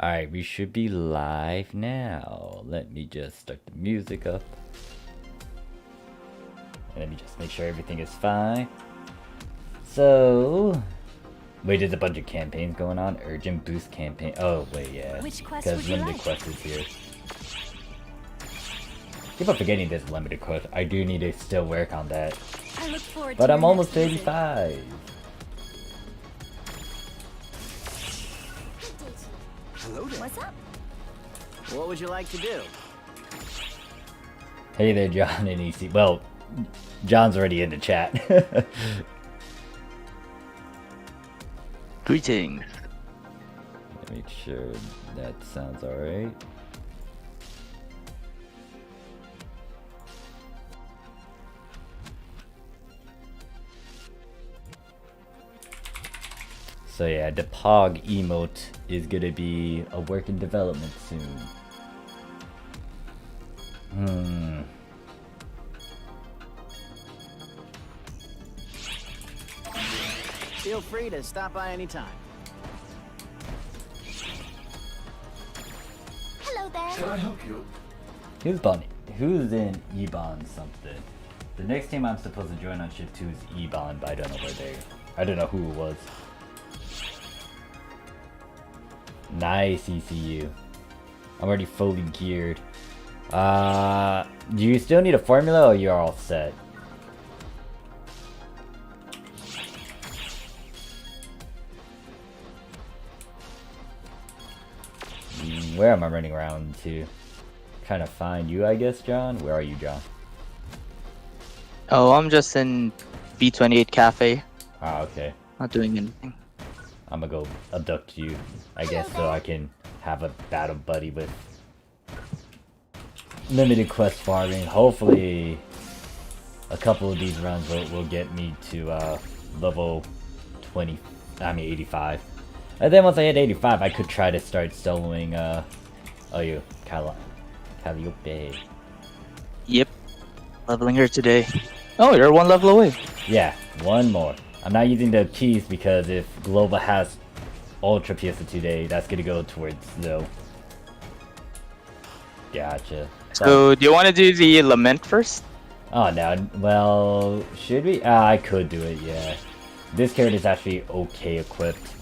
Alright, we should be live now. Let me just start the music up. Let me just make sure everything is fine. So, wait, there's a bunch of campaigns going on. Urgent boost campaign. Oh, wait, yeah. Which quest because would you limited like? quest is here. Keep on forgetting this limited quest. I do need to still work on that. I look forward But to I'm your almost next visit. 85. Hello there. What's up? What would you like to do? Hey there, John and EC. Well, John's already in the chat. Greetings. Make sure that sounds alright. So yeah, the Pog emote is gonna be a work in development soon. Feel free to stop by anytime. Hello there. Can I help you? Who's in Ebon something? The next team I'm supposed to join on ship 2 is Ebon, but I don't know where they. I don't know who it was. Nice ECU. I'm already fully geared. Do you still need a formula or you're all set? Where am I running around to? Trying to find you, I guess, John? Where are you, John? Oh, I'm just in B28 Cafe. Ah, okay. Not doing anything. I'm gonna go abduct you, I guess, so I can have a battle buddy with limited quest farming. Hopefully, a couple of these runs will get me to level 85. And then once I hit 85, I could try to start soloing, Calliope. Yep. Leveling her today. Oh, you're one level away. Yeah, one more. I'm not using the keys because if Global has Ultra PSO2 today, that's gonna go towards Zoe. Gotcha. So, do you want to do the Lament first? Oh no, well, should we? I could do it, yeah. This character is actually okay equipped.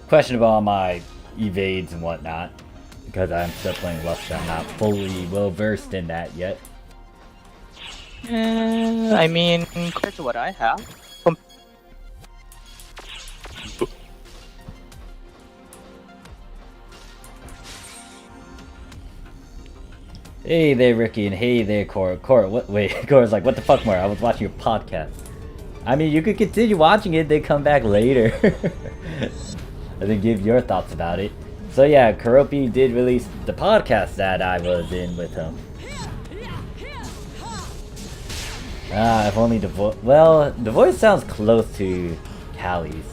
Questionable on my evades and whatnot, because I'm still playing Lust. I'm not fully well versed in that yet. I mean, compared to what I have. Hey there, Ricky, and hey there, Cora. Cora, what? Wait, Cora's like, what the fuck, more? I was watching your podcast. I mean, you could continue watching it, then come back later. And then give your thoughts about it. So yeah, Karopi did release the podcast that I was in with him. If only the voice... Well, the voice sounds close to Callie's.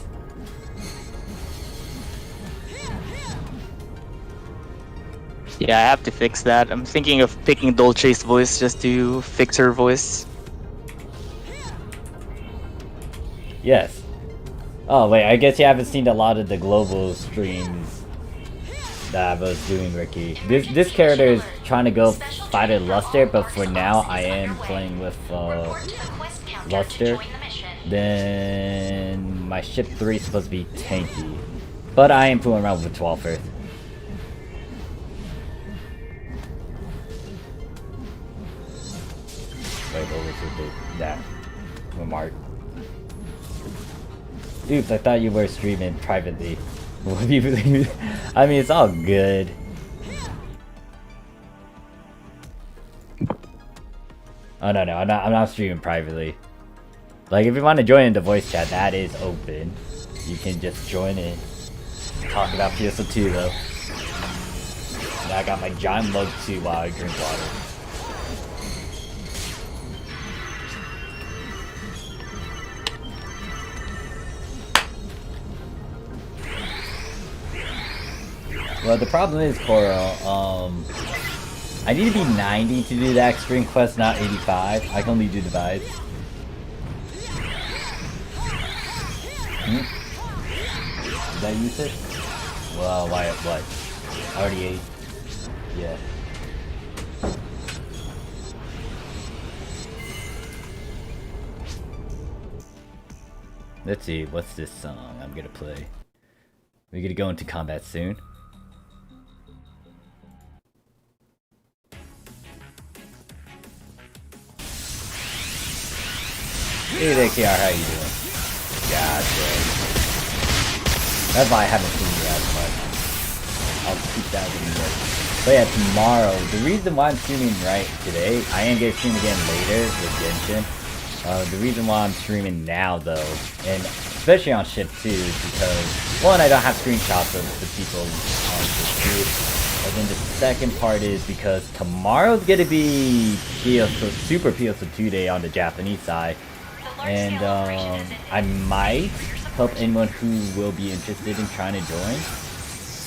Yeah, I have to fix that. I'm thinking of picking Dolce's voice just to fix her voice. Yes. Oh wait, I guess you haven't seen a lot of the global streams that I was doing, Ricky. This character is trying to go fight a Luster, but for now I am playing with Luster. Then my ship 3 is supposed to be tanky, but I am fooling around with 12 first. Wait, what was that remark? Oops, I thought you were streaming privately. I mean, it's all good. Oh no, I'm not streaming privately. Like, if you want to join the voice chat, that is open. You can just join in. Talk about PSO2 though. Now I got my giant mug too while I drink water. Well, the problem is, Cora, I need to be 90 to do the extreme quest, not 85. I can only do divides. Did I use it? Well, why, what? I already ate. Yeah. Let's see, what's this song I'm gonna play? We're gonna go into combat soon. Hey there, KR, how you doing? Gotcha. That's why I haven't seen you as much. I'll keep that in there. But yeah, tomorrow, the reason why I'm streaming right today, I am going to stream again later with Genshin. The reason why I'm streaming now, though, and especially on Ship 2, is because, one, I don't have screenshots of the people on Ship 2. And then the second part is because tomorrow's going to be Super PSO2 Day on the Japanese side. And I might help anyone who will be interested in trying to join,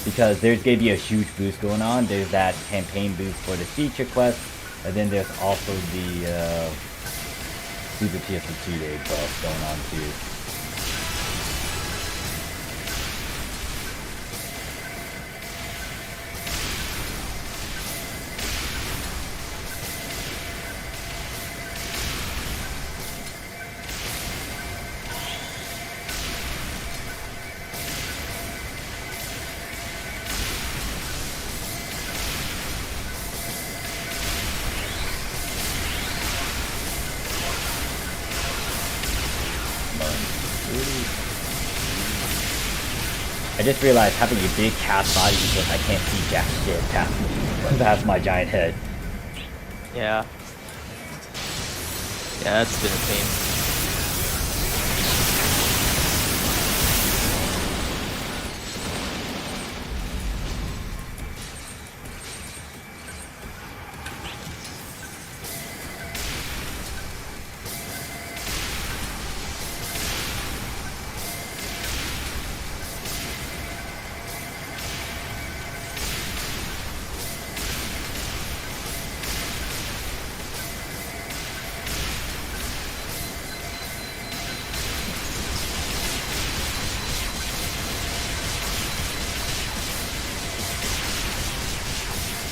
because there's going to be a huge boost going on. There's that campaign boost for the feature quest, and then there's also the Super PSO2 Day buff going on too. I just realized having a big cat body because I can't see jack shit past my giant head. Yeah. Yeah, that's been a pain.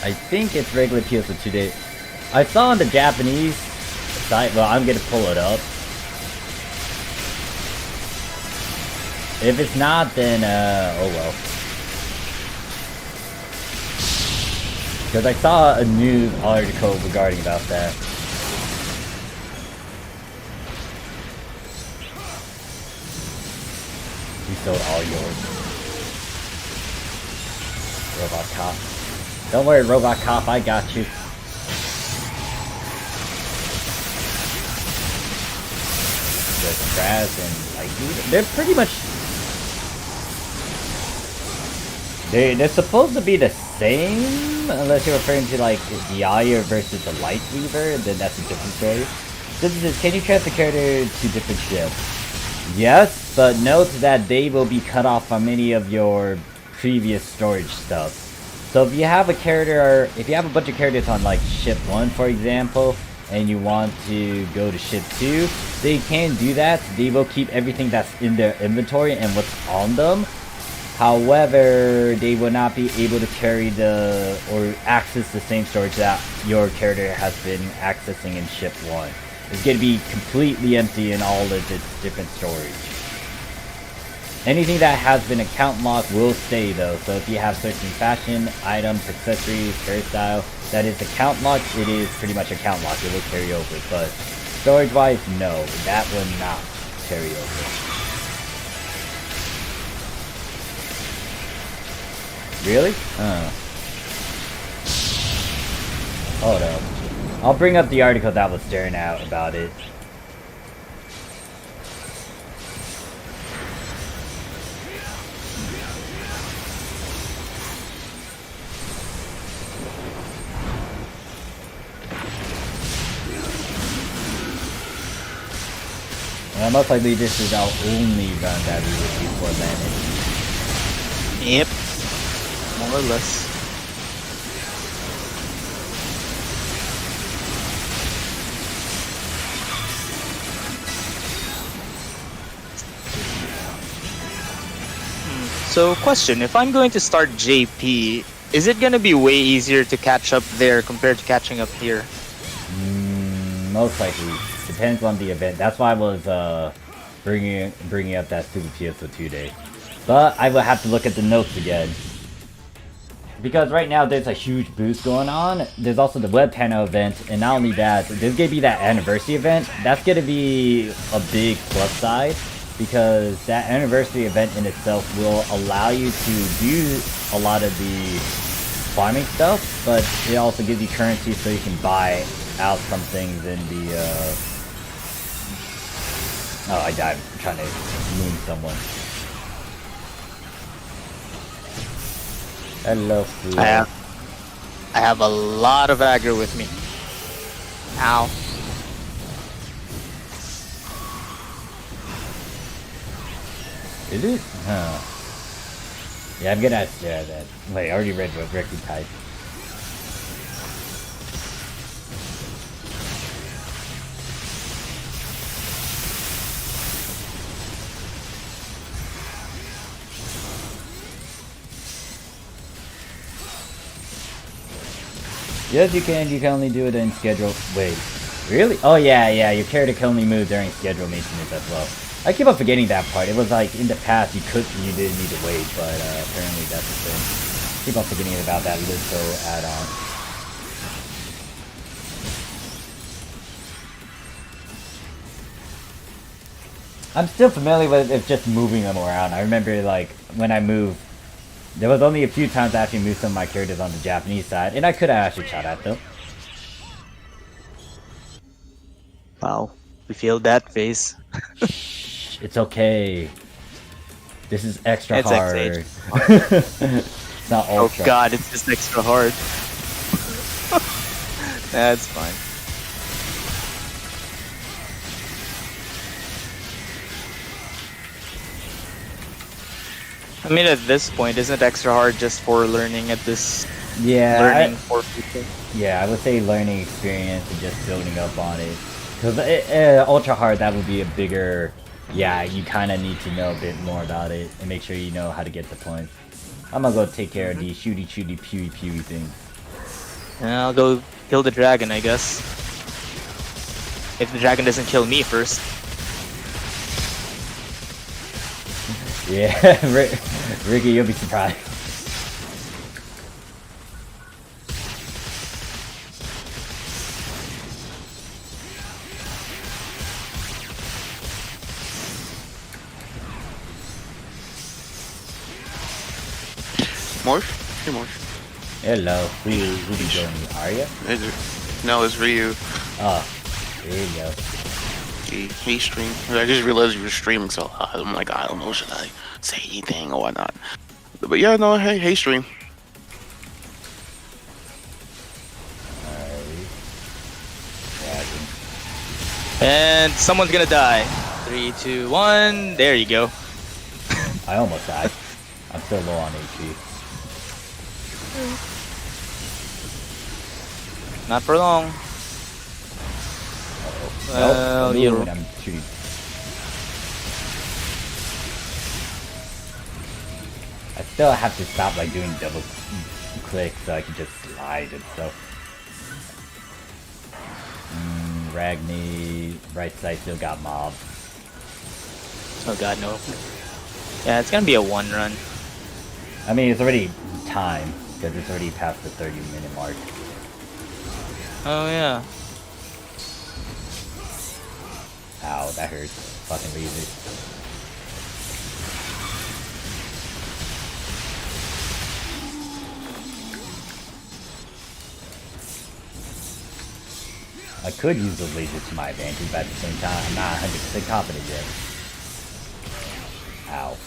I think it's regular PSO2 day. I saw on the Japanese site, well, I'm gonna pull it up. If it's not, then, oh well. Because I saw a news article regarding about that. We sold all yours. Robot cop. Don't worry, Robot Cop, I got you. The Kraz and like they're pretty much they're supposed to be the same, unless you're referring to like the Aya versus the Light Weaver, then that's a different story. This is can you transfer character to different ships? Yes, but note that they will be cut off from any of your previous storage stuff. So if you have a character, if you have a bunch of characters on like ship 1 for example, and you want to go to ship 2, they can do that. They will keep everything that's in their inventory and what's on them. However, they will not be able to carry the, or access the same storage that your character has been accessing in ship 1. It's going to be completely empty in all of its different storage. Anything that has been account locked will stay though, so if you have certain fashion, items, accessories, hairstyle that is account locked, it is pretty much account locked, it will carry over, but storage wise, no, that will not carry over. Really? Hold up. I'll bring up the article that was staring out about it. Most likely this is our only run that we would do for landing. Yep. More or less. So question, if I'm going to start JP, is it going to be way easier to catch up there compared to catching up here? Most likely. Depends on the event. That's why I was bringing up that stupid PSO2 day. But I will have to look at the notes again. Because right now there's a huge boost going on. There's also the web panel event, and not only that, there's gonna be that anniversary event. That's gonna be a big plus side, because that anniversary event in itself will allow you to do a lot of the farming stuff, but it also gives you currency so you can buy out some things in the oh, I died trying to moon someone. Hello, food. I have a lot of aggro with me. Ow. Is it? Huh. Yeah, I'm gonna stare at that. Wait, I already read what archetype. Yes, you can. You can only do it in schedule. Wait, really? Oh yeah, yeah. Your character can only move during schedule maintenance as well. I keep on forgetting that part. It was like in the past you didn't need to wait, but apparently that's the thing. Keep on forgetting about that little add-on. I'm still familiar with it just moving them around. I remember like when I moved, there was only a few times I actually moved some of my characters on the Japanese side, and I could have actually shot at them. Wow, we failed that phase. It's okay. This is extra It's hard. It's not Oh ultra. god, it's just extra hard. That's fine. I mean, at this point, isn't it extra hard just for learning at this Yeah, learning for people? yeah, I would say learning experience and just building up on it. Because ultra hard, that would be a bigger. Yeah, you kind of need to know a bit more about it and make sure you know how to get the points. I'm gonna go take care of these shooty pewy things. Yeah, I'll go kill the dragon, I guess. If the dragon doesn't kill me first. Yeah, Ricky, you'll be surprised. Morph? Hey, Morph. Hello, who be joining you? Arya? No, it's Ryu. Oh, there you go. He streamed. I just realized you were streaming, so I'm like, I don't know, should I say anything or whatnot? But yeah, no, hey, stream. And someone's gonna die. 3, 2, 1. There you go. I almost died. I'm still low on HP. Not for long. Nope, you- moving, I'm shooting. I still have to stop like doing double click so I can just slide and stuff. Ragni, right side still got mob. Oh god, no. Yeah, it's gonna be a 1 run. I mean, it's already time because it's already past the 30-minute mark. Oh yeah. Ow, that hurts. Fucking laser. I could use the laser to my advantage, but at the same time, I'm not 100% confident yet. Ow.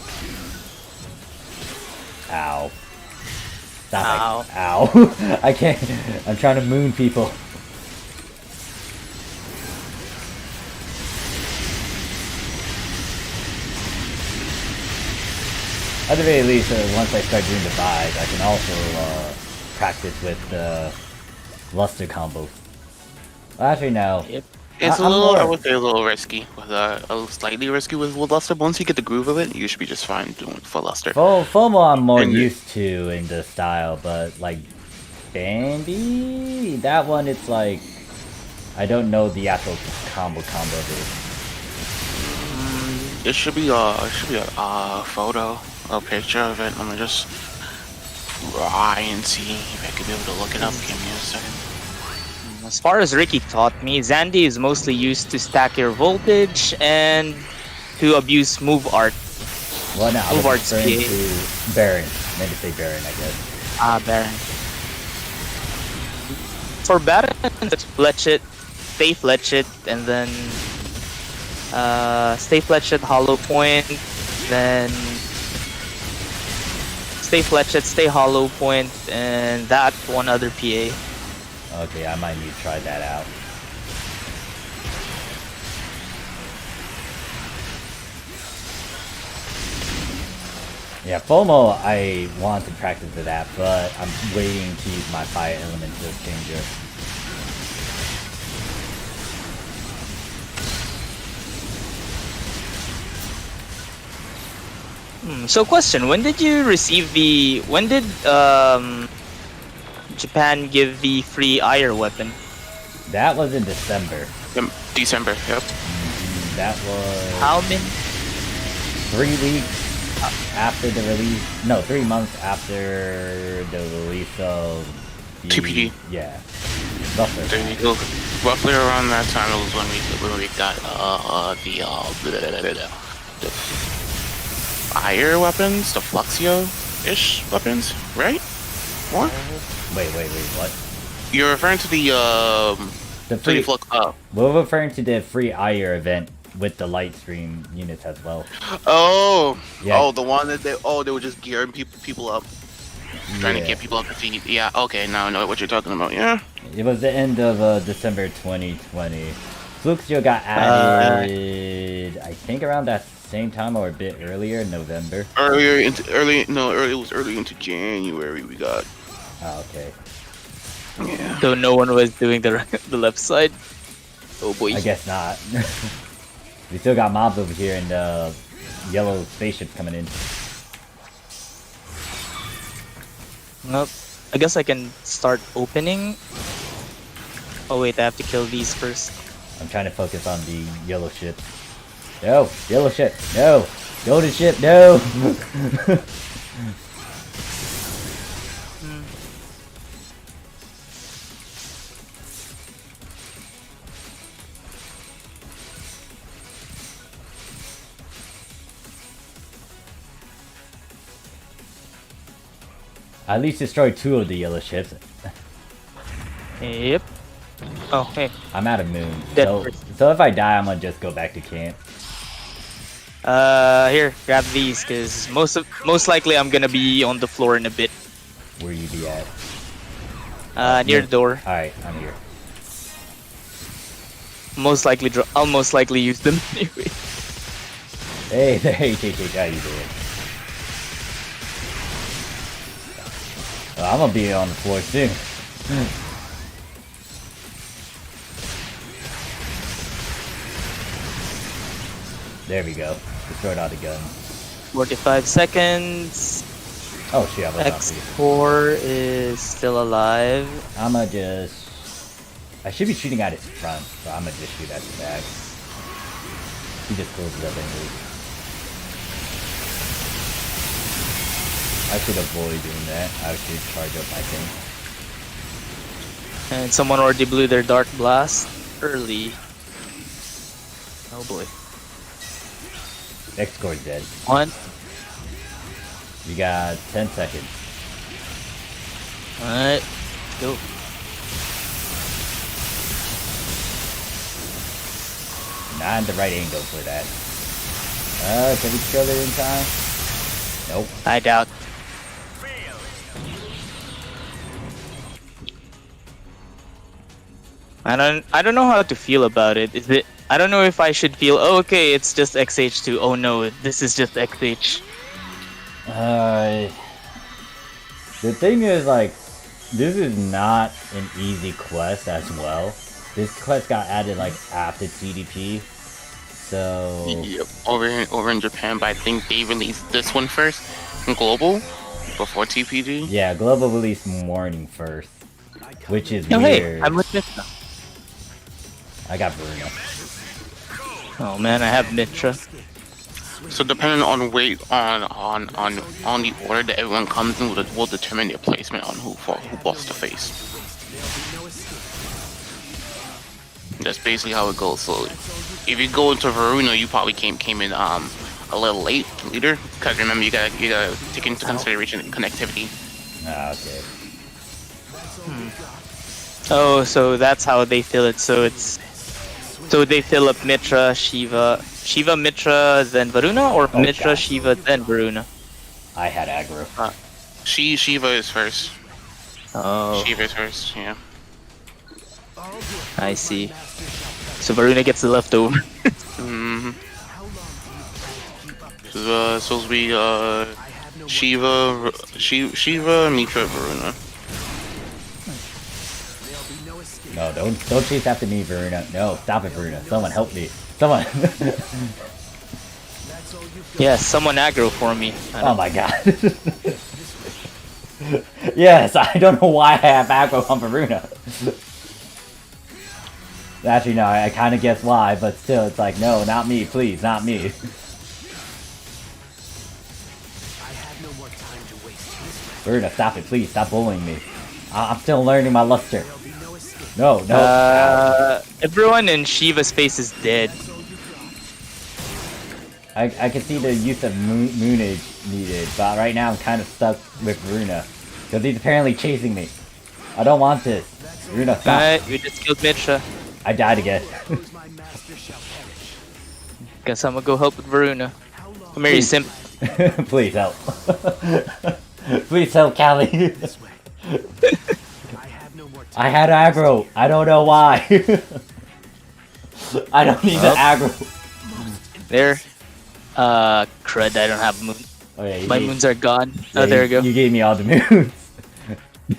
Ow. Stop Ow. it. Ow. I can't. I'm trying to moon people. At the very least, once I start doing the buys, I can also practice with the luster combo. Well, actually, no. Yep. It's a I'm little, I more- would say a little risky, with slightly risky with Luster. Once you get the groove of it, you should be just fine doing full Luster. FOMO I'm more And- used to in the style, but like Bandy, that one it's like I don't know the actual combo of it. It should be a photo, a picture of it. Let me just try and see if I could be able to look it up. Give me a second. As far as Ricky taught me, Zandy is mostly used to stack your voltage and to abuse move art. Well, no, I Move was arts referring PA. to Baron. I meant to say Baron, I guess. Ah, Baron. For Baron, it's Fletchit, stay Fletchit, and then stay Fletchit, Hollow Point, then stay Fletchit, stay Hollow Point, and that one other PA. Okay, I might need to try that out. Yeah, FOMO, I want to practice to that, but I'm waiting to use my fire element to change it. So question, when did you receive when did Japan give the free Ire weapon? That was in December. December, yep. That was How many? 3 weeks after the release. No, 3 months after the release of the, 2PD. Yeah. Roughly. There you go. Roughly around that time it was when we got the fire weapons, the Fluxio-ish weapons, right? What? Wait, what? You're referring to the The free. Flux. We're referring to the free Ire event with the light stream units as well. Oh, Yeah. oh, the one that they were just gearing people up, trying to get people up to feed. Yeah, okay, now I know what you're talking about. Yeah. It was the end of December 2020. Fluxio got added, I think around that same time or a bit earlier, November. It was early into January we got. Oh, okay. Yeah. So no one was doing the left side. Oh boy. I guess not. We still got mobs over here and yellow spaceships coming in. Nope. I guess I can start opening. Oh wait, I have to kill these first. I'm trying to focus on the yellow ship. No! Yellow ship! No! Golden ship! No! I at least destroyed 2 of the yellow ships. Yep. Oh, hey. I'm out of moon. Dead So, first. so if I die, I'm gonna just go back to camp. Here, grab these, cause most likely I'm gonna be on the floor in a bit. Where you be at? Near the door. Alright, I'm here. I'll most likely use them anyway. Hey, HHH, how you doing? I'm gonna be on the floor soon. There we go. Destroyed all the guns. 45 seconds. Oh shit, I was off these. X4 is still alive. I'ma just... I should be shooting at his front, so I'ma just shoot at his back. He just closes up anyway. I should avoid doing that. I should charge up my thing. And someone already blew their Dark Blast early. Oh boy. X-Core's dead. One. You got 10 seconds. Alright. Go. Not in the right angle for that. Can we kill it in time? Nope. I doubt. I don't know how to feel about it. I don't know if I should feel, oh, okay, it's just XH2. Oh no, this is just XH. The thing is, like, this is not an easy quest as well. This quest got added, like, after TDP. So... Yep, over in Japan, but I think they released this one first, in global, before TPG. Yeah, global release morning first. Which is Oh weird. hey, I'm with Mitra. I got Bruno. Oh man, I have Mitra. So depending on weight on the order that everyone comes in will determine their placement on who boss to face. That's basically how it goes slowly. If you go into Varuna, you probably came in a little later, because remember you gotta take into consideration connectivity. Ah, okay. Oh, so that's how they fill it. So they fill up Mitra, Shiva, Mitra, then Varuna, or Oh, Mitra, God. Shiva, then Varuna. I had aggro. Shiva is first. Oh, Shiva is first, yeah. I see. So Varuna gets the leftover. Mm-hmm. Supposed to be Shiva, Mitra, Varuna. No, don't chase after me, Veruna. No, stop it, Veruna. Someone help me. Someone. Yeah, someone aggro for me. Oh my god. Yes, I don't know why I have aggro on Veruna. Actually, no, I kind of guess why, but still, it's like, no, not me, please, not me. Veruna, stop it, please, stop bullying me. I'm still learning my luster. No, no. Everyone in Shiva's face is dead. I can see the use of Moonage needed, but right now I'm kind of stuck with Runa. Because he's apparently chasing me. I don't want this. Runa, stop. Alright, we just killed Mitra. I died again. Guess I'm gonna go help with Varuna. Come here, you simp. Please help. Please help, Callie. I had aggro. I don't know why. I don't need the aggro. There. Crud, I don't have moon. Oh, yeah, My moons are gone. Yeah, Oh, there we go. You gave me all the moons.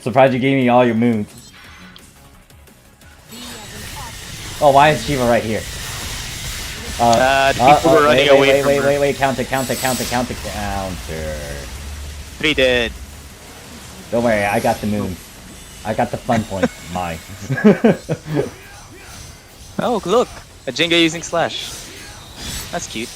Surprised you gave me all your moons. Oh, why is Shiva right here? People were running away from her. Wait, counter. 3 dead. Don't worry, I got the moon. I got the fun points. Mine. Oh, look! A Jenga using Slash. That's cute.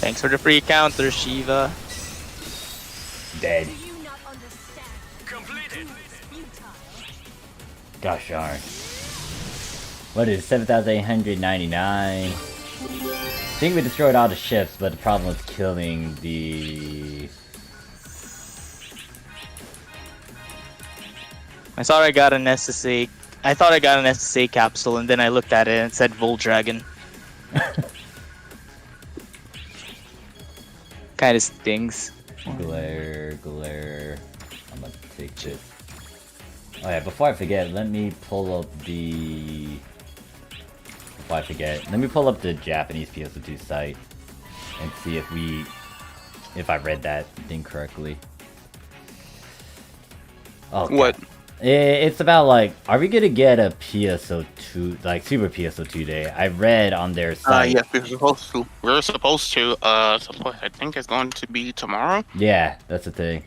Thanks for the free counter, Shiva. Dead. Gosh darn. What is 7,899? I think we destroyed all the ships, but the problem was killing the... I thought I got an SSA. I thought I got an SSA capsule, and then I looked at it and it said Voldragon. Kind of stings. Glare. I'm gonna take this. Oh yeah, before I forget, let me pull up the... Before I forget, let me pull up the Japanese PSO2 site and see if I read that thing correctly. Oh, What? God. It's about like, are we gonna get a PSO2, like Super PSO2 day? I read on their site. Yes, we're supposed to. We're supposed to. I think it's going to be tomorrow. Yeah, that's the thing.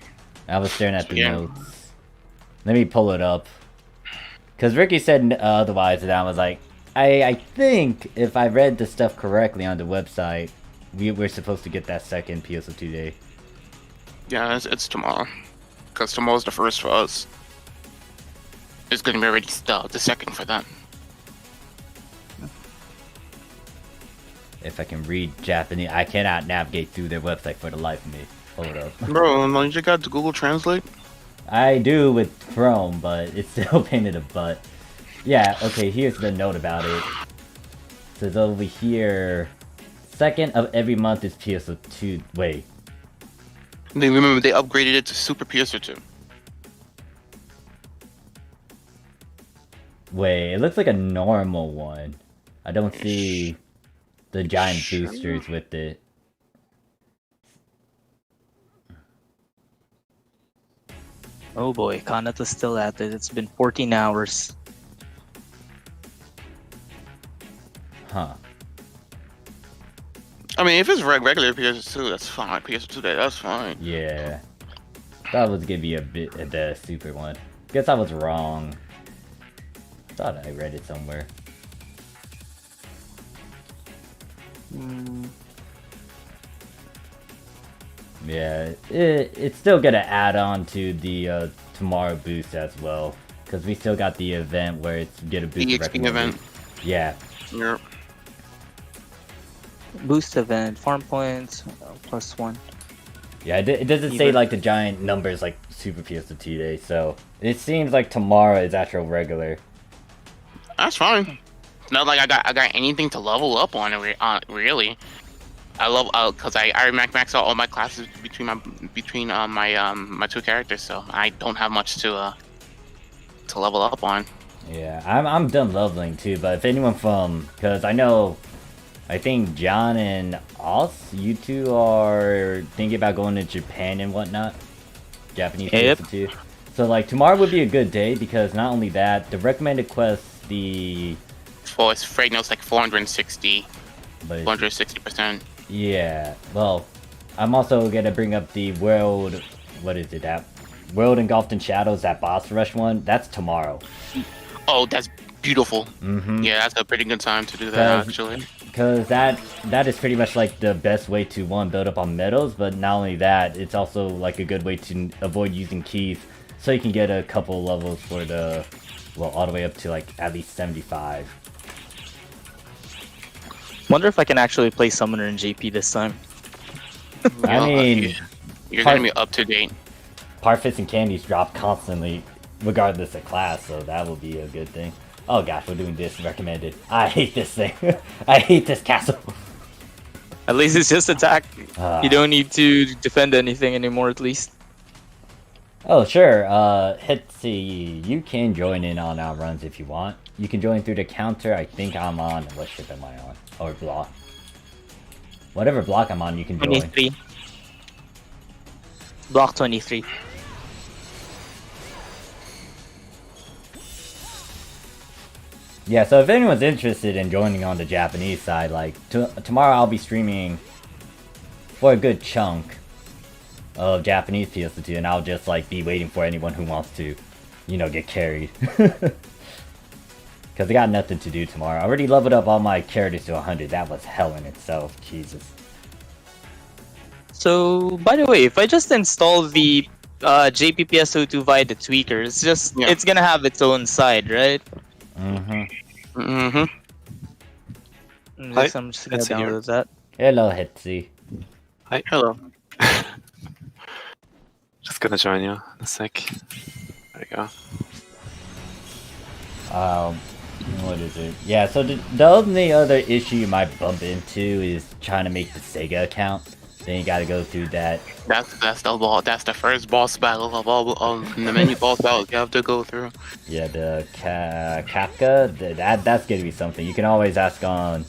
I was staring at the Yeah. notes. Let me pull it up. Because Ricky said otherwise, and I was like, I think if I read the stuff correctly on the website, we're supposed to get that second PSO2 day. Yeah, it's tomorrow. Because tomorrow's the first for us. It's going to be already the second for them. If I can read Japanese, I cannot navigate through their website for the life of me. Hold up. Bro, you just got to Google Translate? I do with Chrome, but it's still a pain in the butt. Yeah, okay, here's the note about it. It says over here, second of every month is PSO2. Wait. Remember, they upgraded it to Super PSO2. Wait, it looks like a normal one. I don't see the giant boosters with it. Oh boy, Kanata's still at it. It's been 14 hours. Huh. I mean, if it's regular PS2, that's fine. PS2, that's fine. Yeah. Thought it was gonna be a bit of the super one. Guess I was wrong. Thought I read it somewhere. Yeah, it's still gonna add on to the tomorrow boost as well, because we still got the event where it's get a boost. The EXP event. Yeah. Yep. Boost event, farm points, +1. Yeah, it doesn't say like the giant numbers like Super PSO2 day, so it seems like tomorrow is actual regular. That's fine. Not like I got anything to level up on it, really. I love because I max out all my classes between my two characters, so I don't have much to level up on. Yeah, I'm done leveling too, but if anyone because I think John and Oz, you two are thinking about going to Japan and whatnot. Japanese PSO2. So like tomorrow would be a good day because not only that, the recommended quest, Well, it's right now it's like 460, but 460%. yeah, well, I'm also gonna bring up the world. What is it? That World Engulfed in Shadows. That boss rush one. That's tomorrow. Oh, that's beautiful. Mm-hmm. Yeah, that's a pretty good time to do that actually. Because that is pretty much like the best way to build up on medals, but not only that, it's also like a good way to avoid using keys, so you can get a couple levels for the, well, all the way up to like at least 75. Wonder if I can actually play Summoner in JP this time. I mean, you're gonna be up to date. Parfits and candies drop constantly, regardless of class, so that will be a good thing. Oh gosh, we're doing this recommended. I hate this thing. I hate this castle. At least it's just attack. You don't need to defend anything anymore, at least. Oh sure, Hitsy, you can join in on our runs if you want. You can join through the counter. I think I'm on. What ship am I on? Or block. Whatever block I'm on, you can join. 23. Block 23. Yeah, so if anyone's interested in joining on the Japanese side, like, tomorrow I'll be streaming for a good chunk of Japanese PSO2, and I'll just, like, be waiting for anyone who wants to, you know, get carried. Because I got nothing to do tomorrow. I already leveled up all my characters to 100. That was hell in itself. Jesus. So, by the way, if I just install the JPPSO2 via the tweaker, it's gonna have its own side, right? Mm-hmm. Mm-hmm. Hi. I'm just gonna download that. Hello, Hetzy. Hi. Hello. Just gonna join you in a sec. There you go. What is it? Yeah, so the only other issue you might bump into is trying to make the Sega account. Then you gotta go through that. That's the first boss battle of all the many boss battles you have to go through. Yeah, the Kafka. That's gonna be something. You can always ask on,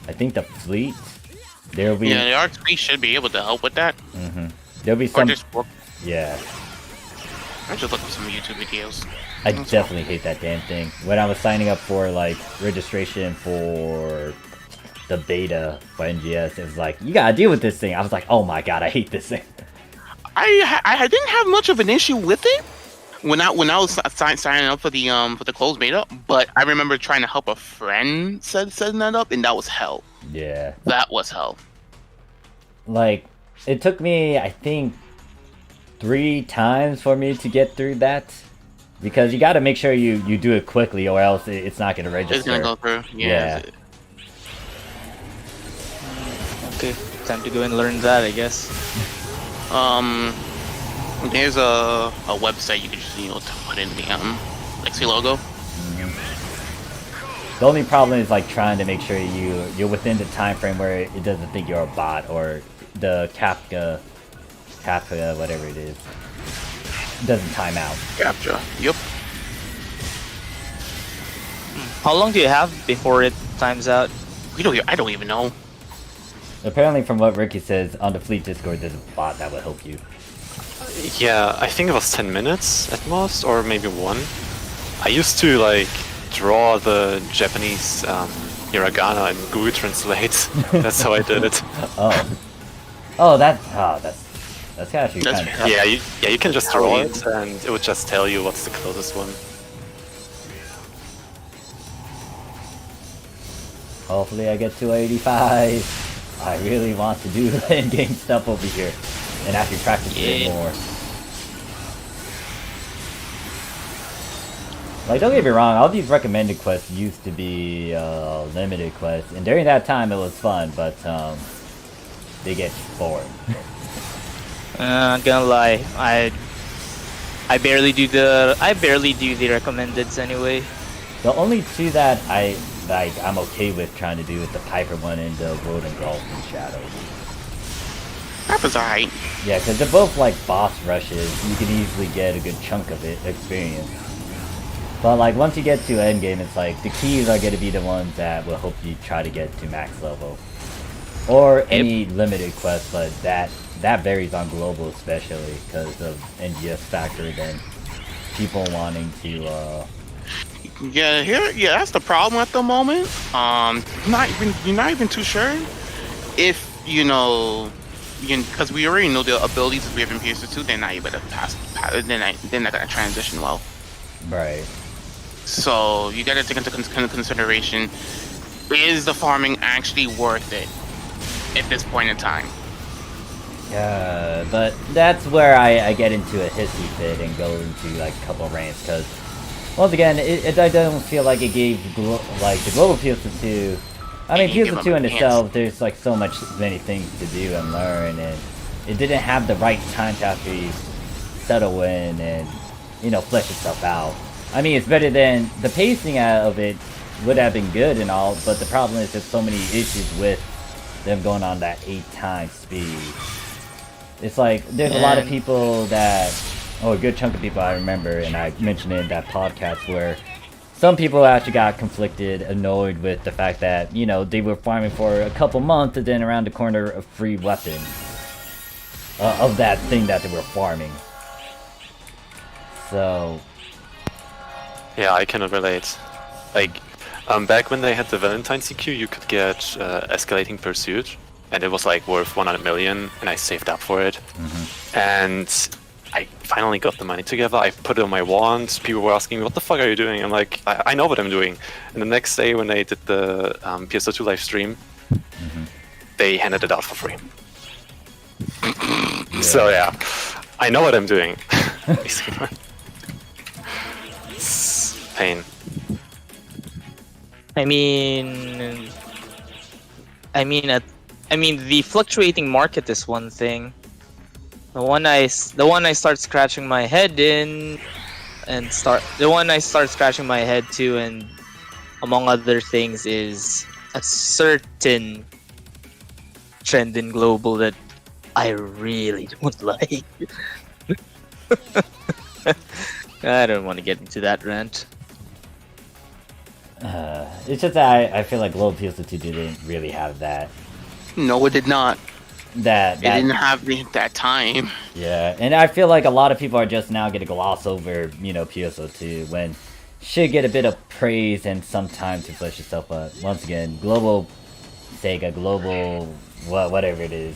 I think, the fleet. There'll be. Yeah, the Arc Fleet should be able to help with that. Mm-hmm. There'll be some. Yeah. I just look up some YouTube videos. I definitely hate that damn thing. When I was signing up for like registration for the beta for NGS, it was like, you gotta deal with this thing. I was like, oh my god, I hate this thing. I didn't have much of an issue with it when I was signing up for the closed beta, but I remember trying to help a friend setting that up, and that was hell. Yeah. That was hell. Like, it took me, I think, 3 times for me to get through that. Because you gotta make sure you do it quickly, or else it's not gonna register. It's gonna go through. Yeah. Okay, time to go and learn that, I guess. There's a website you can just to put in the Lexi logo. The only problem is like trying to make sure you're within the time frame where it doesn't think you're a bot, or the Kafka, whatever it is, doesn't time out. Capture. Yep. How long do you have before it times out? I don't even know. Apparently, from what Ricky says, on the Fleet Discord, there's a bot that will help you. Yeah, I think it was 10 minutes at most, or maybe 1. I used to like draw the Japanese hiragana and Google Translate. That's how I did it. That's actually kind of tough. Yeah, you can just draw it, and it would just tell you what's the closest one. Hopefully I get to 85. I really want to do the endgame stuff over here and actually practice it more. Like, don't get me wrong, all these recommended quests used to be limited quests, and during that time it was fun, but they get boring. Not gonna lie, I barely do the recommendeds anyway. The only 2 that I'm okay with trying to do is the Piper one and the World Engulfed in Shadows. That was alright. Yeah, because they're both like boss rushes. You can easily get a good chunk of it experience. But like once you get to endgame, it's like the keys are going to be the ones that will help you try to get to max level, or any limited quest. But that varies on global, especially because of NGS factor. Then people wanting to. Yeah, that's the problem at the moment. You're not even too sure if because we already know the abilities that we have in PSO2, they're not able to pass. They're not gonna transition well. Right. So you gotta take into consideration: is the farming actually worth it at this point in time? Yeah, but that's where I get into a hissy fit and go into like a couple of rants because once again, I don't feel like it gave like the global PSO2. I mean, PSO2 in itself, there's like so many things to do and learn, and it didn't have the right time to actually settle in and flesh itself out. I mean, it's better than the pacing out of it would have been good and all, but the problem is there's so many issues with them going on that 8x speed. It's like there's a lot of people that, a good chunk of people I remember, and I mentioned it in that podcast where some people actually got conflicted, annoyed with the fact that, they were farming for a couple months and then around the corner a free weapon of that thing that they were farming. So... Yeah, I cannot relate. Like, back when they had the Valentine's CQ, you could get escalating pursuit, and it was like worth 100 million, and I saved up for it. And I finally got the money together. I put it on my wand. People were asking me, "What the fuck are you doing?" I'm like, I know what I'm doing. And the next day, when they did the PSO2 live stream, they handed it out for free. So yeah, I know what I'm doing. It's pain. I mean, the fluctuating market is one thing. The one I start scratching my head to, and among other things, is a certain trend in global that I really don't like. I don't want to get into that rant. It's just that I feel like global PSO2 didn't really have that. No, it did not. It didn't have that time. Yeah, and I feel like a lot of people are just now gonna gloss over, PSO2 when should get a bit of praise and some time to flesh yourself up. Once again, global Sega, global whatever it is.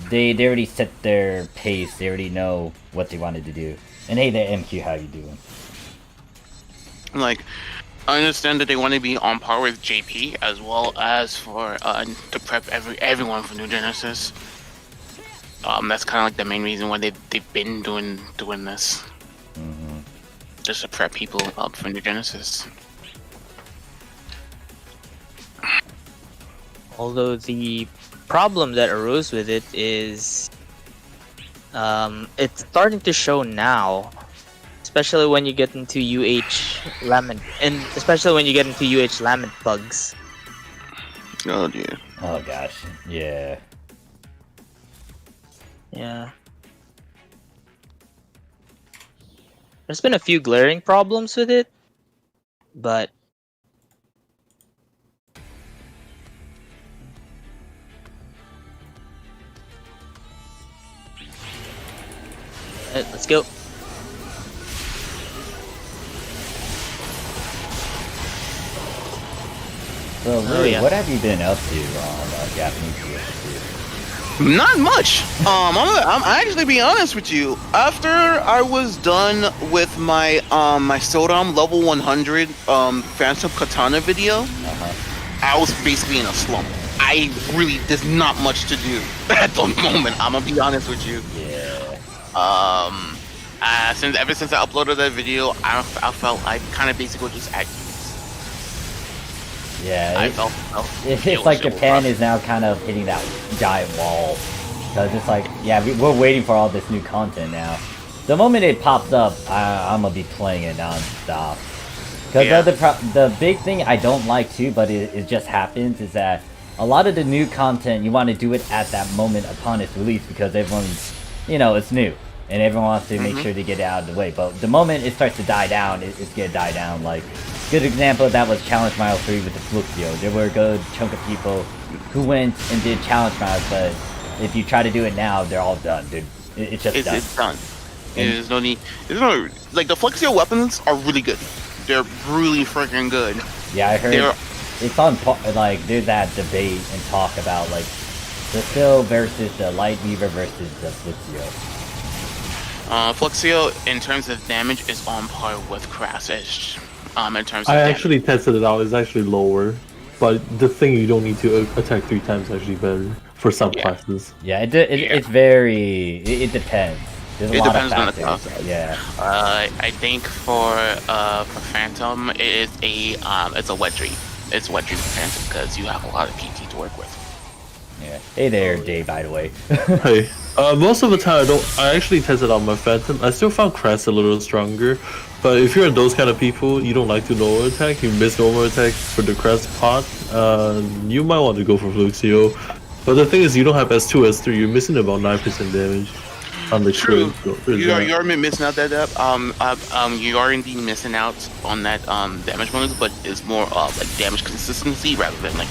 They already set their pace. They already know what they wanted to do. And hey there, MQ, how you doing? Like, I understand that they want to be on par with JP as well as for to prep everyone for New Genesis. That's kind of like the main reason why they've been doing this, just to prep people up for New Genesis. Although the problem that arose with it is, it's starting to show now. Especially when you get into lament bugs. Oh dear. Oh gosh, yeah. Yeah. There's been a few glaring problems with it, but let's go. So, Louis, what have you been up to on Japanese PS2? Not much. I'm actually be honest with you. After I was done with my my Sodom level 100 Phantom Katana video, I was basically in a slump. There's not much to do at the moment. I'm gonna be honest with you. Yeah. Ever since I uploaded that video, I felt I kind of basically just at ease. Yeah, it's like Japan is now kind of hitting that giant wall. Because it's like, yeah, we're waiting for all this new content now. The moment it pops up, I'm going to be playing it non-stop. Because the big thing I don't like too, but it just happens, is that a lot of the new content, you want to do it at that moment upon its release because everyone's, it's new. And everyone wants to make sure to get it out of the way. But the moment it starts to die down, it's going to die down. Like, good example of that was Challenge Mile 3 with the Fluxio. There were a good chunk of people who went and did Challenge Miles, but if you try to do it now, they're all done, dude. It's just done. It's done. There's no need. Like, the Fluxio weapons are really good. They're really freaking good. Yeah, I heard it's on, like, there's that debate and talk about, like, Fluxio versus the Light Weaver versus the Fluxio. Fluxio, in terms of damage, is on par with Crassish. In terms of I damage. actually tested it out. It's actually lower, but the thing you don't need to attack 3 times is actually better for some classes. Yeah, it's very... It depends. There's a It lot depends of on the factors. class. Yeah. I think for Phantom, it is it's a wet dream. It's wet dream for Phantom because you have a lot of PT to work with. Yeah. Hey there, Jay, by the way. Hey, most of the time I actually tested out my Phantom. I still found Crest a little stronger, but if you're those kind of people, you don't like to normal attack, you miss normal attack for the Crest pot, you might want to go for Fluxio. But the thing is, you don't have S2, S3, you're missing about 9% damage on the True. crit. You're missing out that you are indeed missing out on that damage bonus, but it's more of like damage consistency rather than like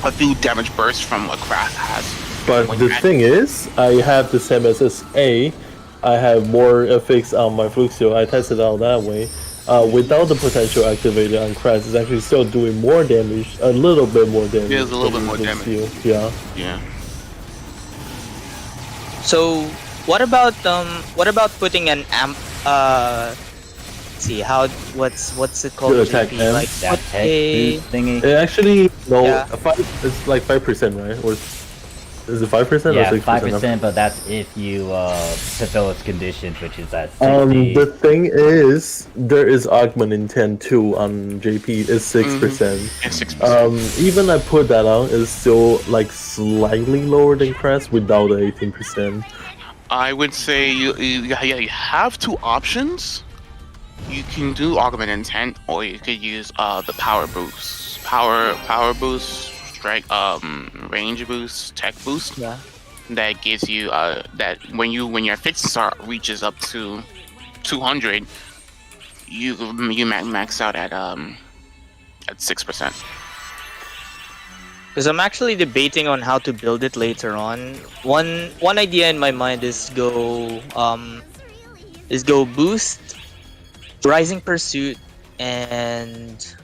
a few damage bursts from what Craft has. But the thing is, I have the same as SA. I have more FX on my Fluxio. I tested out that way. Without the potential activated on Crash, it's actually still doing more damage, a little bit more damage. It is a little bit more damage. Yeah. Yeah. So what about putting an amp? See how what's it called? Your attack JP? amp? Like That put tech a boost thingy. It actually no, Yeah. it's like 5%, right? Or is it 5% Yeah, or 6%? 5%, but that's if you fulfill its conditions, which is at 60. The thing is, there is augment intent too on JP. It's 6%. And 6%. Even I put that on, it's still like slightly lower than Crest without the 18%. I would say you have two options. You can do augment intent, or you could use the power boost, power boost, strike, range boost, tech boost. Yeah. That gives you that when your fixed start reaches up to 200, you max out at 6%. Because I'm actually debating on how to build it later on. One idea in my mind is go boost, rising pursuit, and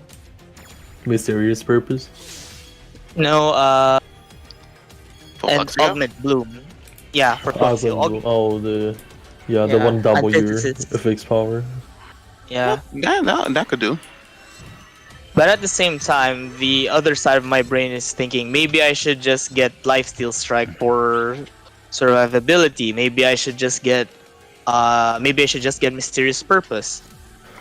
Mysterious purpose. no For and Fluxio? augment bloom. Yeah, for Fluxio. The Yeah, one double your antithesis. FX power. Yeah. That could do. But at the same time, the other side of my brain is thinking maybe I should just get Lifesteal Strike for survivability. Maybe I should just get Mysterious Purpose.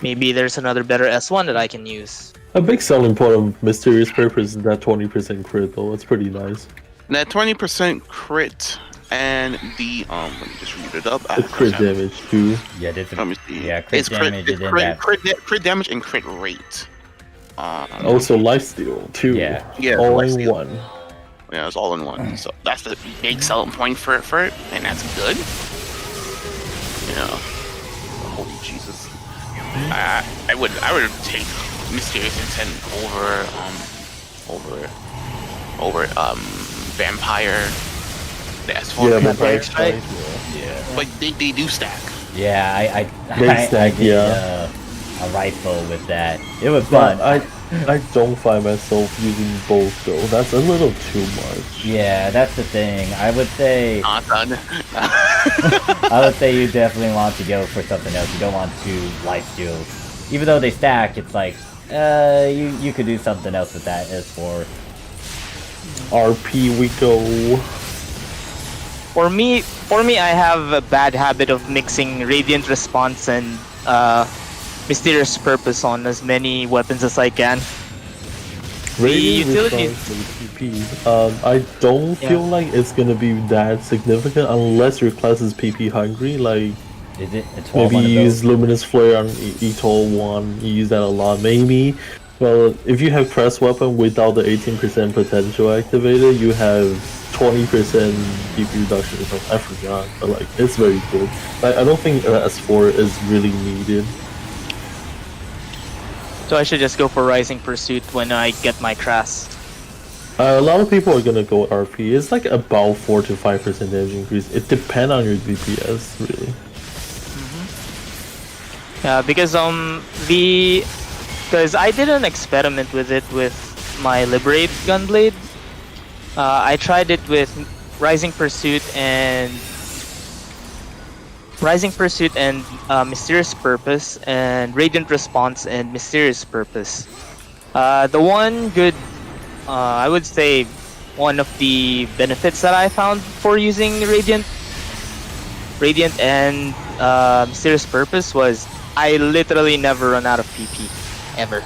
Maybe there's another better S1 that I can use. A big selling point of Mysterious Purpose is that 20% crit though. It's pretty nice. That 20% crit and the let me just read it up. It's crit damage too. Yeah, there's Let me see. yeah, crit It's damage it's and then that. crit damage and crit rate. Also lifesteal too. Yeah. Yeah, All in lifesteal. one. Yeah, it's all in one. So that's the big selling point for it, and that's good. Yeah. Holy Jesus. I would take Mysterious Intent over Vampire. The S4. Yeah, Vampire but Strike. Yeah. But they do stack. Yeah, I stack, did yeah. a rifle with that. It was fun. But I don't find myself using both though. That's a little too much. Yeah, that's the thing. I would say Not done. I would say you definitely want to go for something else. You don't want to lifesteal. Even though they stack, it's like you could do something else with that S4. RP we go. For me, I have a bad habit of mixing Radiant Response and Mysterious Purpose on as many weapons as I can. Radiant utility- response and PP. I don't feel like it's gonna be that significant unless your class is PP hungry. Like Is it a 12 maybe on you the use Luminous Flare on ETOL 1. You use that a lot. Maybe. Well, if you have press weapon without the 18% potential activated, you have 20% PP reduction. Or something. I forgot, but like it's very good. Like, I don't think S4 is really needed. So I should just go for Rising Pursuit when I get my Crass. A lot of people are gonna go with RP. It's like about 4 to 5% damage increase. It depends on your DPS, really. Yeah, because I did an experiment with it with my Liberate Gunblade. I tried it with Rising Pursuit and Mysterious Purpose, and Radiant Response and Mysterious Purpose. The one good, I would say, one of the benefits that I found for using Radiant and Mysterious Purpose was I literally never run out of PP, ever.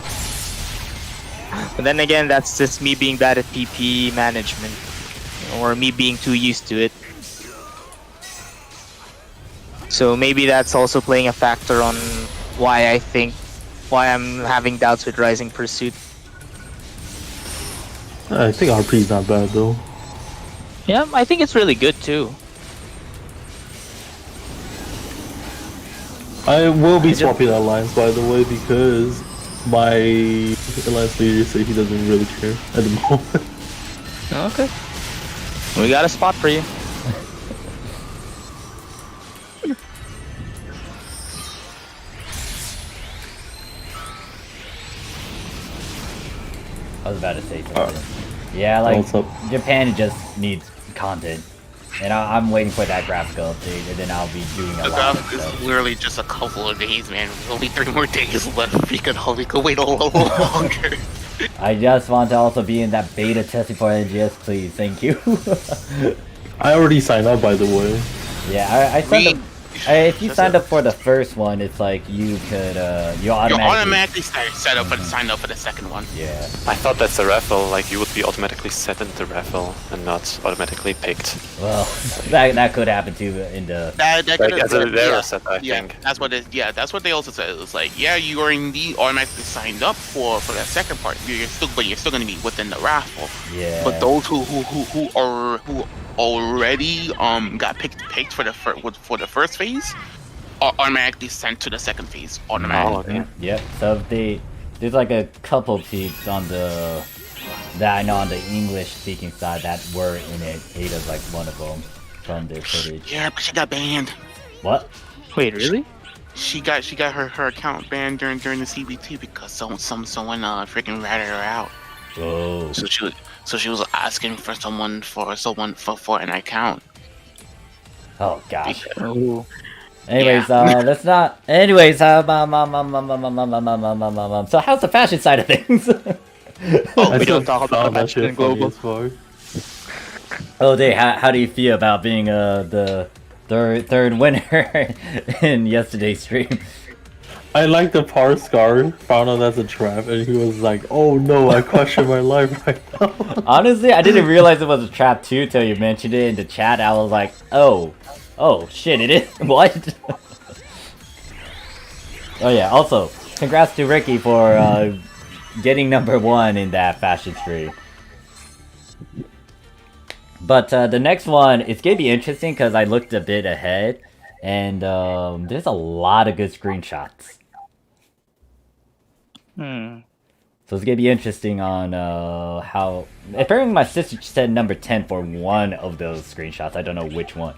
But then again, that's just me being bad at PP management, or me being too used to it. So maybe that's also playing a factor on why I'm having doubts with Rising Pursuit. I think RP is not bad though. Yeah, I think it's really good too. I will be swapping alliance, by the way, because my alliance leader said he doesn't really care at the moment. Okay. We got a spot for you. I was about to say something. Yeah, like What's up? Japan just needs content, and I'm waiting for that graphical update, and then I'll be doing a The lot of graphic is stuff. literally just a couple of days, man. Only 3 more days left. We could wait a little longer. I just want to also be in that beta testing for NGS, please. Thank you. I already signed up, by the way. Yeah, I signed up. If you signed up for the first one, it's like you could you You automatically. automatically sign up for the second one. Yeah. I thought that's a raffle, like you would be automatically set in the raffle and not automatically picked. Well, that could happen too in the. That Like could've- as a yeah, set, I yeah, think. that's what it. Yeah, that's what they also said. It's like, yeah, you are indeed automatically signed up for that second part. You're still going to be within the raffle. Yeah. But those who already got picked for the first phase are automatically sent to the second phase automatically. Oh, okay. Yep. So there's like a couple peeps on the that I know on the English speaking side that were in it. Ada's like one of them from their footage. Yeah, but she got banned. What? Wait, really? She got her account banned during the CBT because someone freaking ratted her out. Oh. So she was asking for someone for an account. Oh gosh. Oh. Anyways, let's not. Anyways, so how's the fashion side of things? We don't talk about fashion in global. Oh, Dave, how do you feel about being the third winner in yesterday's stream? I like the par scar, found out that's a trap, and he was like, oh no, I question my life right now. Honestly, I didn't realize it was a trap too till you mentioned it in the chat. I was like, oh shit, it is? What? Oh yeah, also, congrats to Ricky for getting #1 in that fashion stream. But the next one, it's gonna be interesting because I looked a bit ahead, and there's a lot of good screenshots. So it's gonna be interesting on how. Apparently, my sister said number 10 for one of those screenshots. I don't know which one.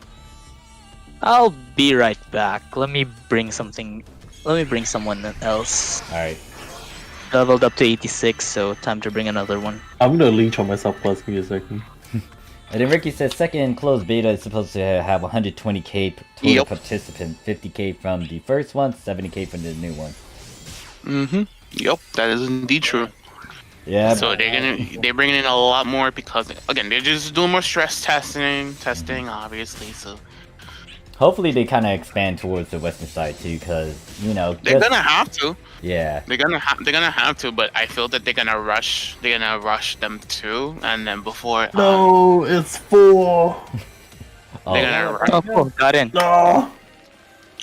I'll be right back. Let me bring someone else. All right. Leveled up to 86, so time to bring another one. I'm gonna leech on myself, plus give me a second. And then Ricky says second closed beta is supposed to have 120k total Yep. participants, 50k from the first one, 70k from the new one. Yep, that is indeed true. Yeah. So they're bringing in a lot more because again they're just doing more stress testing obviously. So Hopefully they kind of expand towards the western side too, because they're gonna have to. Yeah. They're gonna have to, but I feel that they're gonna rush them too, and then before No, it's 4. they're gonna rush. Oh, got in. No.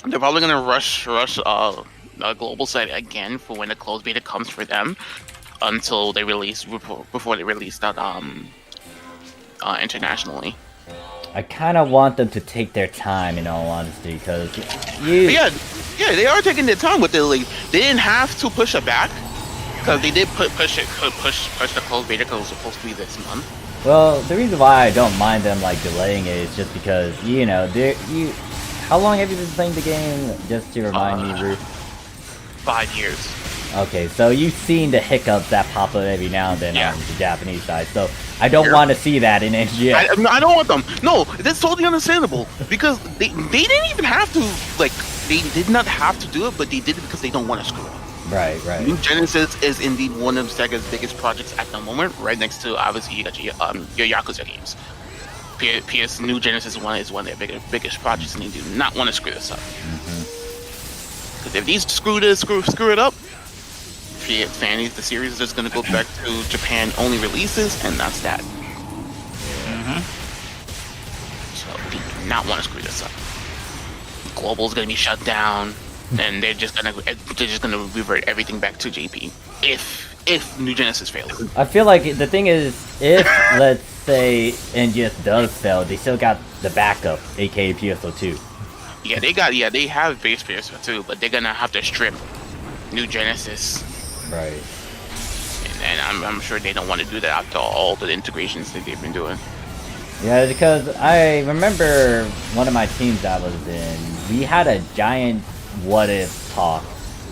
They're probably gonna rush the global site again for when the closed beta comes for them, until they release before they release that internationally. I kind of want them to take their time, in all honesty, because Yeah, they are taking their time with the league. They didn't have to push it back because they did push the closed beta because it was supposed to be this month. Well, the reason why I don't mind them like delaying it is just because how long have you been playing the game? Just to remind me, Ruth. 5 years. Okay, so you've seen the hiccups that pop up every now and then Yeah. on the Japanese side. So I don't want to see that in NGS. I don't want them. No, that's totally understandable because they didn't even have to they did not have to do it, but they did it because they don't want to screw up. Right, right. New Genesis is indeed one of Sega's biggest projects at the moment, right next to obviously you got your Yakuza games. PS New Genesis is one of their biggest projects, and they do not want to screw this up. Because if these screw it up, the series is just going to go back to Japan only releases, and that's that. So they do not want to screw this up. Global's going to be shut down. And they're just gonna revert everything back to JP if New Genesis fails. I feel like the thing is, if let's say NGS does fail, they still got the backup, aka PSO2. Yeah, they have base PSO2, but they're gonna have to strip New Genesis. Right. And I'm sure they don't want to do that after all the integrations that they've been doing. Yeah, because I remember one of my teams I was in, we had a giant what if talk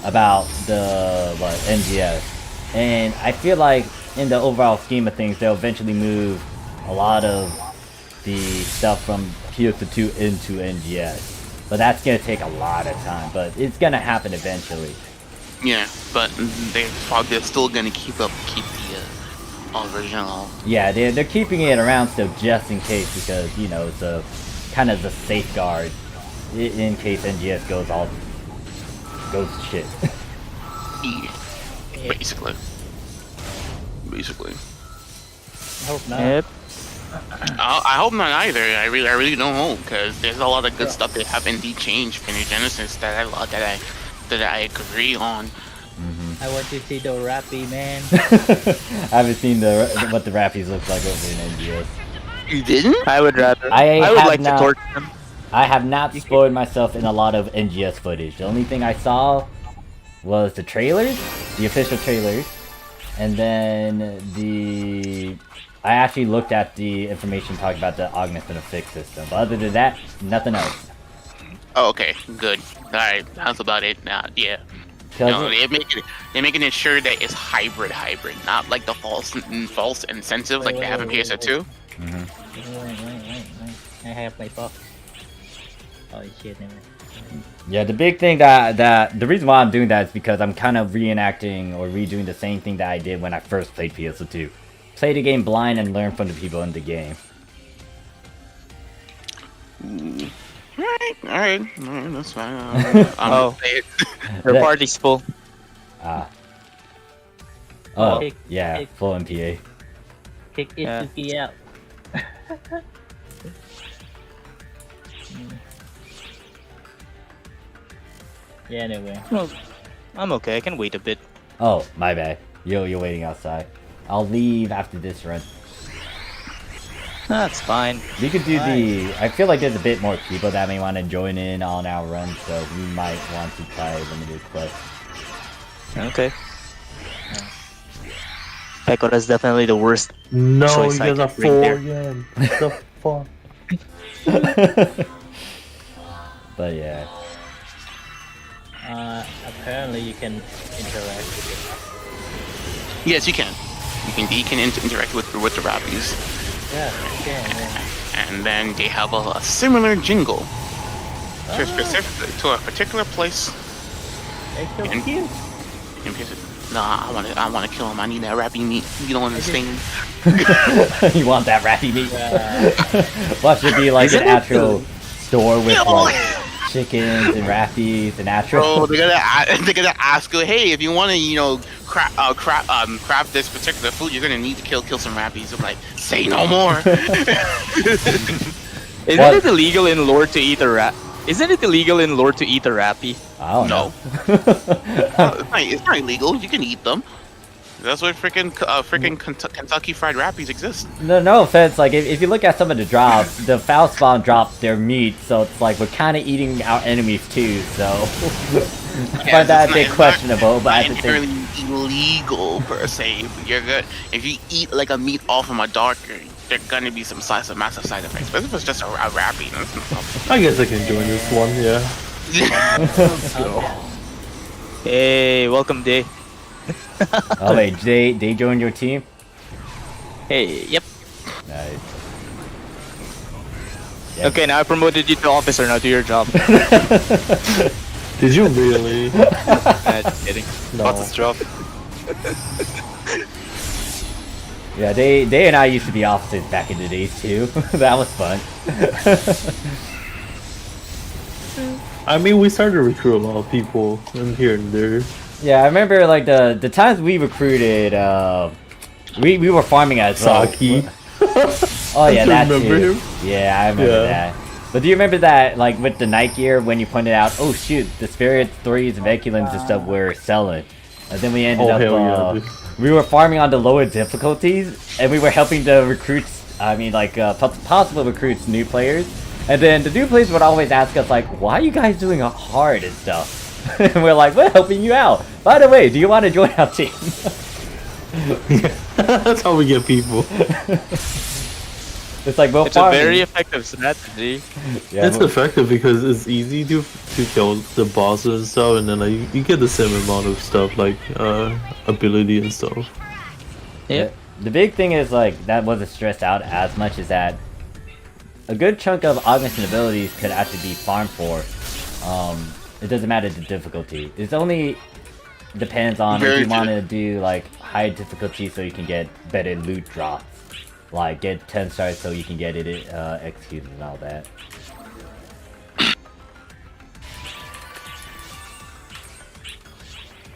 about the NGS, and I feel like in the overall scheme of things they'll eventually move a lot of the stuff from PSO2 into NGS, but that's gonna take a lot of time, but it's gonna happen eventually. Yeah, but they're still gonna keep the original. Yeah, they're keeping it around still just in case, because you know it's a kind of the safeguard in case NGS goes to shit. Yeah. Basically. I hope not. Yep. I hope not either. I really don't hope, because there's a lot of good stuff they have indeed changed for New Genesis that I agree on. I want to see the Rappy, man. I haven't seen what the Rappies look like over in NGS. You didn't? I would rather. I would have like not- to torture them. I have not spoiled myself in a lot of NGS footage. The only thing I saw was the trailers, the official trailers, and then I actually looked at the information talking about the augmentation fix system. But other than that, nothing else. Oh, okay, good. Alright, that's about it now. Yeah. No, they're making it sure that it's hybrid, not like the false incentive like they have in PSO2. Wait. I have my box. Oh shit, never. Yeah, the big thing that the reason why I'm doing that is because I'm kind of reenacting or redoing the same thing that I did when I first played PSO2. Play the game blind and learn from the people in the game. Alright, that's fine. Oh. Their party's full. Ah. Oh, Kick, yeah, kick. full MPA. Kick it Yeah. to be out. Yeah, anyway. Well, I'm okay. I can wait a bit. Oh, my bad. You're waiting outside. I'll leave after this run. That's fine. We could do I feel like there's a bit more people that may want to join in on our run, so we might want to try limited play. Okay. Pekora's definitely the worst. No, Choice you I guys are could bring 4 there. again. What the fuck? But yeah. Apparently you can interact with Yes, you can. You can interact with the Rappies. it. Yeah, you can. Yeah. And then they have a similar jingle to a particular place. They're so And- cute. in PSO2. Nah, I wanna kill him. I need that Rappy meat. You don't understand. You want that ratty meat? Yeah. Well, should be like Isn't an it actual store with like chickens and rappies and natural. Bro, they're gonna ask you, hey, if you want to, craft this particular food, you're gonna need to kill some Rappies. I'm like, say no more. Isn't What? it illegal in lore to eat a rat? Isn't it illegal in lore to eat a rappy? I don't No. know. It's not illegal. You can eat them. That's why freaking Kentucky Fried Rappies exist. No offense, like if you look at some of the drops, the foul spawn drops their meat, so it's like we're kind of eating our enemies too, so I find that a bit questionable, but at the Not same entirely illegal per se. But you're good. If you eat like a meat off of a darker, there gonna be some massive side effects. But if it's just a Rappy, that's no problem. I guess I can join this one, yeah. Let's go. Hey, welcome day. Oh wait, they joined your team? Hey, yep. Yeah. Okay, now I promoted you to officer. Now do your job. Did you really? Just kidding. No. What's his job? Yeah, they and I used to be officers back in the days too. That was fun. I mean, we started to recruit a lot of people in here and there. Yeah, I remember like the times we recruited. We were farming as well. Saki. Oh yeah, that Remember too. him? Yeah, I remember Yeah. that. But do you remember that, like with the night gear, when you pointed out, oh shoot, the Spirit 3s, Veculums and stuff were selling, and then we ended Oh, up, hell yeah, dude. we were farming on the lower difficulties, and we were helping the recruits. I mean, like possible recruits, new players, and then the new players would always ask us like, why are you guys doing it hard and stuff? And we're like, we're helping you out. By the way, do you want to join our team? That's how we get people. It's like, well, It's a very effective strategy. yeah, It's effective because it's easy to kill the bosses and stuff, and then like, you get the same amount of stuff like ability and stuff. Yeah. The big thing is like that wasn't stressed out as much as that a good chunk of augmentation abilities could actually be farmed for. It doesn't matter the difficulty. It's only depends on if you want to do like high difficulty so you can get better loot drops. Like get 10 stars so you can get it executed and all that.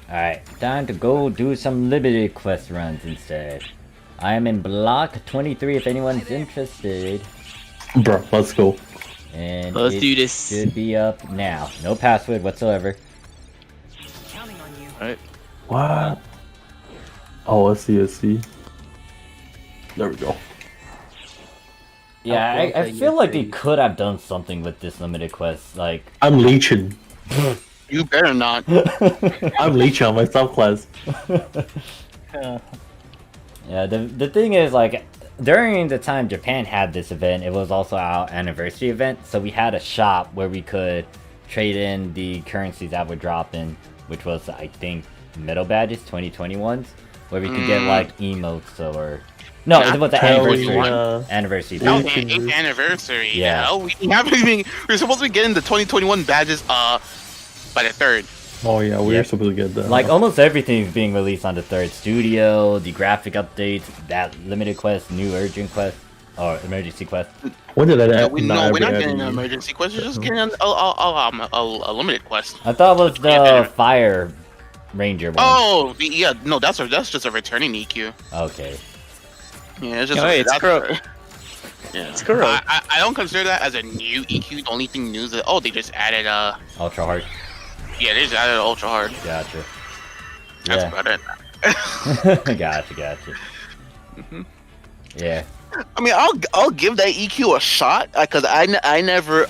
Alright, time to go do some limited quest runs instead. I am in block 23 if anyone's interested. Bro, let's go. And Let's it do this. should be up now. No password whatsoever. What? Oh, let's see. There we go. Yeah, How close I are you feel like to- they could have done something with this limited quest. Like, I'm leeching. You better not. I'm leeching on my subclass. yeah, the thing is, like, during the time Japan had this event, it was also our anniversary event, so we had a shop where we could trade in the currencies that were dropping, which was, I think, metal badges, 2021s, where we could get, like, emotes or... No, it was the Hell anniversary. yeah. Anniversary. That was badge. the 8th anniversary. Yeah. Oh, we haven't even. We're supposed to be getting the 2021 badges by the 3rd. Oh yeah, we Yeah. are supposed to get that. Like, almost everything is being released on the 3rd. Studio, the graphic updates, that limited quest, new urgent quest, or emergency quest. when did I? No, we're not ever getting add an you? emergency quest. We're just getting a limited quest. I thought it was the Yeah. Fire Ranger one. Oh, yeah. No, that's just a returning EQ. Okay. Yeah, it's just. No, hey, it's that's- Kuro. Yeah. It's Kuro. I don't consider that as a new EQ. The only thing new is that they just added Ultra hard. yeah, they just added ultra hard. Gotcha. That's Yeah. about it. gotcha. Yeah. I mean, I'll give that EQ a shot because I never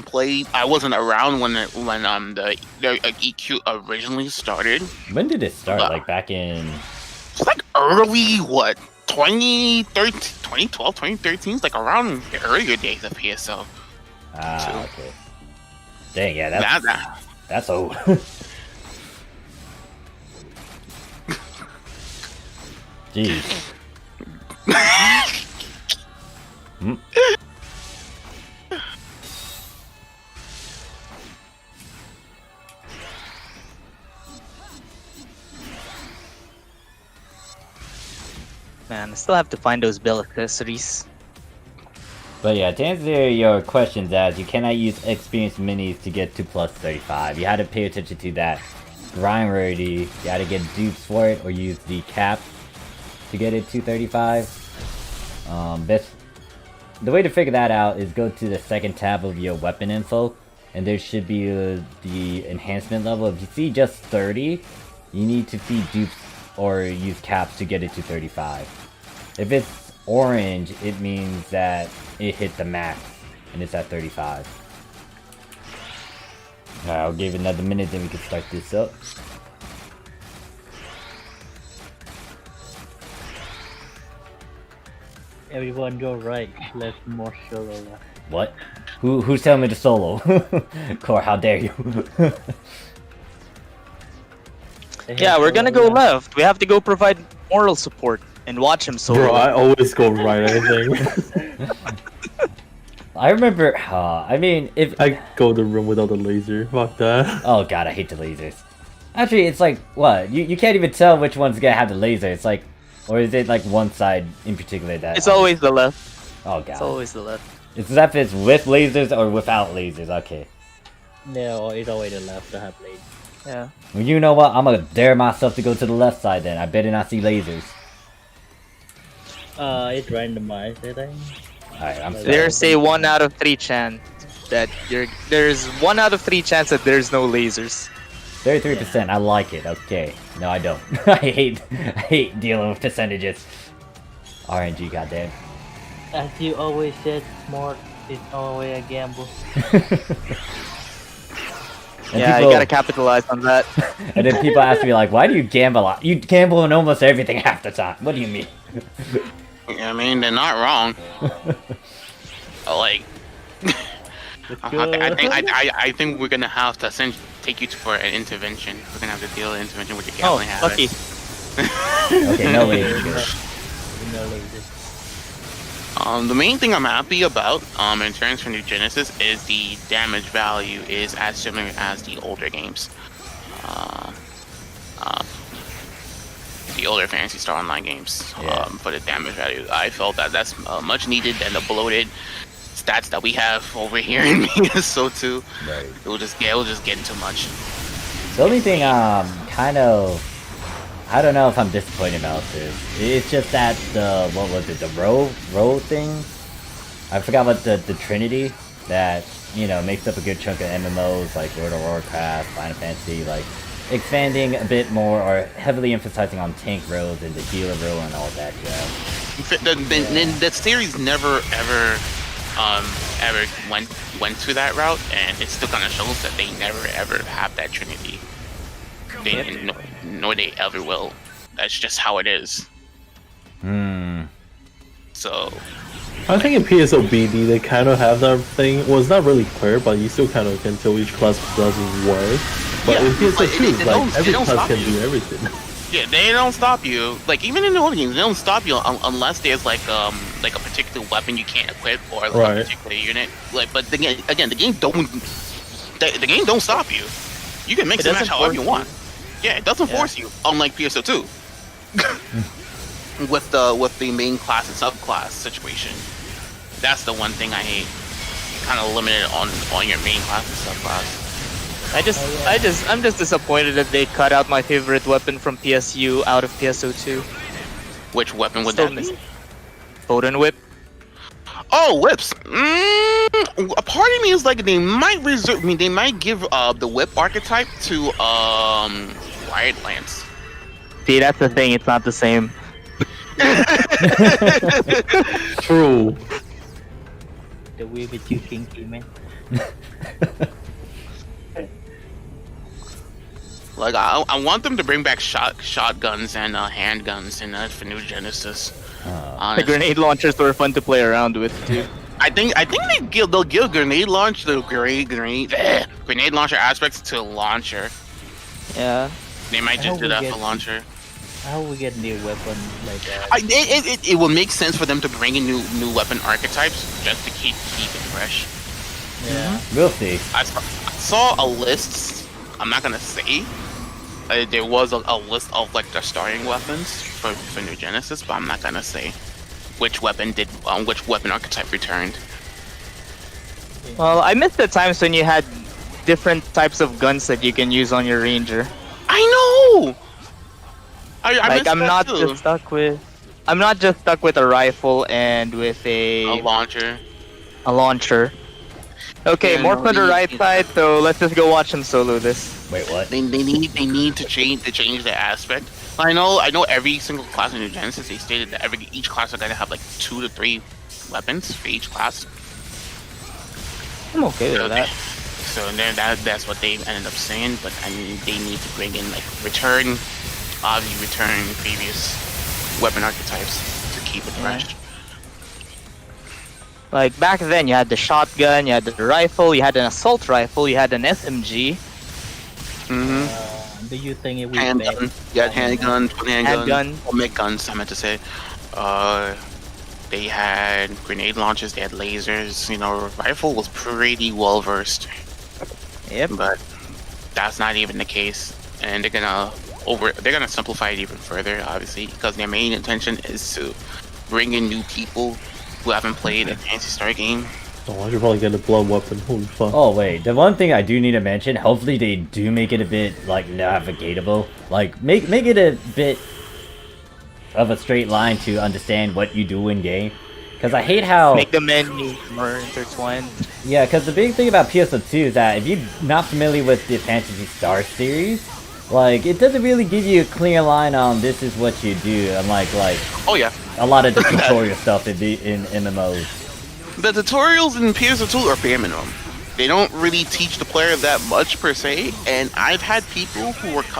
played. I wasn't around when the EQ originally started. When did it start? Like back in... It's like early 2012, 2013. It's like around the earlier days of PSO. Ah, okay. Dang, yeah, that's old. Jeez. Hmm. Man, I still have to find those bill accessories. But yeah, to answer your questions, as you cannot use experienced minis to get to plus 35. You had to pay attention to that grind rarity. You had to get dupes for it or use the cap to get it to 35. The way to figure that out is go to the second tab of your weapon info, and there should be the enhancement level. If you see just 30, you need to feed dupes or use caps to get it to 35. If it's orange, it means that it hit the max, and it's at 35. Alright, I'll give it another minute, then we can start this up. Everyone go right, left, more solo left. What? Who's telling me to solo? Core, how dare you? Yeah, we're gonna go left. We have to go provide moral support and watch him solo. Bro, I always go right. I think. I remember. I mean, if I go the room without the laser. Fuck that. oh god, I hate the lasers. Actually, it's like what you can't even tell which one's gonna have the laser. It's like, or is it like one side in particular that? It's always the left. Oh god. It's always the left. It's that if it's with lasers or without lasers. Okay. No, it's always the left to have blade. Yeah. Well, you know what? I'm gonna dare myself to go to the left side then. I better not see lasers. It's randomized, I think. Alright, I'm sorry. There's a 1 out of 3 chance that there's 1 out of 3 chance that there's no lasers. 33%. I like it. Okay. No, I don't. I hate dealing with percentages. RNG, goddamn. As you always said, more is always a gamble. And Yeah, people- you gotta capitalize on that. And then people ask me like, why do you gamble a lot? You gamble on almost everything half the time. What do you mean? I mean, they're not wrong. Like, I think we're gonna have to take you for an intervention. We're gonna have to deal with intervention with your Oh, gambling lucky. habits. Okay, no lasers. Good. No lasers. The main thing I'm happy about, in terms for New Genesis, is the damage value is as similar as the older games. The older Phantasy Star Online games, Yeah. for the damage value. I felt that that's much needed than the bloated stats that we have over here in PSO2. Right. It will just get too much. The only thing, kind of, I don't know if I'm disappointed about this. It's just that what was it, the row thing? I forgot what the Trinity that, you know, makes up a good chunk of MMOs like World of Warcraft, Final Fantasy, like expanding a bit more or heavily emphasizing on tank rows and the healer row and all that jazz. The series never ever went to that route, and it still kind of shows that they never ever have that Trinity. Nor they ever will. That's just how it is. So I think in PSO BD they kind of have that thing. Well, it's not really clear, but you still kind of can tell which class does work. But Yeah, in PSO like, 2, they don't- like every they don't class stop can you. do everything. yeah, they don't stop you. Like even in the older games, they don't stop you unless there's like a particular weapon you can't equip or like Right. a particular unit. Like, but again, the game don't the game don't stop you. You can mix It and match doesn't however you force want. Yeah, it doesn't Yeah. force you. Unlike PSO2, with the main class and subclass situation. That's the one thing I hate. Kind of limited on your main class and subclass. I'm just disappointed that they cut out my favorite weapon from PSU out of PSO2. Which weapon would Still that be? missing. Photon whip. Oh, whips. A part of me is like they might reserve. I mean, they might give the whip archetype to Wired Lance. See, that's the thing. It's not the same. True. The way with you kinky, man. Like I want them to bring back shotguns and handguns in for New Genesis. The Honestly. grenade launchers were fun to play around with too. I think they'll give grenade launcher aspects to launcher. Yeah. They might I just hope do we that get- for launcher. How we get new weapon like that? It will make sense for them to bring in new weapon archetypes just to keep it fresh. Yeah. We'll see. I saw a list. I'm not gonna say. There was a list of like the starting weapons for New Genesis, but I'm not gonna say which weapon archetype returned. Well, I missed the times when you had different types of guns that you can use on your ranger. I know. I Like missed I'm that not too. just stuck with. I'm not just stuck with a rifle and with A a launcher. launcher. Okay, Yeah, more no, for the we- right side, so let's just go watch him solo this. Wait, what? They need to change the aspect. I know every single class in New Genesis they stated that each class are gonna have like 2 to 3 weapons for each class. I'm okay with that. So then that's what they ended up saying, but I mean they need to bring in like return previous weapon archetypes to keep it fresh. Like back then, you had the shotgun, you had the rifle, you had an assault rifle, you had an SMG, Mm-hmm. Do you think it will Handgun. You had handgun, twin handgun, handgun. or mid guns. I meant to say. They had grenade launchers. They had lasers. You know, rifle was pretty well versed. Yep. But that's not even the case, and they're gonna simplify it even further, obviously, because their main intention is to bring in new people who haven't played a Fantasy Star game. Oh, I should probably get a blood weapon. Holy fuck. Oh wait, the one thing I do need to mention, hopefully they do make it a bit like navigatable. Like make it a bit of a straight line to understand what you do in game. Cause I hate how Make the menu more intertwined. yeah, cause the big thing about PSO2 is that if you're not familiar with the Fantasy Star series, like it doesn't really give you a clear line on this is what you do, unlike Oh yeah, a lot of the tutorial stuff in MMOs. the tutorials in PSO2 are bare minimum. They don't really teach the player that much per se, and I've had people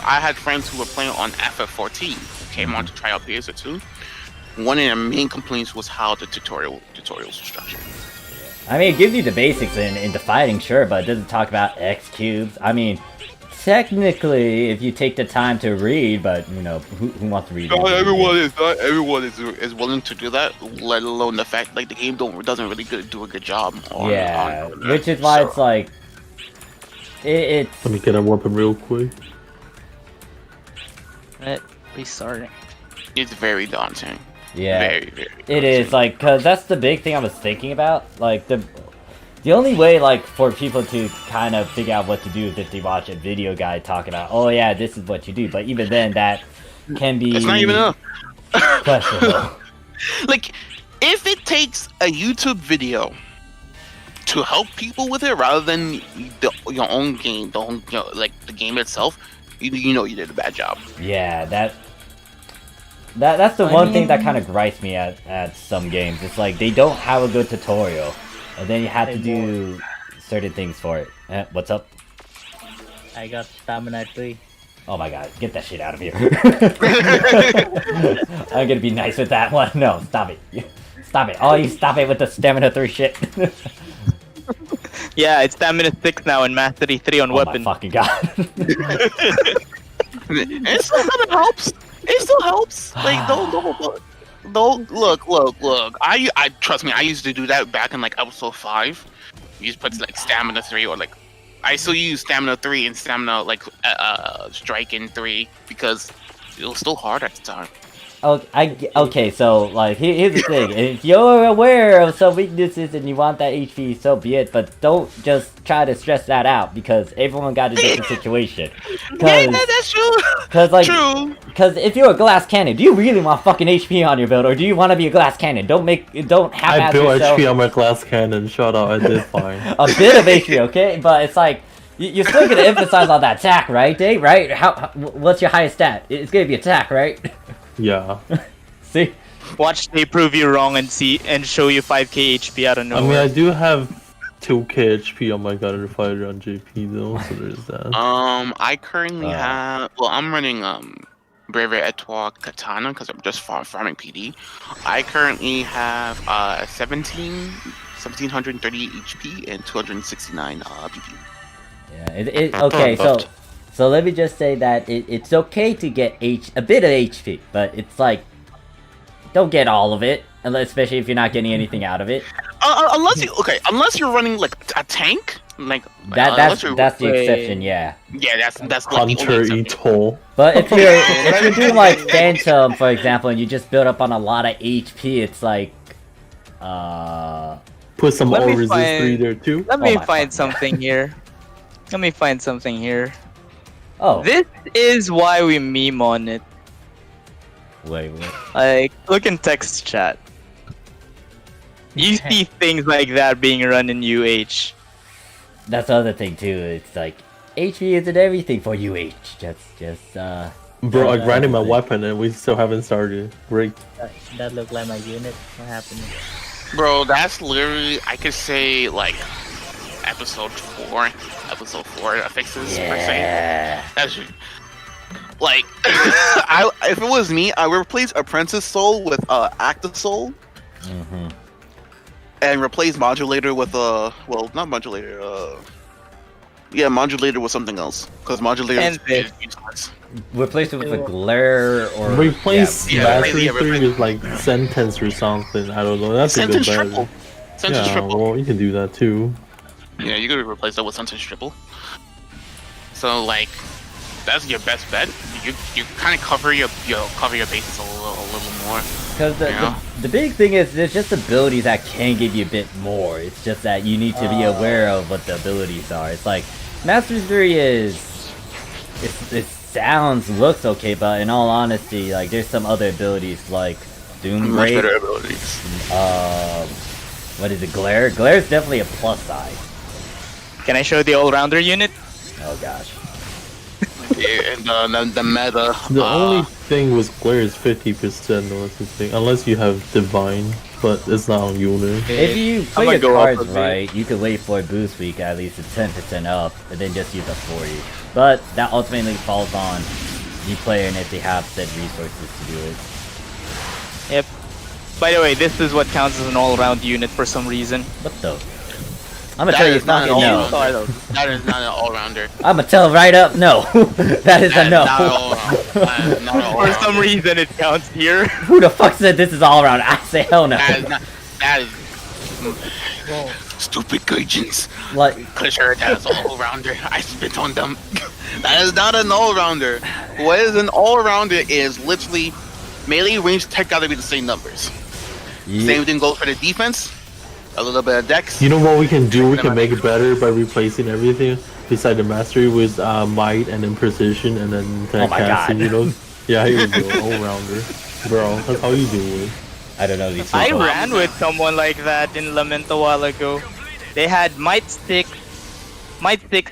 I had friends who were playing on FF14 who came on to try out PSO2. One of their main complaints was how the tutorials were structured. I mean, it gives you the basics in the fighting, sure, but it doesn't talk about X cubes. I mean, technically, if you take the time to read, but you know, who wants to read? Not everyone is willing to do that. Let alone the fact like the game doesn't really do a good job. Yeah, which is why it's like it's. Let me get a weapon real quick. Restarting. It's very daunting. Yeah, Very, very it is like because that's the big thing I was thinking about. Like the only way like for people to kind of figure out what to do is if they watch a video guy talk about, oh yeah, this is what you do. But even then, that can be It's not even enough. questionable. Like, if it takes a YouTube video to help people with it rather than your own game, like the game itself, you know you did a bad job. Yeah, that's the one thing that kind of gripes me at some games. It's like they don't have a good tutorial, and then you have to do certain things for it. What's up? I got stamina 3. Oh my god, get that shit out of here. I'm gonna be nice with that one. No, stop it. Stop it. Oh, you stop it with the stamina 3 shit. Yeah, it's stamina 6 now and mastery 3 on Oh weapon. my fucking god. It still kind of helps. It still helps. Like don't look. I trust me. I used to do that back in like episode 5. You just put like stamina 3 or like I still use stamina 3 and stamina like strike in 3 because it was still hard at the time. Okay, so like here's the thing: if you're aware of some weaknesses and you want that HP, so be it. But don't just try to stress that out because everyone got a different situation. Yeah, that's true. True. Because if you're a glass cannon, do you really want fucking HP on your build, or do you want to be a glass cannon? Don't have I built yourself HP on my glass cannon. Shut up, I did fine. a bit of HP, okay? But it's like you're still gonna emphasize on that attack, right, Dave? Right? What's your highest stat? It's gonna be attack, right? Yeah. See? Watch they prove you wrong and show you 5k HP out of I nowhere. mean, I do have 2k HP on my Gunner Fighter on JP though, so there's that. I currently have. Well, I'm running Brave Etoile Katana because I'm just farming PD. I currently have 1730 HP and 269 PP. Yeah. Okay. So let me just say that it's okay to get a bit of HP, but it's like don't get all of it, especially if you're not getting anything out of it. Unless you're running like a tank, like that's the exception, yeah. Yeah, that's like Hunter Etol. But if you're doing like Phantom, for example, and you just build up on a lot of HP, it's like Put some Let all me resist find- 3 there too. Let me my find something here. Let me find something here. oh This is why we meme on it. wait. Like, look in text chat. You see things like that being run in UH. That's the other thing too. It's like HP isn't everything for UH. Just Bro, I grinded my weapon and we still haven't started. Great. That look like my unit. What happened? Bro, that's literally I could say like episode 4 fixes per se. yeah. That's like if it was me, I would replace Apprentice Soul with Active Soul. Mm-hmm. And replace Modulator with not Modulator, modulator with something else because Modulator is useless. replace it with a glare or Replace Yeah, Mastery yeah, 3 with like Sentence or something. I don't know. That's Sentence a good triple. bet. Sentence Yeah, triple. well, you can do that too. Yeah, you could replace that with sentence triple. So like, that's your best bet. You kind of cover your bases a little more. Because the big thing is there's just abilities that can give you a bit more. It's just that you need to be aware of what the abilities are. It's like Master 3 it looks okay, but in all honesty, like there's some other abilities like Doom Much Break. better abilities. What is it? Glare? Glare is definitely a plus side. Can I show the all-rounder unit? Oh gosh. Yeah, and the meta. The only thing with Glare is 50%, though, that's the thing. Unless you have Divine, but it's not on unit. If you play might your go up cards a bit. right, you could wait for a boost week at least a 10% up, and then just use a 40. But that ultimately falls on the player and if they have said resources to do it. Yep. By the way, this is what counts as an all-round unit for some reason. What the? I'm gonna tell you is not fucking an no. all-rounder. That is not an all-rounder. I'm gonna tell right up no. That is a no. Not an all-rounder. That is not an For all-rounder. some reason, it counts here. Who the fuck said this is all around? I say hell no. That is not. That is. Stupid Gaijins. Like, Cusher, that is an all-rounder. I spit on them. That is not an all-rounder. What is an all-rounder is literally melee range tech gotta be the same numbers. Same thing goes for the defense. A little bit of dex. You know what we can do? We can make it better by replacing everything beside the Mastery with Might and then Precision and then Oh my casting, God. you know? Yeah, here we go. All-rounder. Bro, that's how you do it. I don't know these people. I ran with someone like that in Lament a while ago. They had Might 6,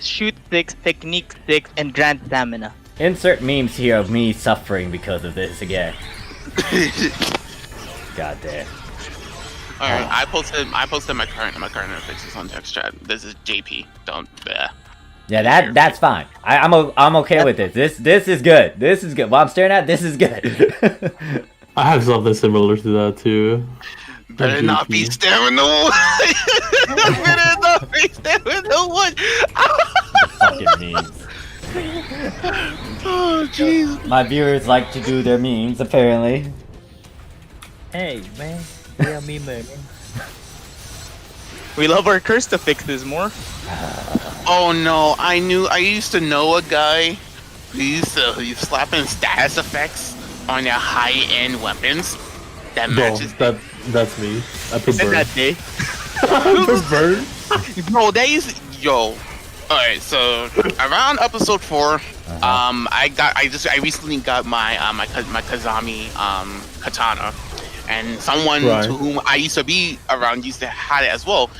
Shoot 6, Technique 6, and Grand Stamina. Insert memes here of me suffering because of this again. God damn. Alright, I posted my current fixes on text chat. This is JP. Don't. Yeah, that's fine. I'm okay with this. This is good. This is good. What I'm staring at, this is good. I have something similar to that too. Better not be staring the wood. Better not be staring the wood. Fucking memes. Oh jeez. My viewers like to do their memes, apparently. Hey, man. We are me, man. We love our curse to fix this more. Oh no! I used to know a guy who used to slapping status effects on their high-end weapons. That Bro, matches. that's me. I put In burn. that day. I put burn. Bro, they used yo. Alright, so around episode 4, I recently got my my Kazami katana, and someone Right. to whom I used to be around used to have it as well.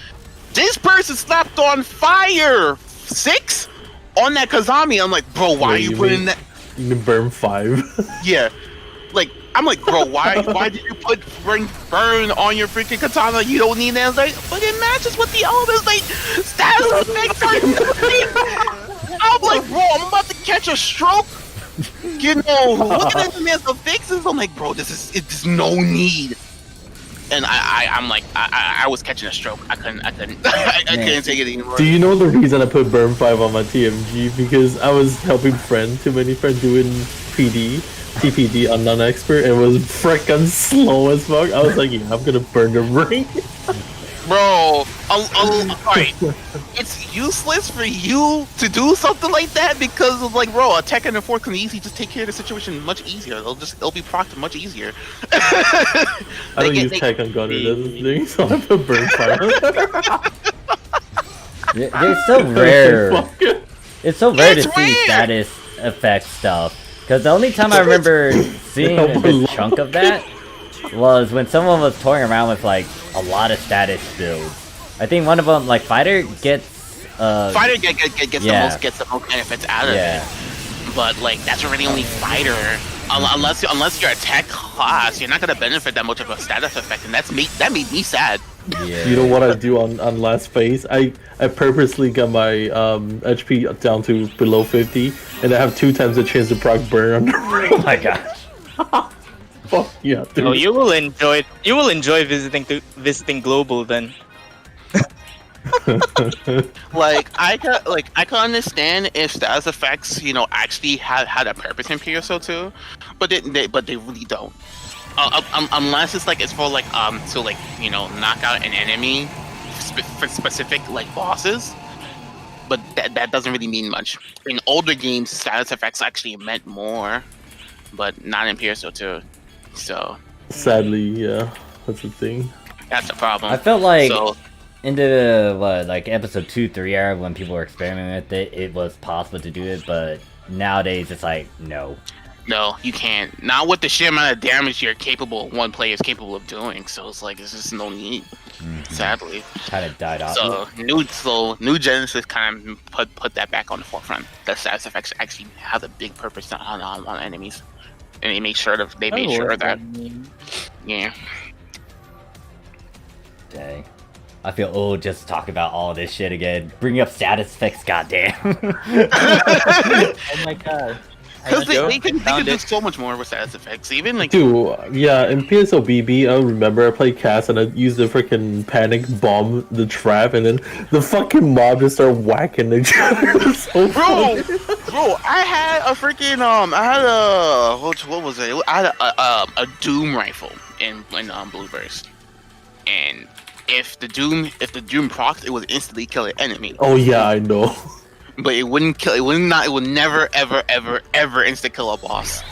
This person slapped on fire 6 on that Kazami. I'm like, bro, why Wait, are you you putting mean- that? You can burn 5. Yeah, like I'm like, bro, why did you put burn on your freaking katana? You don't need that. I was like, but it matches with the others. Like status effects are nothing. I'm like, bro, I'm about to catch a stroke. You know, look at this man's fixes. I'm like, bro, it's no need. And I'm like, I was catching a stroke. I couldn't couldn't take it anymore. Do you know the reason I put burn 5 on my TMG? Because I was helping too many friends doing TPD on non-expert, and it was frickin' slow as fuck. I was like, yeah, I'm gonna burn the ring. Bro, alright. It's useless for you to do something like that because of like, bro, a tech and a 4 can easily just take care of the situation much easier. It'll be proctored much easier. I don't use tech on Gunner, that's the thing, so I put burn 5. They're so rare. Fuck it. It's so rare to It's see rare! status effect stuff. Because the only time I remember seeing a good chunk of that was when someone was toying around with like a lot of status builds. I think one of them, like Fighter, gets Fighter gets yeah. the most benefits out of yeah. it. But like that's really only Fighter. Unless you're a tech class, you're not gonna benefit that much of a status effect, and that made me sad. Yeah. You know what I do on last phase? I purposely got my HP down to below 50, and I have 2 times the chance to proc burn on the ring. Oh my gosh. Fuck yeah, dude. Oh, you will enjoy visiting global then. Like I can understand if status effects, you know, actually had a purpose in PSO2, but they really don't. Unless it's like it's for like to like, you know, knock out an enemy for specific like bosses, but that doesn't really mean much. In older games, status effects actually meant more, but not in PSO2. So Sadly, yeah, that's the thing. that's the problem. I felt like So, into the like episode 2-3 era when people were experimenting with it, it was possible to do it, but nowadays it's like no. no, you can't. Not with the sheer amount of damage one player is capable of doing. So it's like there's just no need. Sadly. Kind of died off. So new Genesis kind of put that back on the forefront. The status effects actually have a big purpose on enemies, and they made sure that yeah. Dang. I feel old just to talk about all this shit again. Bring up status effects, goddamn. Oh my god. Because they can do so much more with status effects. Even like Dude, yeah, in PSOBB, I remember I played Cass and I used the freaking panic bomb, the trap, and then the fucking mob just started whacking each other. It was so funny. bro, I had a freaking I had a what was it? I had a Doom rifle in Blueburst, and if the Doom procs, it would instantly kill an enemy. Oh yeah, I know. But it wouldn't kill. It would never, ever, ever, ever insta kill a boss.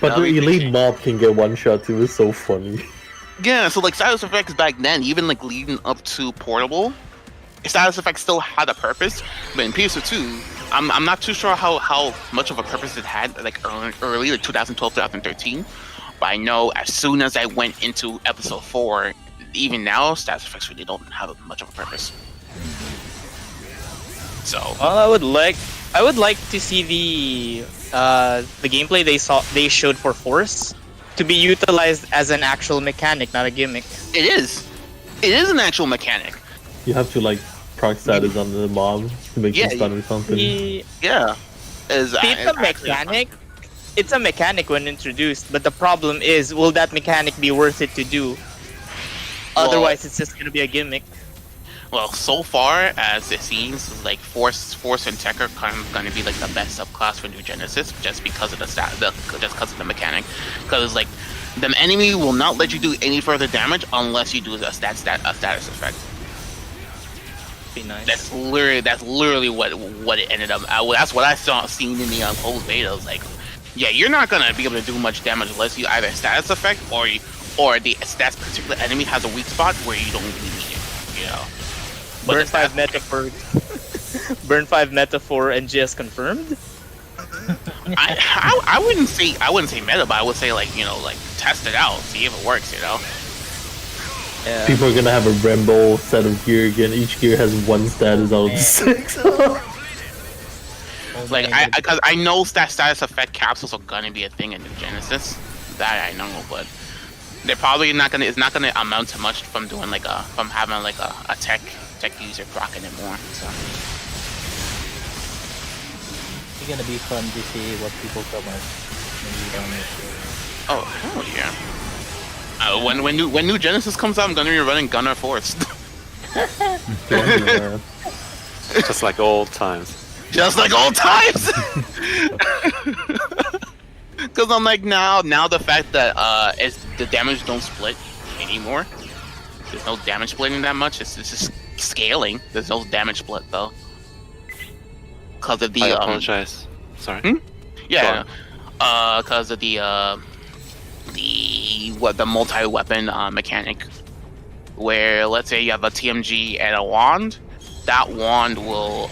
But the elite mob can get one shot too. It's so funny. Yeah, so like status effects back then, even like leading up to Portable, status effects still had a purpose. But in PSO2, I'm not too sure how much of a purpose it had like early, like 2012, 2013. But I know as soon as I went into episode 4, even now, status effects really don't have much of a purpose. So Well, I would like to see the gameplay they showed for Force to be utilized as an actual mechanic, not a gimmick. it is an actual mechanic. You have to like proc status on the mob to make them stun or something. Yeah, It's a mechanic. It's a mechanic when introduced, but the problem is, will that mechanic be worth it to do? Otherwise, it's just gonna be a gimmick. Well, so far as it seems, like Force and Tech are kind of going to be like the best subclass for New Genesis, just because of just because of the mechanic. Because like the enemy will not let you do any further damage unless you do a status effect. Be nice. That's literally what it ended up. That's what I saw seen in the closed beta. I was like, yeah, you're not gonna be able to do much damage unless you either status effect or the that particular enemy has a weak spot where you don't really need it. You know. But Burn 5 metaphor. Burn 5 metaphor and GS confirmed. I wouldn't say meta, but I would say like, you know, like test it out, see if it works. You know. Yeah. People are gonna have a rainbow set of gear again. Each gear has one status out of the 6. Like because I know status effect capsules are gonna be a thing in New Genesis. That I know, but they're probably not gonna. It's not gonna amount to much from doing like from having like a tech user rocking it more. So It's gonna be fun to see what people come up when you don't make oh hell yeah! When new Genesis comes out, I'm gonna be running Gunner Force. Just like old times. Just like old times. Because I'm like now the fact that the damage don't split anymore. There's no damage splitting that much. It's just scaling. There's no damage split though. Because of the I apologize. Sorry. Yeah. Because of the multi-weapon mechanic, where let's say you have a TMG and a wand, that wand will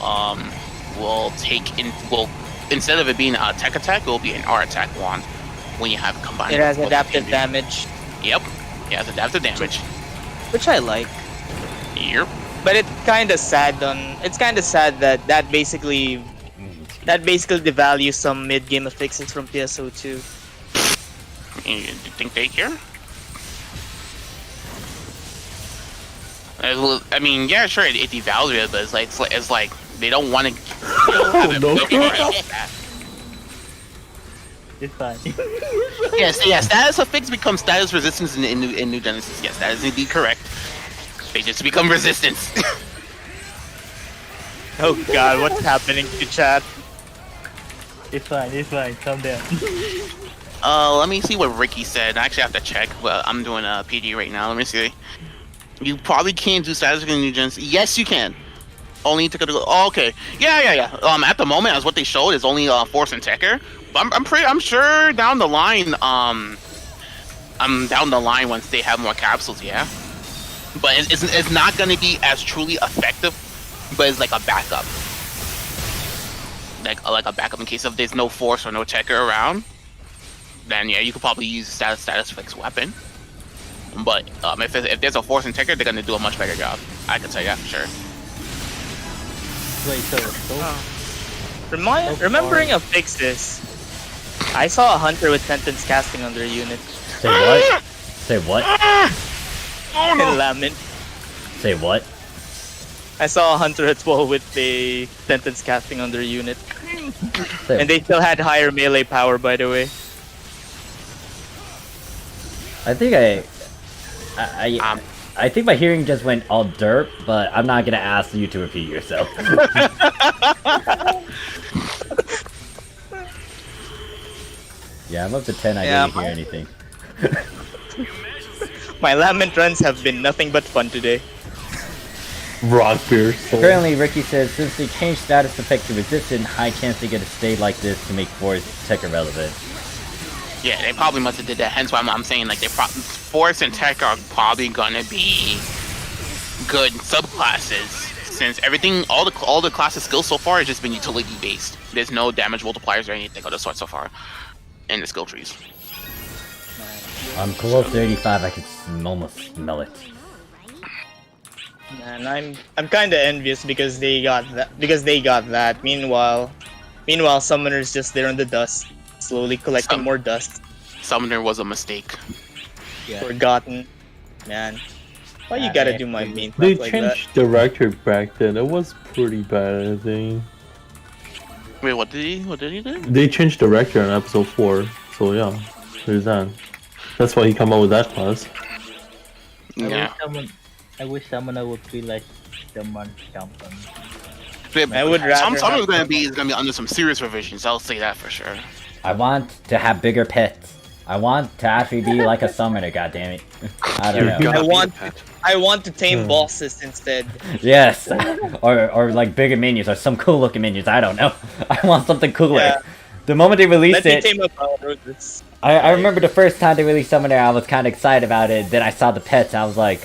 instead of it being a tech attack, it will be an R attack wand when you have combined. It has adaptive damage. Yep. It has adaptive damage. Which I like. Yep. But it's kind of sad that basically devalues some mid-game affixes from PSO2. You think they care? I mean, yeah, sure, it devalues it, but it's like they don't want to. It's fine. Yes, status affix becomes status resistance in New Genesis. Yes, that is indeed correct. They just become resistance. Oh god, what's happening to chat? It's fine, calm down. Let me see what Ricky said. I actually have to check, but I'm doing a PD right now. Let me see. You probably can't do status allegiance. Yes, you can. Only to go. Oh, okay. Yeah. At the moment, as what they showed is only Force and Tekker. But I'm sure down the line, down the line once they have more capsules, yeah. But it's not gonna be as truly effective, but it's like a backup. Like a backup in case if there's no Force or no Tekker around. Then yeah, you could probably use a status fix weapon. But if there's a Force and Tekker, they're gonna do a much better job. I can tell you that for sure. Wait, so Remembering of fixes, I saw a hunter with sentence casting on their unit. Say what? Say what? Oh no! Lament. Say what? I saw a hunter at 12 with a sentence casting on their unit. Say And they still had higher melee power, by the way. I think I think my hearing just went all derp, but I'm not gonna ask you to repeat yourself. Yeah, I'm up to 10. I didn't hear anything. My lament runs have been nothing but fun today. Rock beer. Soul. Currently, Ricky says since they changed status effect to resistant, high chance they get to stay like this to make Force Tech irrelevant. Yeah, they probably must have did that. Hence why I'm saying like Force and Tech are probably gonna be good subclasses since everything, all the classes skills so far has just been utility based. There's no damage multipliers or anything of the sort so far in the skill trees. I'm close to 85. I can almost smell it. And I'm kind of envious because they got that. Meanwhile, summoners just there in the dust, slowly collecting more dust. Summoner was a mistake. yeah. Forgotten, man. Why you gotta do my main They stuff like that? changed the record back then. It was pretty bad, I think. Wait, what did he do? They changed the record in episode 4, so yeah, there's that. That's why he come up with that class. Yeah. I wish Summoner would be like the month champion. I would rather. Summoner's gonna be under some serious revisions. I'll say that for sure. I want to have bigger pets. I want to actually be like a summoner, goddammit. I don't know. I want to tame bosses instead. Yes! or like bigger minions, or some cool looking minions, I don't know. I want something cooler. Yeah. The moment they released Let me it, tame up Roses. I remember the first time they released Summoner, I was kind of excited about it. Then I saw the pets, and I was like,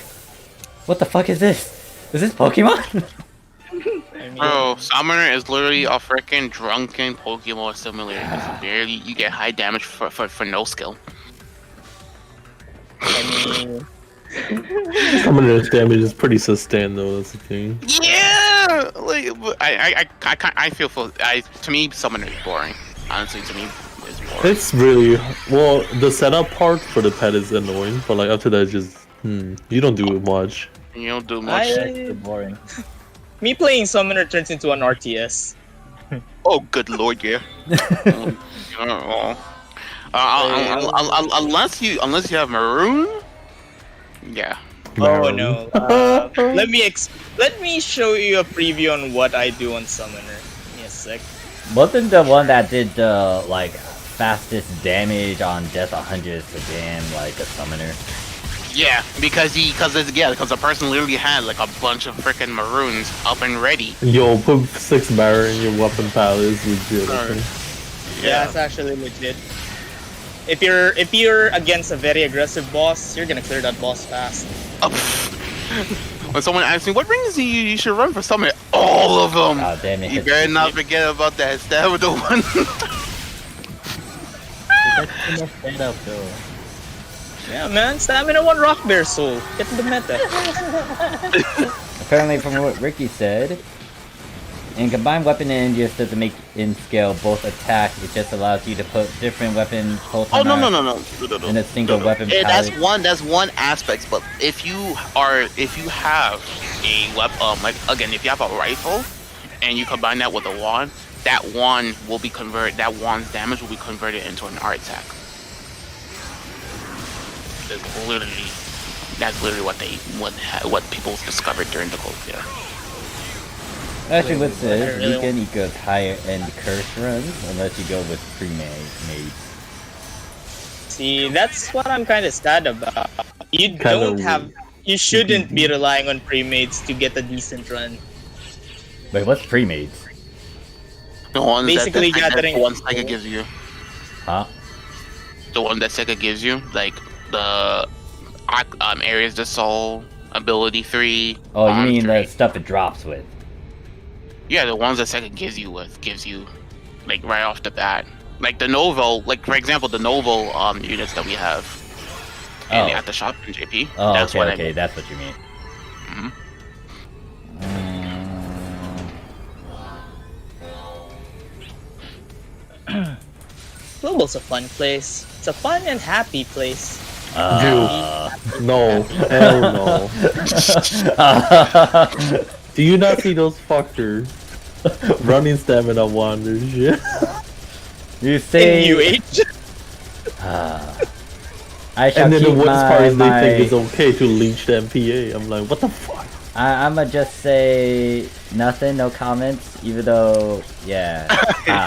what the fuck is this? Is this Pokemon? Bro, Summoner is literally a freaking drunken Pokemon simulator. It's barely you get high damage for no skill. I mean, Summoner's damage is pretty sustained though, that's the thing. Yeah, like I feel to me Summoner is boring. Honestly, to me, it's boring. It's really, well, the setup part for the pet is annoying, but like after that it's just, you don't do much. You don't do much. It's boring. me playing Summoner turns into an RTS. Oh, good lord, yeah. Unless you have Maroon, yeah. Oh no. Let me show you a preview on what I do on Summoner. Give me a sec. Wasn't the one that did the like fastest damage on Death 100 sedan like a summoner? Yeah, because the person literally had like a bunch of freaking Maroons up and ready. Yo, put 6 barrier in your weapon pal is legit. I think. Yeah, it's actually legit. If you're against a very aggressive boss, you're gonna clear that boss fast. When someone asks me what rings you should run for Summoner, all of them. Oh damn it! You better not forget about that stamina one. That's too much setup though. Yeah, man, Stamina 1 Rock Bear Soul. Get to the meta. Apparently, from what Ricky said, in combined weapon and just doesn't make in scale both attack. It just allows you to put different weapon pulse Oh no in a single weapon. That's palette. that's one aspect. But if you have a weapon, like again, if you have a rifle and you combine that with a wand, that wand will be converted. That wand's damage will be converted into an archetype. It's literally That's literally what people discovered during the cold era. Actually, what's I this? really Weekend equals higher end curse runs, unless you go with pre-made. See, that's what I'm kind of sad about. You Kinda don't have. weird. You shouldn't be relying on pre-mates to get a decent run. Wait, what's pre-made? The ones Basically that gathering- the ones Sega gives you. Huh? The one that Sega gives you, like the areas to soul, ability 3. Oh, you bomb mean 3. the stuff it drops with? Yeah, the ones that Sega gives you like right off the bat. Like the Novo, like for example, the Novo units that we have at the shop in JP. Oh, That's okay, what okay, I mean. that's what you mean. Mhm. Global's a fun place. It's a fun and happy place. No, hell no. Do you not see those fuckers running stamina wonders? Yeah. You say In UH? I shall And then the keep worst part is they my... think it's okay to leech the MPA. I'm like, what the fuck? I'ma just say nothing, no comments, even though, yeah.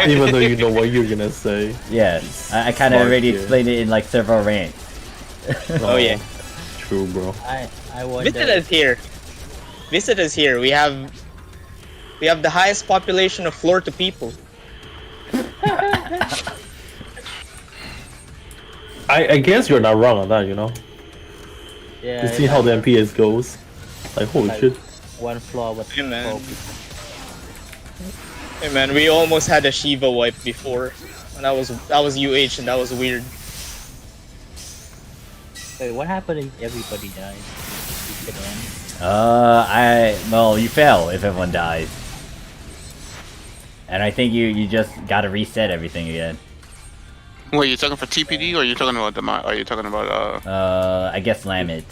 Even though you know what you're gonna say. Yes, I kind of Smart already kid. explained it in like several rants. Oh yeah. True, bro. I wonder. Visit us here. Visit us here. We have the highest population of floor to people. I guess you're not wrong on that, you know? Yeah, You see how the MPS goes. Like, holy Like- shit. one floor with Hey, man. 4 people. Hey man, we almost had a Shiva wipe before. And that was UH and that was weird. Wait, what happened if everybody dies? You can end. Well, you fail if everyone dies. And I think you just gotta reset everything again. Wait, you talking for TPD or are you talking about are you talking about I guess slam it.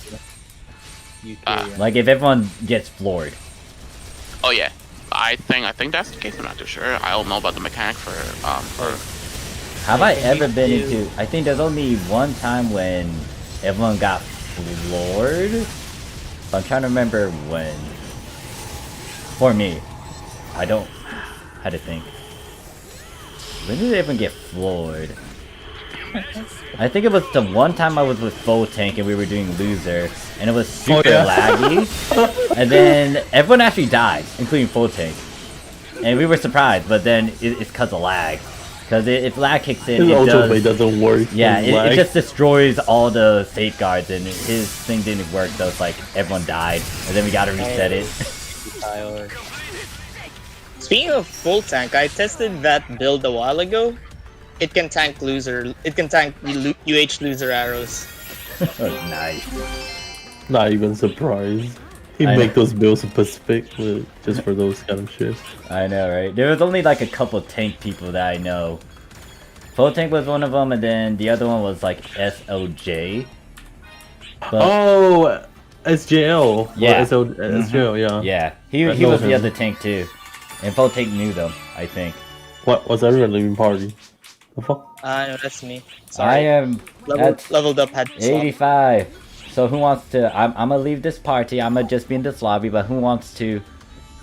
You Ah. can Like if everyone gets floored. Oh yeah, I think that's the case. I'm not too sure. I don't know about the mechanic for Have I Can ever you been do- into... I think there's only one time when everyone got floored. But I'm trying to remember when. For me. I don't... How to think. When did everyone get floored? I think it was the one time I was with full tank and we were doing loser. And it was super laggy. And then everyone actually died, including full tank. And we were surprised, but then it's because of lag. Because if lag kicks in, His it ultimate does... doesn't work. Yeah, with it lag. just destroys all the safeguards, and his thing didn't work, so it's like everyone died, and then we gotta reset it. die or Speaking of full tank, I tested that build a while ago. It can tank loser. It can tank UH loser arrows. Nice. Not even surprised. He'd I make know. those builds specific just for those kind of shit. I know, right? There was only like a couple tank people that I know. Full tank was one of them, and then the other one was like SOJ. But Oh, SJL. Yeah. SJL, yeah. yeah, I he know was the him. other tank too. And full tank knew them, I think. What was everyone leaving party? The fuck? No, that's me. I Sorry. am at Leveled up had to swap. 85. So who wants to... I'm gonna leave this party, I'm gonna just be in this lobby, but who wants to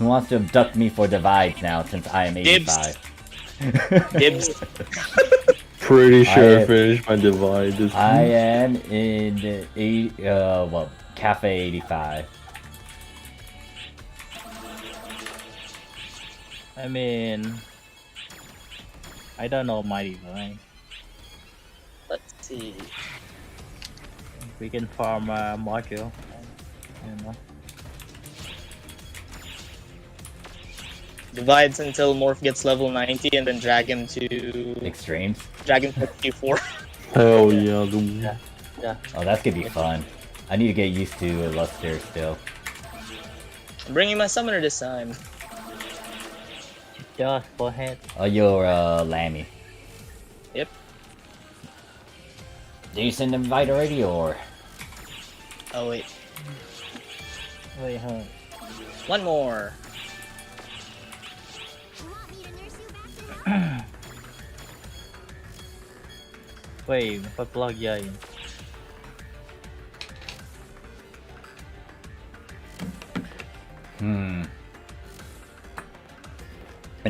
abduct me for divides now, since I am 85? Dibs. Pretty sure I am- finished my divide. This I am in Cafe 85. I mean, I don't know my design. Let's see. We can farm a module. You know. Divides until Morph gets level 90 and then drag him to Extremes. Q4. Hell yeah, dude. Yeah. Oh, that's gonna be fun. I need to get used to Luster still. I'm bringing my summoner this time. Just go ahead. Oh, you're Lammy. Yep. Did you send an invite already, or? Oh wait. Wait, huh? One more. Wait, magpa-plug yan. In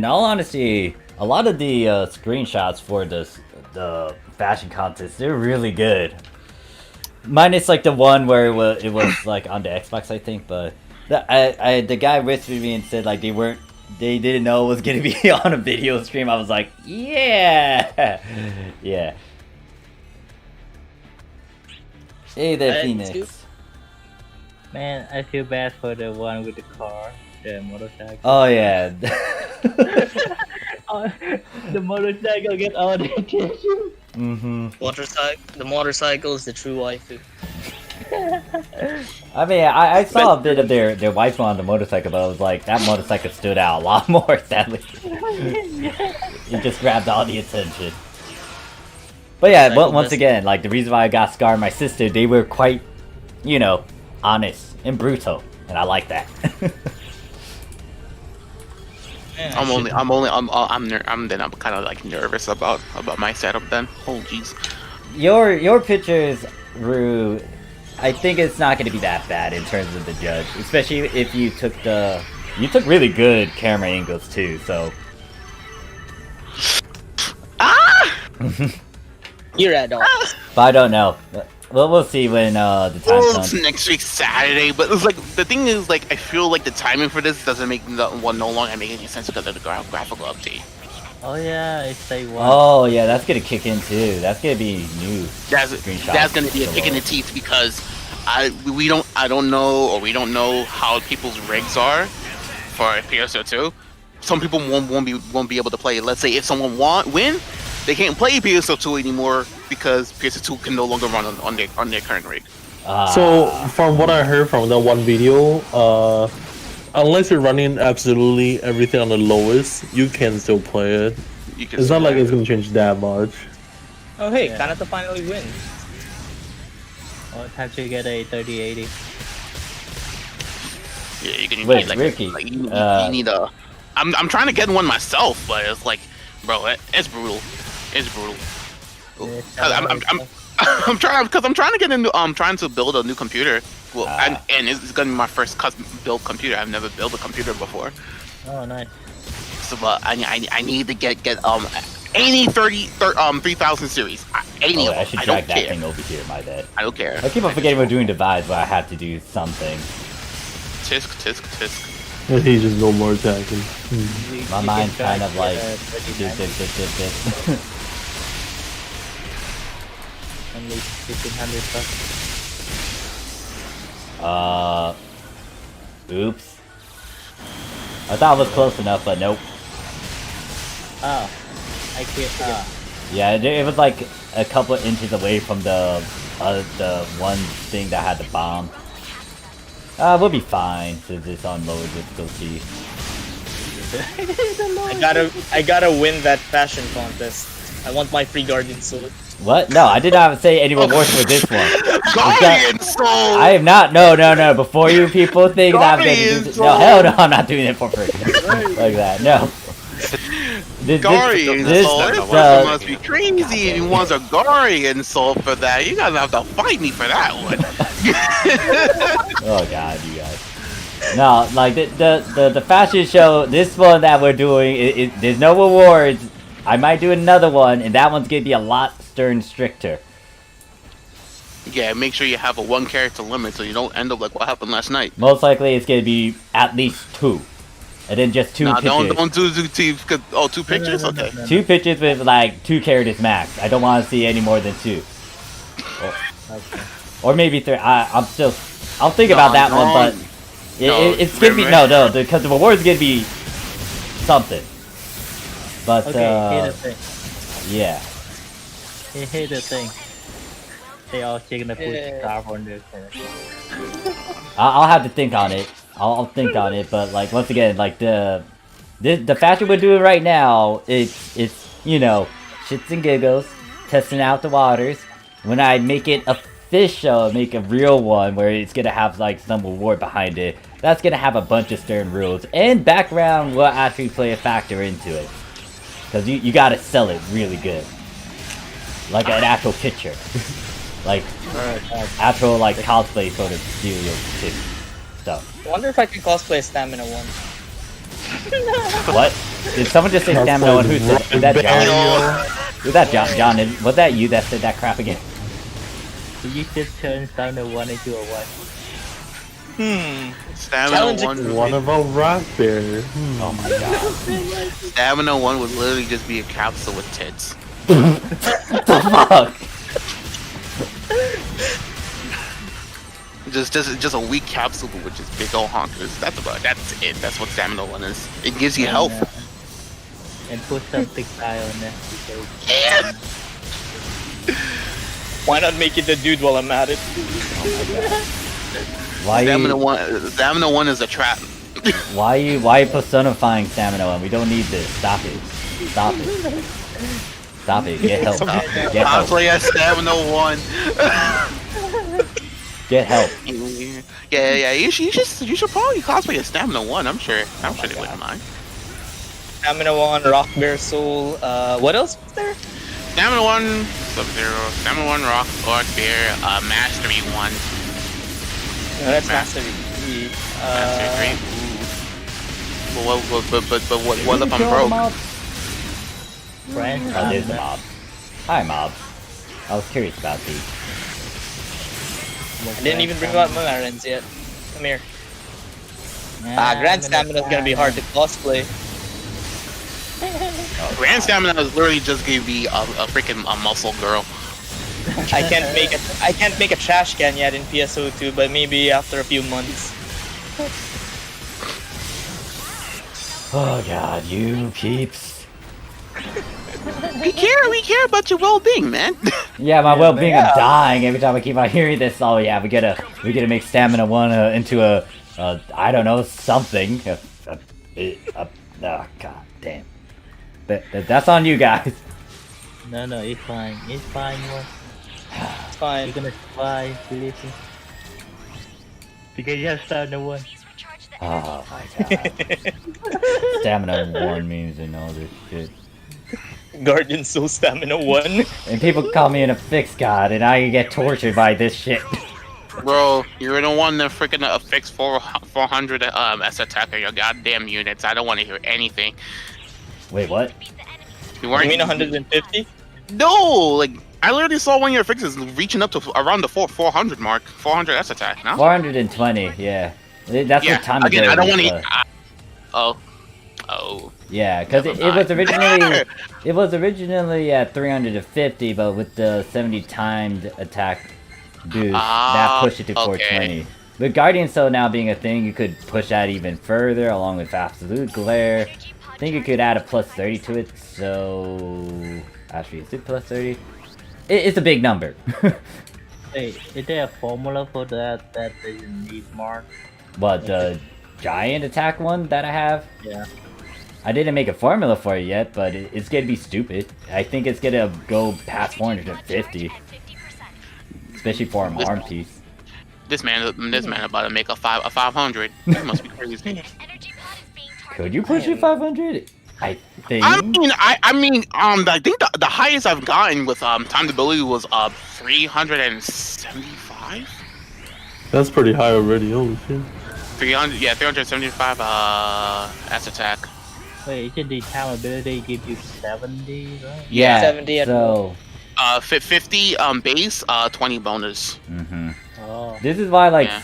all honesty, a lot of the screenshots for the fashion contest, they're really good. Minus like the one where it was like on the Xbox, I think. But the guy with me and said like they didn't know it was gonna be on a video stream. I was like, yeah, yeah. Hey there, Phoenix. Man, I feel bad for the one with the car, the motorcycle. Oh yeah. Oh, the motorcycle get all the attention. The motorcycle is the true waifu. I mean, I saw a bit of their waifu on the motorcycle, but I was like, that motorcycle stood out a lot more, sadly. It just grabbed all the attention. But yeah, once again, like, the reason why I got Scar and my sister, they were quite, you know, honest and brutal, and I like that. I'm kind of like nervous about my setup then. Oh jeez. Your pictures, Rue, I think it's not going to be that bad in terms of the judge, especially if you took really good camera angles too. So. You're at all. But I don't know. Well, we'll see when the time Well, comes. it's next week Saturday, but it's like the thing is like I feel like the timing for this doesn't make no longer make any sense because of the graphical update. Oh yeah, it's day one. Oh yeah, that's gonna kick in too. That's gonna be new. That's gonna be a kick in the teeth because we don't know how people's rigs are for PSO2. Some people won't be able to play. Let's say if someone win, they can't play PSO2 anymore because PSO2 can no longer run on their current rig. So from what I heard from that one video, unless you're running absolutely everything on the lowest, you can still play it. It's not like it's gonna change that much. Oh hey, Kanata finally wins. Oh, time to get a 3080. Yeah, you can Wait, need Ricky, you need a. I'm trying to get one myself, but it's like, bro, it's brutal. It's brutal. I'm trying to get into trying to build a new computer. Well, and it's gonna be my first custom built computer. I've never built a computer before. Oh nice. So, but I need to get any 3000 series. Any of them. I should drag that thing over here. My bad. I don't care. I keep on forgetting we're doing divides, but I have to do something. Tisk. He just no more attacking. My mind's kind of like. Only 1500 bucks. Oops. I thought it was close enough, but nope. Oh, I can't. Yeah, it was like a couple of inches away from the one thing that had the bomb. We'll be fine since it's on lower difficulty. I gotta win that fashion contest. I want my free guardian sword. What? No, I did not say any rewards for this one. Guardian Soul! I am not. No. Before you people think that I'm going to do this. No, hell no, I'm not doing it for free. Like that. No. Guardian Soul? This person must be crazy and he wants a Guardian Soul for that. You guys have to fight me for that one. Oh god, you guys. No, like the fashion show, this one that we're doing, there's no rewards. I might do another one, and that one's gonna be a lot stricter. Yeah, make sure you have a one character limit so you don't end up like what happened last night. Most likely, it's gonna be at least 2, and then just 2 pictures. Don't do 2. Oh, 2 pictures? Okay. 2 pictures with like 2 characters max. I don't want to see any more than 2. Or maybe 3. I'll think about that one, but it's gonna be no, because the reward's gonna be something. But Okay, here's the thing. yeah. Here's the thing. They all taking the put scarf on their character. I'll have to think on it. I'll think on it, but like once again, like the fashion we're doing right now, it's you know, shits and giggles, testing out the waters. When I make it official, make a real one where it's gonna have like some reward behind it, that's gonna have a bunch of stern rules, and background will actually play a factor into it. Cause you gotta sell it really good, like an actual picture, like actual like cosplay sort of dealio too. stuff. I wonder if I can cosplay Stamina 1. What? Did someone just say stamina one? Who said was that John? Was that John? John, was that you that said that crap again? Did you just turn stamina 1 into a 1? Stamina Challenging 1. What about Rock Bear? Oh my god. Stamina 1 would literally just be a capsule with tits. What the fuck? Just a weak capsule with just big old honkers. That's it. That's what Stamina 1 is. It gives you health. And put some thick eye on that. Why not make it the dude while I'm at it? Why Stamina you 1 is a trap. why you personifying stamina one? We don't need this. Stop it. Stop it. Stop it. Get help. Get help. Cosplay as Stamina 1. Get help. Yeah. You should probably cosplay as Stamina 1. I'm sure they wouldn't mind. Stamina 1, Rock Bear Soul, what else was there? Stamina 1, Sub-Zero, Stamina 1, Rock, Bear, Mastery 1. No, that's Mastery 3. Mastery 3. But what if I'm broke? Friends, Oh, there's the mob. Hi, mob. I was curious about these. I didn't even bring out my Marins yet. Come here. Grand Stamina is gonna be hard to cosplay. Grand Stamina is literally just gonna be a freaking muscle girl. I can't make a trash can yet in PSO2, but maybe after a few months. Oh god, you peeps. We care about your well-being, man. Yeah, my well-being yeah. is dying every time I keep on hearing this. Oh yeah, we gotta make stamina one into a I don't know, something. Oh god damn. That's on you guys. No, it's fine. It's fine, one. It's fine. You're gonna survive, believe me. Because you have stamina 1. Oh my god. Stamina 1 means and all this shit. Guardian Soul Stamina 1. And people call me an affix god, and I get tortured by this shit. Bro, you're the one that freaking affix 400 S attack on your goddamn units. I don't want to hear anything. Wait, what? You weren't. You mean 150? No, like I literally saw one of your fixes reaching up to around the 400 mark, 400 S attack. No. 420, yeah. That's Yeah. what time Again, I don't want to. to. Oh. Yeah, because it was originally at 350, but with the 70 timed attack boost, that pushed it to 420. With Guardian Soul now being a thing, you could push that even further, along with Absolute Glare. I think you could add a plus 30 to it, so... Actually, is it plus 30? It's a big number. Wait, is there a formula for that doesn't need more? What, the giant attack one that I have? Yeah. I didn't make a formula for it yet, but it's gonna be stupid. I think it's gonna go past 450. Especially for an arm piece. This man about to make a 500. He must be crazy. Could you push it 500? I think. I think the highest I've gotten with timed ability was 375. That's pretty high already. Holy shit. 375 S attack. Wait, isn't the time ability give you 70, right? Yeah. 70 at so. 50 base, 20 bonus. Oh. This is why Yeah.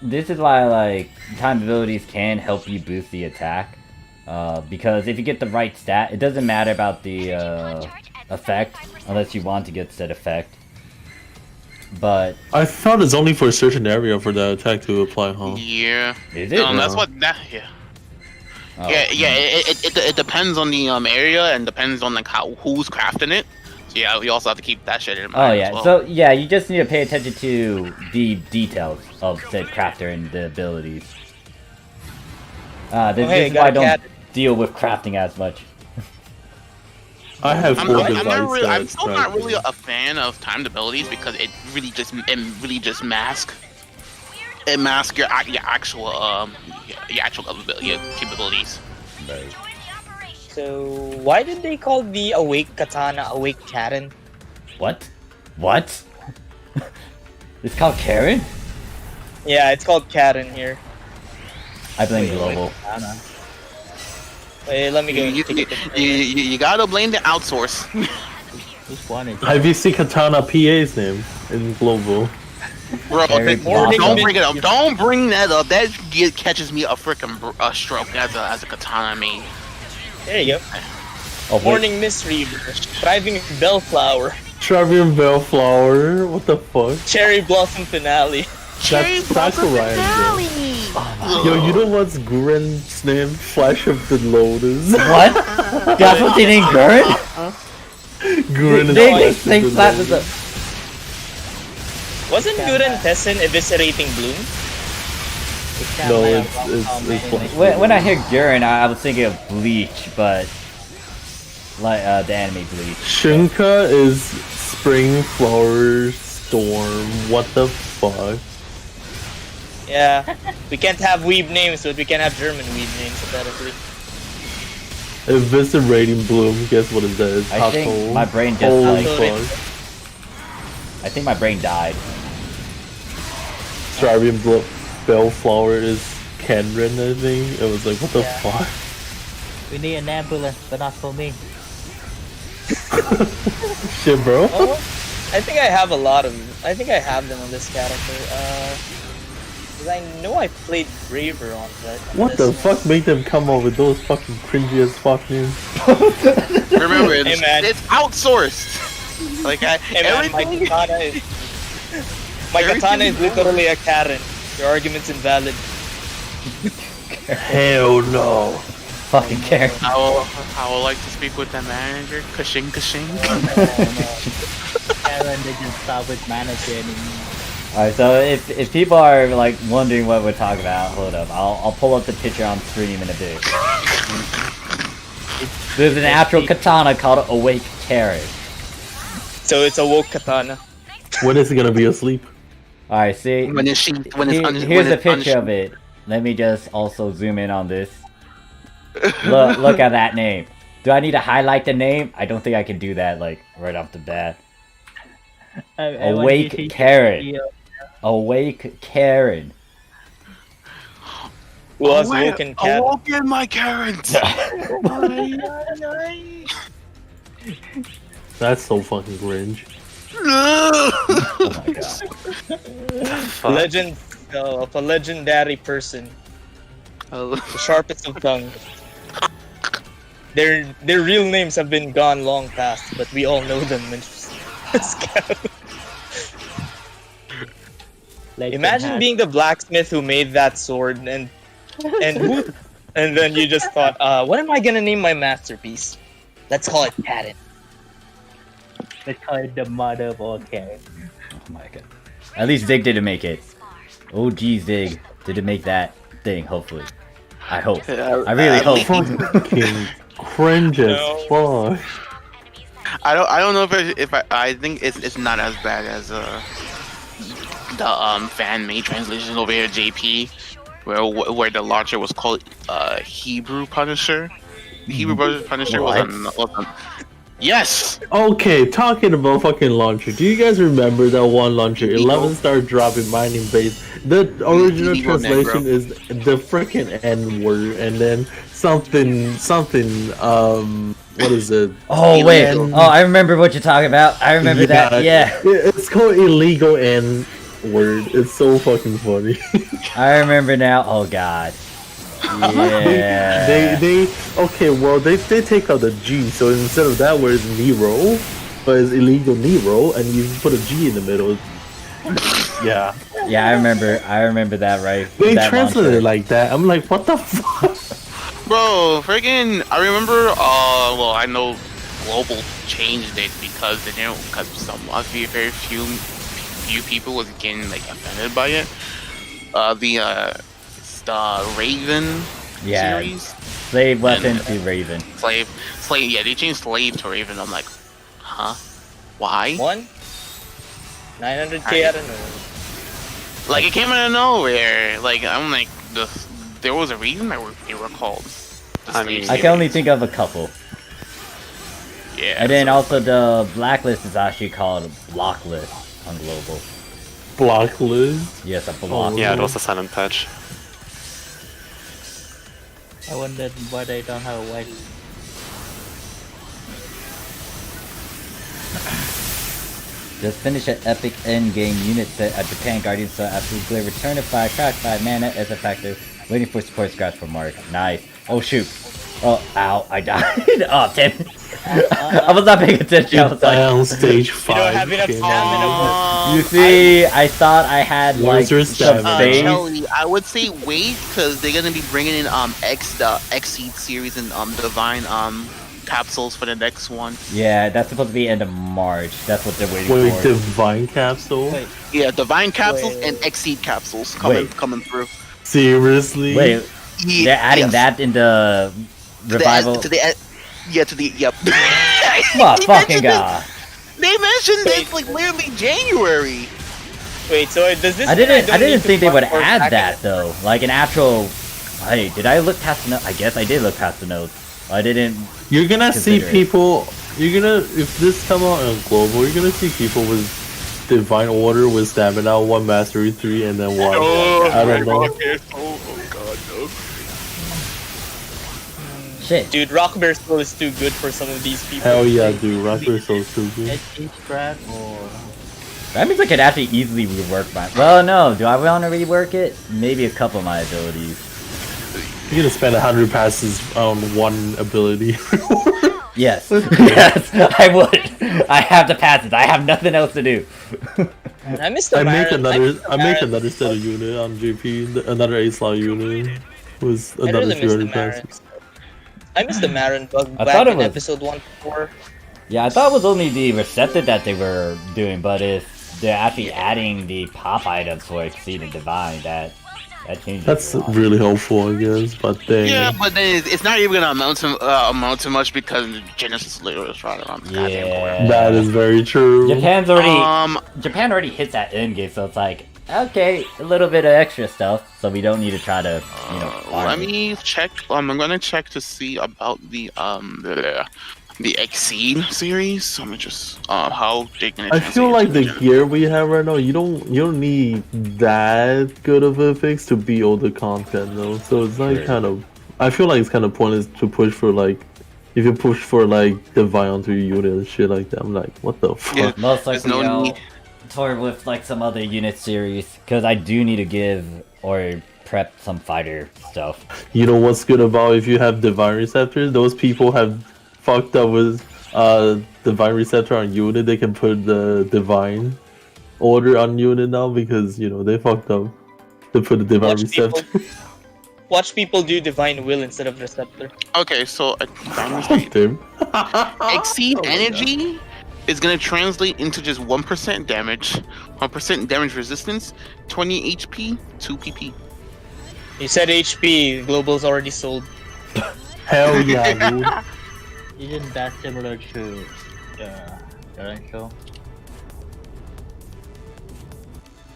This is why time abilities can help you boost the attack. Because if you get the right stat, it doesn't matter about the effect unless you want to get said effect. But I thought it's only for a certain area for that attack to apply, huh? Yeah. is it? That's what that. Yeah. Oh, It depends on the area and depends on who's crafting it. So yeah, we also have to keep that shit in mind. Oh as yeah, well. so yeah, you just need to pay attention to the details of said crafter and the abilities. This is why I don't deal with crafting as much. I have I'm still not really a fan of timed abilities because it really just masks. It masks your actual capabilities. Right. So, why did they call the Awake Katana Awake Karen? What? What? It's called Karen? Yeah, it's called Karen here. I blame Wait, global. Katana. Wait, let me go You, take you, a picture. you gotta blame the outsource. Which one is Have you seen Katana PA's name in global? Bro, Eric Morning don't Blossom. bring it up. Don't bring that up. That catches me a freaking stroke as a katana main. There you go. Oh, wait. Morning Mist Reaver. Thriving Bellflower. Travian Bellflower, what the fuck? Cherry Blossom Finale. That's Orion. Yo, you know what's Gurren's name? Flash of the Lotus. What? That's what they named Gurren? Gurren is They Flash of the flattened Lotus. the. Wasn't Gurren Tessin eviscerating Bloom? No, it's Flash. When I hear Gurren, I was thinking of Bleach, but like the anime Bleach. Shunka is Spring Flower Storm. What the fuck? Yeah. We can't have weeb names, but we can have German weeb names, apparently. Eviscerating Bloom, guess what it says? I think Asshole. my brain just Holy like. fuck. I think my brain died. Travian Bellflower is Kenren, I think. It was like, what the fuck? We need an ambulance, but not for me. Shit, bro. Oh, I think I have a lot of. I think I have them on this character. Cause I know I played Braver on that. What the fuck made them come up with those fucking cringy as fuck names? Remember, Hey, man. it's outsourced. Like Hey man, my everything. katana is. My katana is literally a Karen. Your argument's invalid. Hell no. Fucking care. I would like to speak with the manager. Kashing. Karen, they just start with manager anymore. Alright, so if people are like wondering what we're talking about, hold up. I'll pull up the picture on stream in a bit. There's an actual katana called Awake Karen. So it's a woke katana. When is it gonna be asleep? Alright, see? When it's Here's a picture of it. Let me just also zoom in on this. Look at that name. Do I need to highlight the name? I don't think I can do that like right off the bat. Awake Karen. Awake Karen. Who has woken Karen? Awoken my Karens. That's so fucking cringe. Oh my god. Legend of a legendary person. The sharpest of tongue. Their real names have been gone long past, but we all know them. Imagine being the blacksmith who made that sword and then you just thought, what am I gonna name my masterpiece? Let's call it Karen. They call it the mother of all Karen. Oh my god. At least Zig didn't make it. OG Zig didn't make that thing, hopefully. I hope. I really hope. Fucking cringe as fuck. I don't know if I think it's not as bad as the fan made translation over here, JP, where the launcher was called Hebrew Punisher. The Hebrew Punisher was on. Yes. Okay, talking about fucking launcher. Do you guys remember that one launcher? 11-star drop in mining base. The original translation is the freaking N word, and then something. What is it? Oh wait. Oh, I remember what you're talking about. I remember that. Yeah. It's called illegal N word. It's so fucking funny. I remember now. Oh god. Yeah. They take out the G, so instead of that word it's Nero, but it's illegal Nero, and you put a G in the middle. Yeah. Yeah, I remember that, right? They that translated it launcher. like that. I'm like, what the fuck? Bro, friggin', I remember, well, I know Global changed it because they didn't, because very few people was getting, like, offended by it. The Raven series. Slave weapon to Raven. Slave, yeah, they changed Slave to Raven. I'm like, huh? Why? 900k out of nowhere. Like, it came out of nowhere. Like, I'm like, there was a reason they were called. I mean, I can only think of a couple. Yeah. And then also the blacklist is actually called blocklist on global. Blocklist. Yes, a block. Yeah, it was a silent patch. I wondered why they don't have a white. Just finished an epic endgame unit set at Japan Guardian, so absolutely return to 5, crack 5 mana as a factor. Waiting for support scratch from Mark. Nice. Oh shoot. Oh, ow, I died. Oh, damn it. I was not paying attention. I was like, On stage 5. don't have enough stamina. you see, I thought I had like Where's your some stamina? faith. Kelly, I would say wait because they're gonna be bringing in X Seed series and divine capsules for the next one. Yeah, that's supposed to be end of March. That's what they're waiting Wait, for. Divine Capsule? Wait. Yeah, divine capsules Wait. and X Seed capsules Wait. coming through. Seriously? Wait, Yeah, they're adding yes. that in the revival. To the yep. My They fucking mentioned god. They mentioned Wait. it's like literally January. Wait, so does this? I mean didn't don't need to think they would fuck for add back that end? though. Like an actual. Hey, did I look past the note? I guess I did look past the notes. I didn't. You're gonna see Consider it. people. You're gonna, if this come out on global, you're gonna see people with Divine Order with Stamina, 1 Mastery 3, and then 1. I don't know. Oh god, no. Shit. Dude, Rock Bear Skull is too good for some of these people. Hell yeah, dude. Rocker is so stupid. HE scrap or That means I could actually easily rework my. Well, no. Do I want to rework it? Maybe a couple of my abilities. You're gonna spend 100 passes on 1 ability. Yes. Yes, I would. I have the passes. I have nothing else to do. I missed the I make Marin. another set of unit on GP, another A-slot unit with I another really missed the 300 Marin. passes. I missed the Marin bug I back thought it in was- episode 1-4. Yeah, I thought it was only the receptive that they were doing, but if they're actually adding the pop items for Exceed and Divine, that changes That's a lot. really helpful, I guess, but dang. Yeah, but then it's not even gonna amount to much because Genesis literally is right around the goddamn corner. Yeah. That is very true. Japan already hit that end game, so it's like, okay, a little bit of extra stuff, so we don't need to try to, farm Let it. me check. I'm gonna check to see about the Exceed series. So let me just how they can. I feel like the gear we have right now, you don't need that good of a fix to beat all the content though. So it's like Sure. kind of, I feel like it's kind of pointless to push for like, if you push for like Divine onto your unit and shit like that. I'm like, what the fuck? Yeah. Most There's likely no I'll need. tour with like some other unit series, because I do need to give or prep some fighter stuff. You know what's good about if you have Divine Receptors? Those people have fucked up with Divine Receptor on unit. They can put the Divine Order on unit now because, you know, they fucked up. They put the Divine Receptor. Watch people do Divine Will instead of Receptor. Okay, so Fuck them. Exceed Oh my energy is gonna translate into just 1% damage, 1% damage resistance, 20 HP, 2 PP. You said HP, Global's already sold. Hell yeah, dude. isn't that similar to the current show?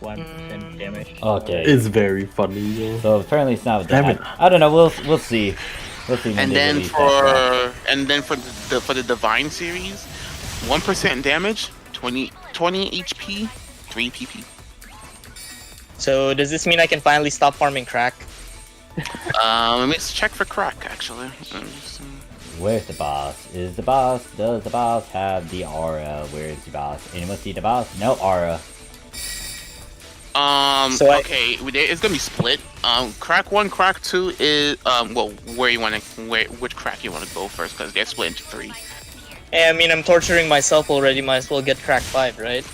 1% damage. Okay. It's very funny, yo. So apparently it's not Damn that. it. I don't know. We'll see. We'll see. When And they then release that crap. for the Divine series, 1% damage, 20 HP, 3 PP. So does this mean I can finally stop farming crack? Let me check for crack actually. Where's the boss? Is the boss? Does the boss have the aura? Where is the boss? Anyone see the boss? No aura. So okay, it's gonna be split. Crack 1, crack 2 is well, which crack you want to go first? Because they're split into 3. Hey, I mean, I'm torturing myself already. Might as well get crack 5, right?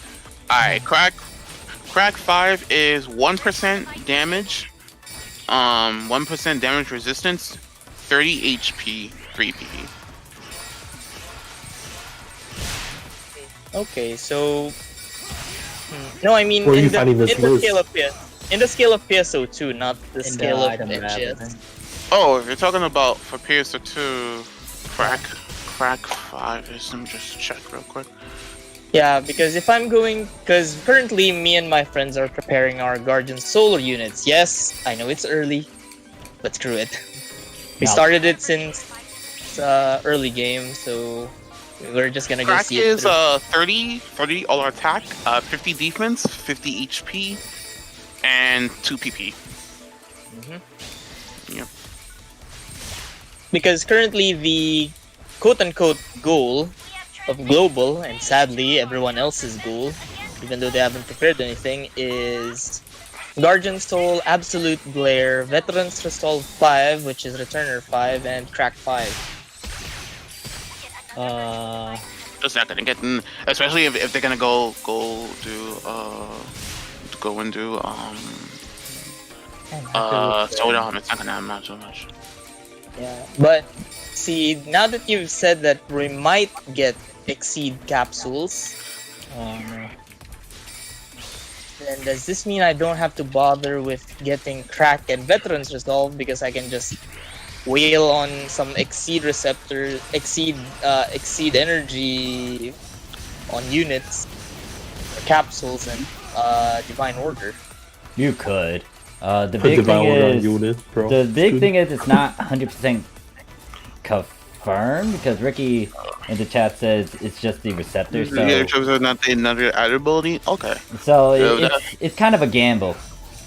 All right, crack 5 is 1% damage, 1% damage resistance, 30 HP, 3 PP. Okay, so no, I mean Where are you in the, finding this in the list? scale of in the scale of PSO2, not the In scale the of item lab, HS. Oh, if you're talking about for PSO2, crack 5 is. Let me just check real quick. Yeah, because if I'm going, because currently me and my friends are preparing our Guardian Solar units. Yes, I know it's early, but screw it. We Yeah. started it since early game, so We're just gonna go Crack see it is through. 30 all attack, 50 defense, 50 HP, and 2 PP. Yep. Because currently the quote-unquote goal of global, and sadly everyone else's goal, even though they haven't prepared anything, is Guardian Soul, Absolute Glare, Veterans Restore 5, which is Returner 5, and Crack 5. Just not gonna get in, especially if they're gonna go and do Showdown. It's not gonna amount so much. Yeah, but see, now that you've said that we might get Exceed capsules, Oh no. then does this mean I don't have to bother with getting Crack and Veterans Resolve because I can just whale on some Exceed receptor, Exceed energy on units, or capsules, and Divine Order? You could. The Put big Divine thing Order on is unit, bro. the big Good. thing is it's not 100% confirmed because Ricky in the chat says it's just the receptor. So Yeah, so not the added ability. Okay. So Yeah, it's kind of a gamble.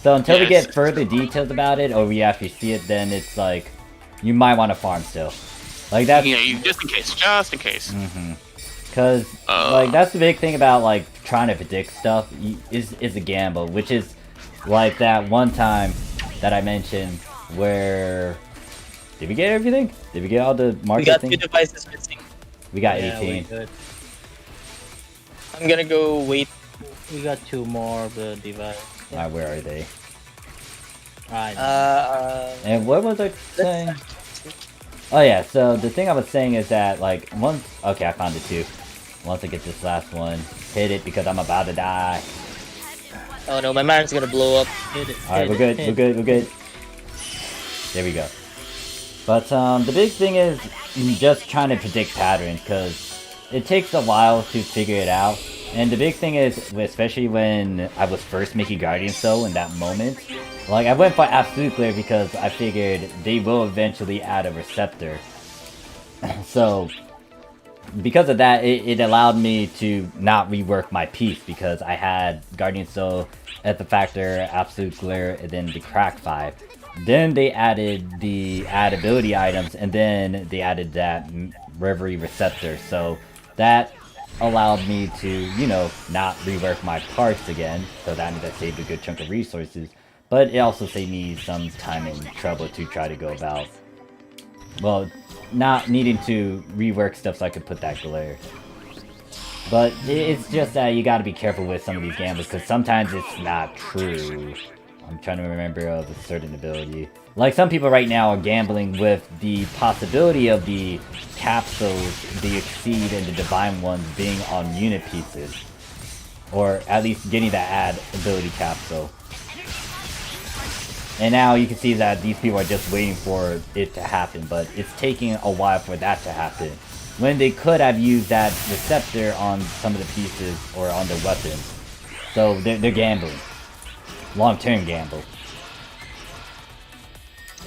So until we Yes. get further details about it, or we actually see it, then it's like you might want to farm still. Like that's Yeah, just in case. Just in case. because like that's the big thing about like trying to predict stuff is a gamble, which is like that one time that I mentioned where did we get everything? Did we get all the We market got things? 2 devices missing. We got Yeah, 18. we good. I'm gonna go wait. We got 2 more of the device. Alright, where are they? Right. And what was I saying? Oh yeah, so the thing I was saying is that like once okay, I found it too. Once I get this last one, hit it because I'm about to die. Oh no, my Marin's gonna blow up. Alright, we're good, we're good, we're good. There we go. But the big thing is just trying to predict patterns because it takes a while to figure it out. And the big thing is, especially when I was first making Guardian Soul in that moment, like I went for Absolute Glare because I figured they will eventually add a receptor. So because of that, it allowed me to not rework my piece because I had Guardian Soul at the factor, Absolute Glare, and then the Crack 5. Then they added the add ability items, and then they added that Reverie Receptor. So that allowed me to, you know, not rework my parts again. So that means I saved a good chunk of resources. But it also saved me some time and trouble to try to go about, well, not needing to rework stuff so I could put that glare. But it's just that you gotta be careful with some of these gambles because sometimes it's not true. I'm trying to remember of a certain ability. Like some people right now are gambling with the possibility of the capsules, the Exceed, and the Divine ones being on unit pieces. Or at least getting that add ability capsule. And now you can see that these people are just waiting for it to happen, but it's taking a while for that to happen. When they could have used that receptor on some of the pieces or on their weapons. So they're gambling. Long-term gamble.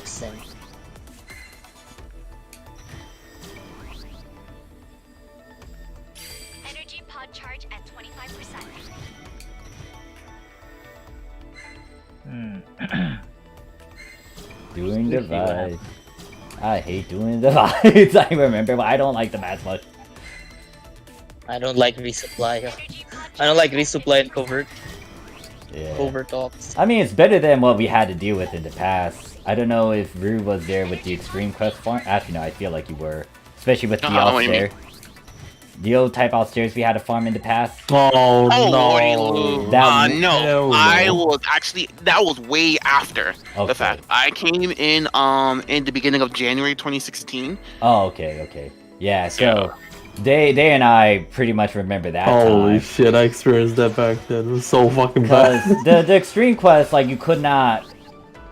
Same. Energy pod charge at 25%. Doing device. I hate doing device. I remember, but I don't like them as much. I don't like resupply. I don't like resupply and covert Yeah. ops. I mean, it's better than what we had to deal with in the past. I don't know if Rue was there with the Extreme Quest farm. Actually, no, I feel like you were. Especially with the what do you Outstare. The old type Outstairs we had to farm in the past. Oh, Oh, no. Lordy Lou. That- No, hell I no. was actually, that was way after Okay. the fact. I came in the beginning of January 2016. Oh, okay, okay. Yeah, so they and I pretty much remember that Holy time. shit, I experienced that back then. It was so fucking bad. Because the Extreme Quest, like, you could not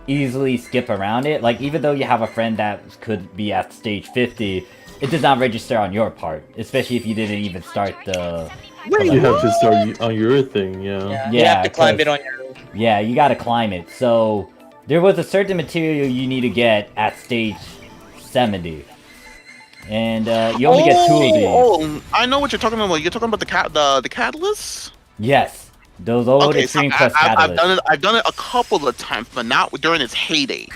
easily skip around it. Like, even though you have a friend that could be at stage 50, it does not register on your part. Especially if you didn't even start the... You have to start on your thing, yeah. Yeah, you Yeah, have to climb 'cause- it on your own. Yeah, you gotta climb it. So, there was a certain material you need to get at stage 70. and you only get 2 of these. Oh, I know what you're talking about. You're talking about the catalysts. Yes, those old Okay, so Extreme Quest catalysts. I've done it a couple of times, but not during its heyday.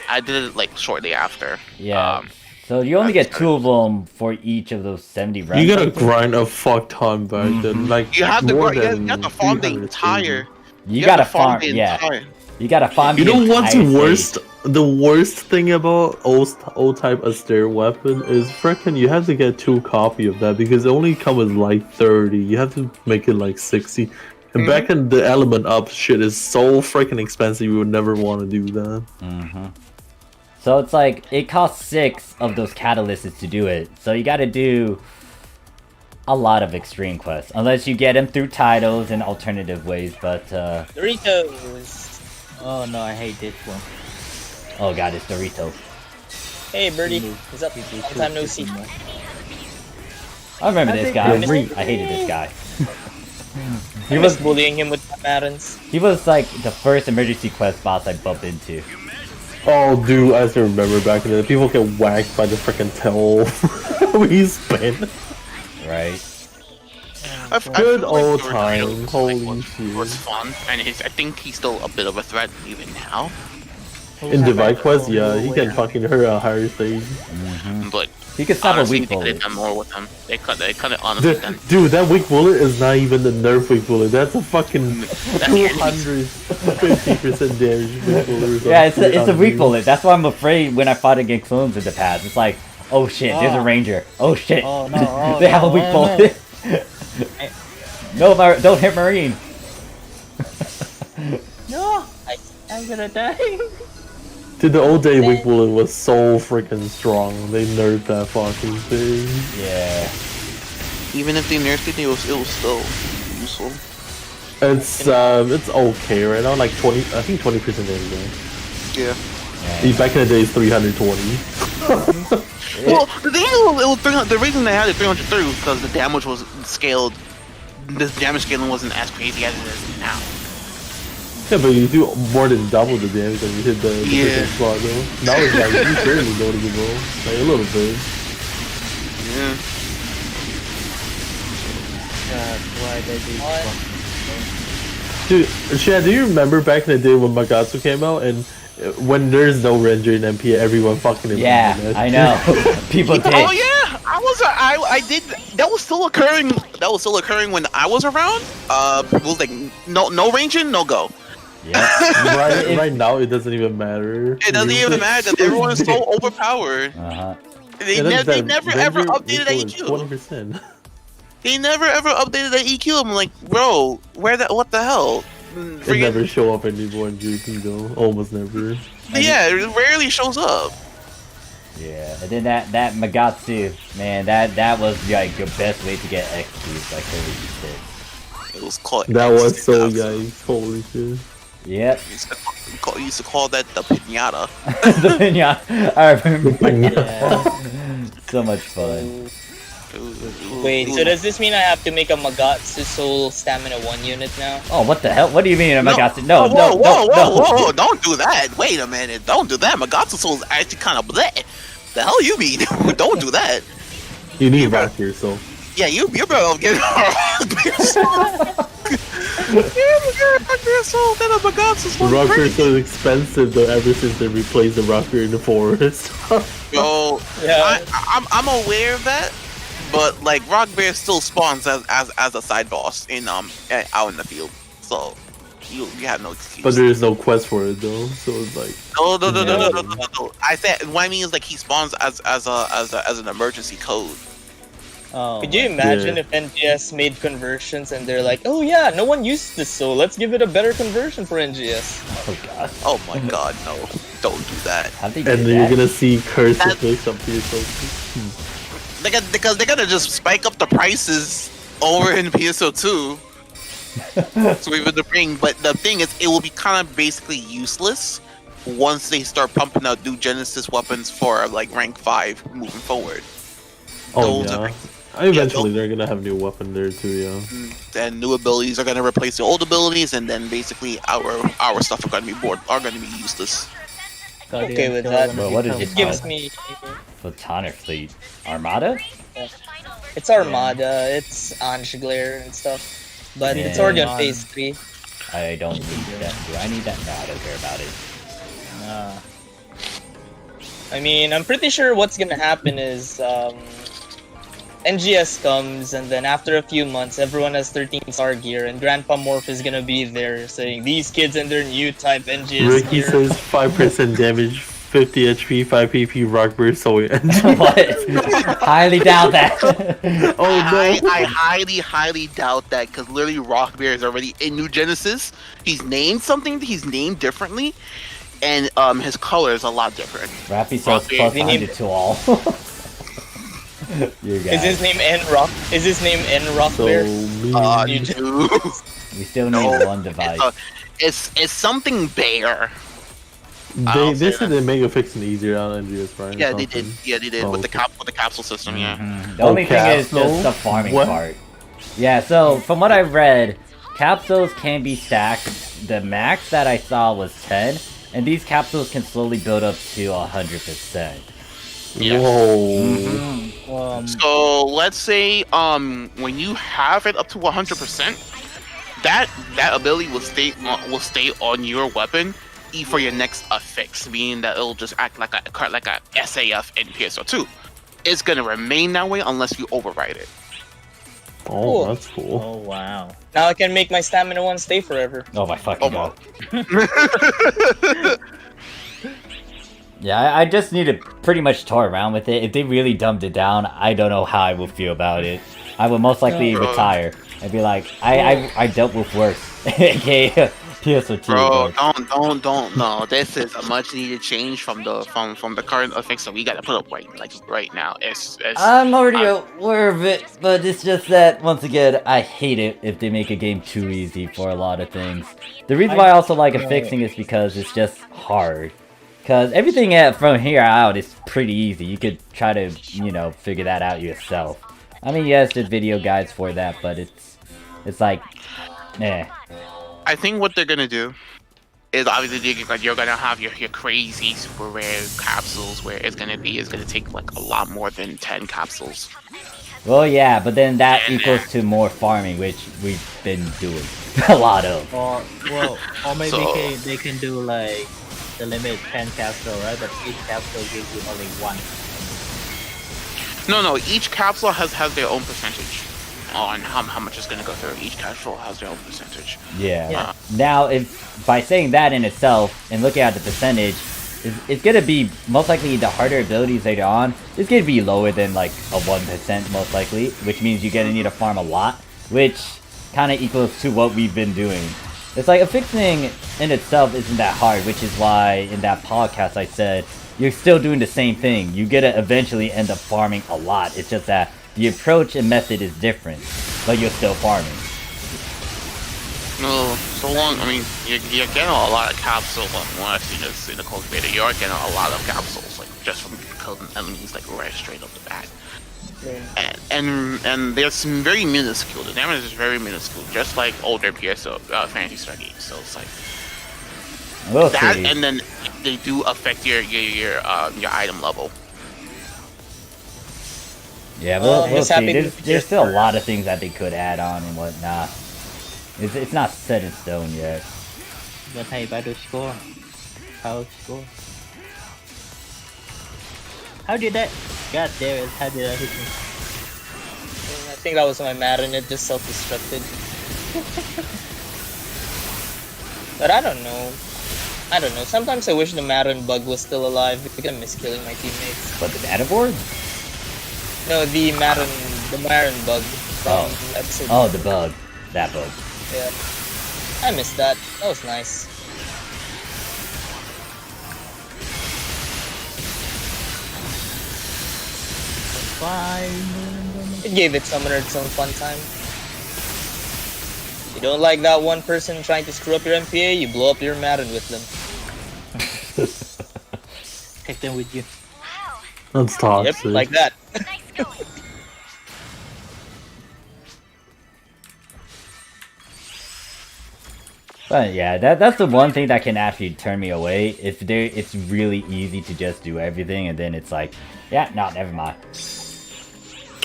I did it like shortly after. Yeah. So you only get 2 of them for each of those 70 rounds. You gotta grind a fuck ton back then. Like You have to more you than have to farm the 300 entire. You gotta farm, the yeah. entire. You gotta farm. You the know what's entire worst? stage. The worst thing about old type Astair weapon is frickin' you have to get 2 copy of that because it only come with like 30. You have to make it like 60. And back in the element up shit is so freaking expensive. You would never want to do that. So it's like it costs 6 of those catalysts to do it. So you gotta do a lot of extreme quests, unless you get them through titles and alternative ways. But Doritos. Oh no, I hate this one. oh god, it's Dorito. Hey, Birdie. What's up? Long time no see. I remember this guy. Yeah, I hated this guy. He was bullying him with patterns. He was like the first emergency quest boss I bumped into. Oh, dude, I still remember back in the day, people get whacked by the freaking tail when he spin. Right. Good feel old Dorito time. Holy was shit. fun, and I think he's still a bit of a threat even now. In Divide Quest, yeah, he can fucking hurt a higher stage. But He could stop a honestly, weak they could bullet. have done more with him. They could have honestly done. Dude, that weak bullet is not even the nerf weak bullet. That's a fucking 250% damage weak bullet. Or Yeah, it's a something. weak bullet. That's why I'm afraid when I fought against clones in the past. It's like, oh shit, there's a ranger. Oh shit, Oh no, oh, they have a no, weak oh, bullet. No, don't hit Marine. No, I'm gonna die. Dude, the old day weak bullet was so freaking strong. They nerfed that fucking thing. Yeah. Even if they nerfed it, it was still useful. It's okay right now, like 20. I think 20% damage. Yeah. Back in the day, it's 320. Well, the thing it was 300, the reason they had it 330 was because the damage was scaled. The damage scaling wasn't as crazy as it is now. Yeah, but you do more than double the damage when you hit the Yeah. freaking slot though. Now it's like you barely noticeable, like a little bit. Yeah. God, why they do Dude, Chad, do you remember back in the day when Magatsu came out and when there's no render in MP, everyone fucking Yeah, I know. People did. Oh yeah, I did. That was still occurring. That was still occurring when I was around. It was like no ranging, no go. Yeah. right now, it doesn't even matter. It doesn't even matter that everyone is so overpowered. Uh-huh. They never ever updated that EQ. 20%. They never ever updated that EQ. I'm like, bro, what the hell? It never show up anymore in GP though. Almost never. Yeah, it rarely shows up. Yeah, and then that Magatsu, man, that was like your best way to get XP. Like holy shit. It was called. That was so X. yikes. Holy shit. Yep. We used to call that the pinata. The pinata. I remember. Yeah. So much fun. Wait, so does this mean I have to make a Magatsu Soul Stamina 1 unit now? Oh, what the hell? What do you mean, Magatsu? No, whoa, no, whoa, don't do that. Wait a minute, don't do that. Magatsu Soul is actually kind of bleh. The hell you mean? Don't do that. You need rock yourself. Yeah, you're better off getting Rock yourself is expensive though ever since they replaced the rocker in the forest. Yo, Yeah. I'm aware of that, but like Rock Bear still spawns as a side boss in out in the field, so you have no excuse. But there is no quest for it though, so it's like No. I said what I mean is like he spawns as an emergency code. Oh, Could you imagine if NGS made conversions and they're like, oh yeah, no one used this, so let's give it a better conversion for NGS. Oh god. Oh my god, no! Don't do that. How they and do then you're that? gonna see curse effects up to yourself. Because they're gonna just spike up the prices over in PSO2. So even the ring, but the thing is, it will be kind of basically useless once they start pumping out new Genesis weapons for like rank 5 moving forward. Oh Those yeah. are- Eventually they're gonna have new weapon there too, yeah. And new abilities are gonna replace the old abilities, and then basically our stuff are gonna be useless. Guardian Okay with Show that. gonna Well, what is become it It gives called? me. Platonic Fleet. Armada? It's Armada, it's Anshglare and stuff. But it's Yeah. already on On- phase 3. I don't need that. Do I need that? No, I don't care about it. Nah. I mean, I'm pretty sure what's gonna happen is NGS comes, and then after a few months, everyone has 13-star gear, and Grandpa Morph is gonna be there saying, "These kids and their new type NGS Ricky gear." says 5% damage, 50 HP, 5 PP, rock burst, so What? Highly doubt that. Oh no! I highly doubt that because literally Rockbear is already in New Genesis. He's named something. He's named differently, and his color is a lot different. Rappy sells Rockbear. plus They named- 100 to all. You Is guys. his name N Rock? Is his name N Rock So Bear? mean. You Dude, We still need No, one device. it's something bear. They said they make a fixing easier on NGS, right? Yeah, they did. Yeah, they did Oh, with the okay. with the capsule system. Yeah. Mhm. The only thing is capsule? just the farming What? part. Yeah, so from what I've read, capsules can be stacked. The max that I saw was 10, and these capsules can slowly build up to 100%. Yeah. Whoa. So let's say when you have it up to 100%, that ability will stay on your weapon for your next affix, meaning that it'll just act like a SAF in PSO2. It's gonna remain that way unless you override it. Oh, Cool. that's cool. Oh wow. Now I can make my stamina 1 stay forever. Oh my fucking Oh, god. Yeah, I just need to pretty much toy around with it. If they really dumbed it down, I don't know how I would feel about it. I would most likely Bro. retire. I'd be like, I dealt with worse. aka PSO2. Bro, but- don't. No, this is a much needed change from the current affix that we gotta put up right now. It's I'm already aware of it, but it's just that, once again, I hate it if they make a game too easy for a lot of things. The reason why I also like affixing is because it's just hard. Because everything from here out is pretty easy. You could try to, figure that out yourself. I mean, yes, there's video guides for that, but it's like, eh. I think what they're gonna do is obviously you're gonna have your crazy super rare capsules where it's gonna take like a lot more than 10 capsules. Well, yeah, but then that And, equals to more farming, which we've been doing a lot of. Or maybe So- they can do like the limit 10 capsule, right? But each capsule gives you only one. No, each capsule has their own percentage on how much is gonna go through. Each capsule has their own percentage. Yeah. Yeah. Now, if by saying that in itself and looking at the percentage, it's gonna be most likely the harder abilities later on. It's gonna be lower than like a 1% most likely, which means you're gonna need to farm a lot, which kind of equals to what we've been doing. It's like affixing in itself isn't that hard, which is why in that podcast I said you're still doing the same thing. You're gonna eventually end up farming a lot. It's just that the approach and method is different, but you're still farming. No, so long. I mean, you're getting a lot of capsules. When I see this in the cultivator, you're getting a lot of capsules, like just from killing enemies, like right straight up the bat. And they're very minuscule. The damage is very minuscule, just like older PSO Fantasy Star games. So it's like We'll that, see. and then they do affect your item level. Yeah, we'll I'm just see. happy There's, to- there's still a lot of things that they could add on and whatnot. It's not set in stone yet. But hey, battle score. How score? How did that? God damn it! How did that hit me? I think that was my Madden, it just self-destructed. But I don't know. Sometimes I wish the Madden bug was still alive because I miss killing my teammates. But the data board? No, the Madden bug from episode. Oh, the bug. That bug. Yeah. I missed that. That was nice. Fine. It gave its summoner its own fun time. You don't like that one person trying to screw up your MPA, you blow up your Madden with them. Take them with you. That's toxic. Yep, like that. Nice going. But yeah, that's the one thing that can actually turn me away. It's really easy to just do everything, and then it's like, yeah, no, never mind.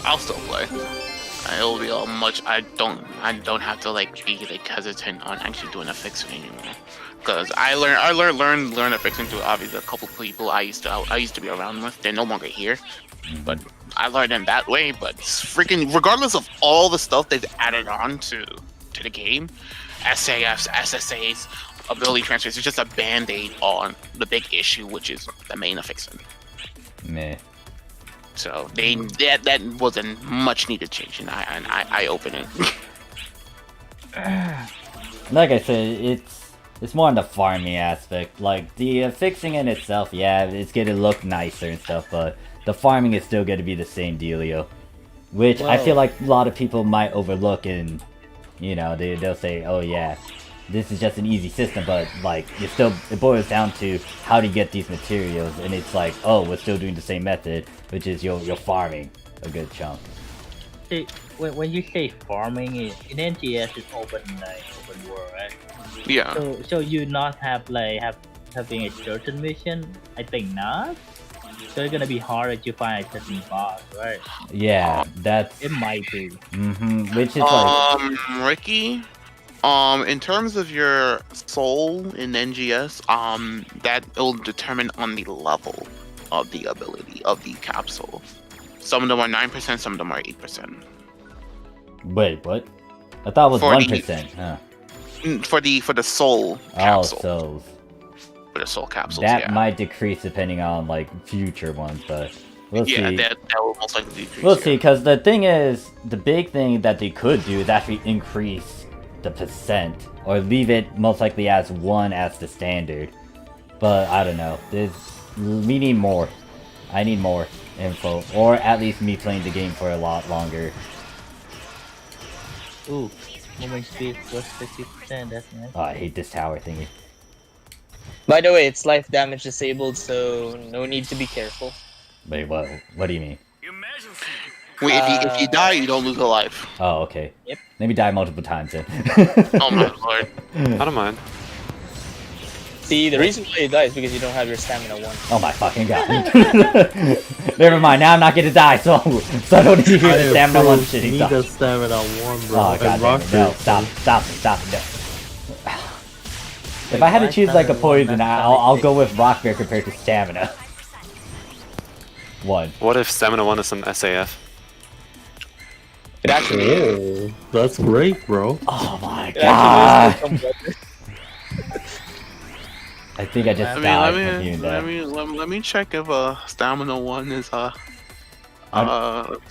I'll still play. It'll be all much. I don't have to like be like hesitant on actually doing a fixing anymore. Because I learned a fixing to obviously a couple people I used to be around with. They're no longer here, but I learned them that way. But freaking regardless of all the stuff they've added on to the game, SAFs, SSAs, ability transfers, it's just a band-aid on the big issue, which is the main fixing. Meh. So that was a much needed change, and I open it. Like I said, it's more on the farming aspect. Like the fixing in itself, yeah, it's gonna look nicer and stuff, but the farming is still gonna be the same dealio, which I feel like a lot of people might overlook, and you know they'll say, oh yeah, this is just an easy system, but like it boils down to how to get these materials, and it's like, oh, we're still doing the same method, which is you're farming a good chunk. See, when you say farming, in NGS it's open world, right? Yeah. So you not have having a certain mission? I think not. So it's gonna be harder to find a certain boss, right? Yeah, that's It might be. which is like Ricky, in terms of your soul in NGS, that will determine on the level of the ability of the capsule. Some of them are 9%, some of them are 8%. wait, what? I thought it was For the- 1%. Huh. For the soul capsule. Oh, souls. For the soul capsules, That yeah. might decrease depending on like future ones, but we'll Yeah, see. that will most likely decrease. We'll yeah. see, because the thing is, the big thing that they could do is actually increase the percent, or leave it most likely as 1 as the standard. But I don't know. We need more. I need more info, or at least me playing the game for a lot longer. Ooh, movement speed plus 50%. That's nice. Oh, I hate this tower thingy. By the way, it's life damage disabled, so no need to be careful. Wait, what? What do you mean? Wait, if you die, you don't lose a life. Oh, okay. Yep. Let me die multiple times then. Oh my lord. I don't mind. See, the reason why you die is because you don't have your stamina 1. Oh my fucking god. Never mind, now I'm not gonna die, so I don't need to hear the stamina one shit. Need a stamina 1, bro. Oh And god damn it. Rocket, No, stop it, no. If I had to choose like a poison, I'll go with Rock Bear compared to stamina. 1. What if stamina 1 is an SAF? It actually is. Oh, that's great, bro. Oh my It actually god. is. I think I just died from hearing that. Let me check if stamina 1 is let's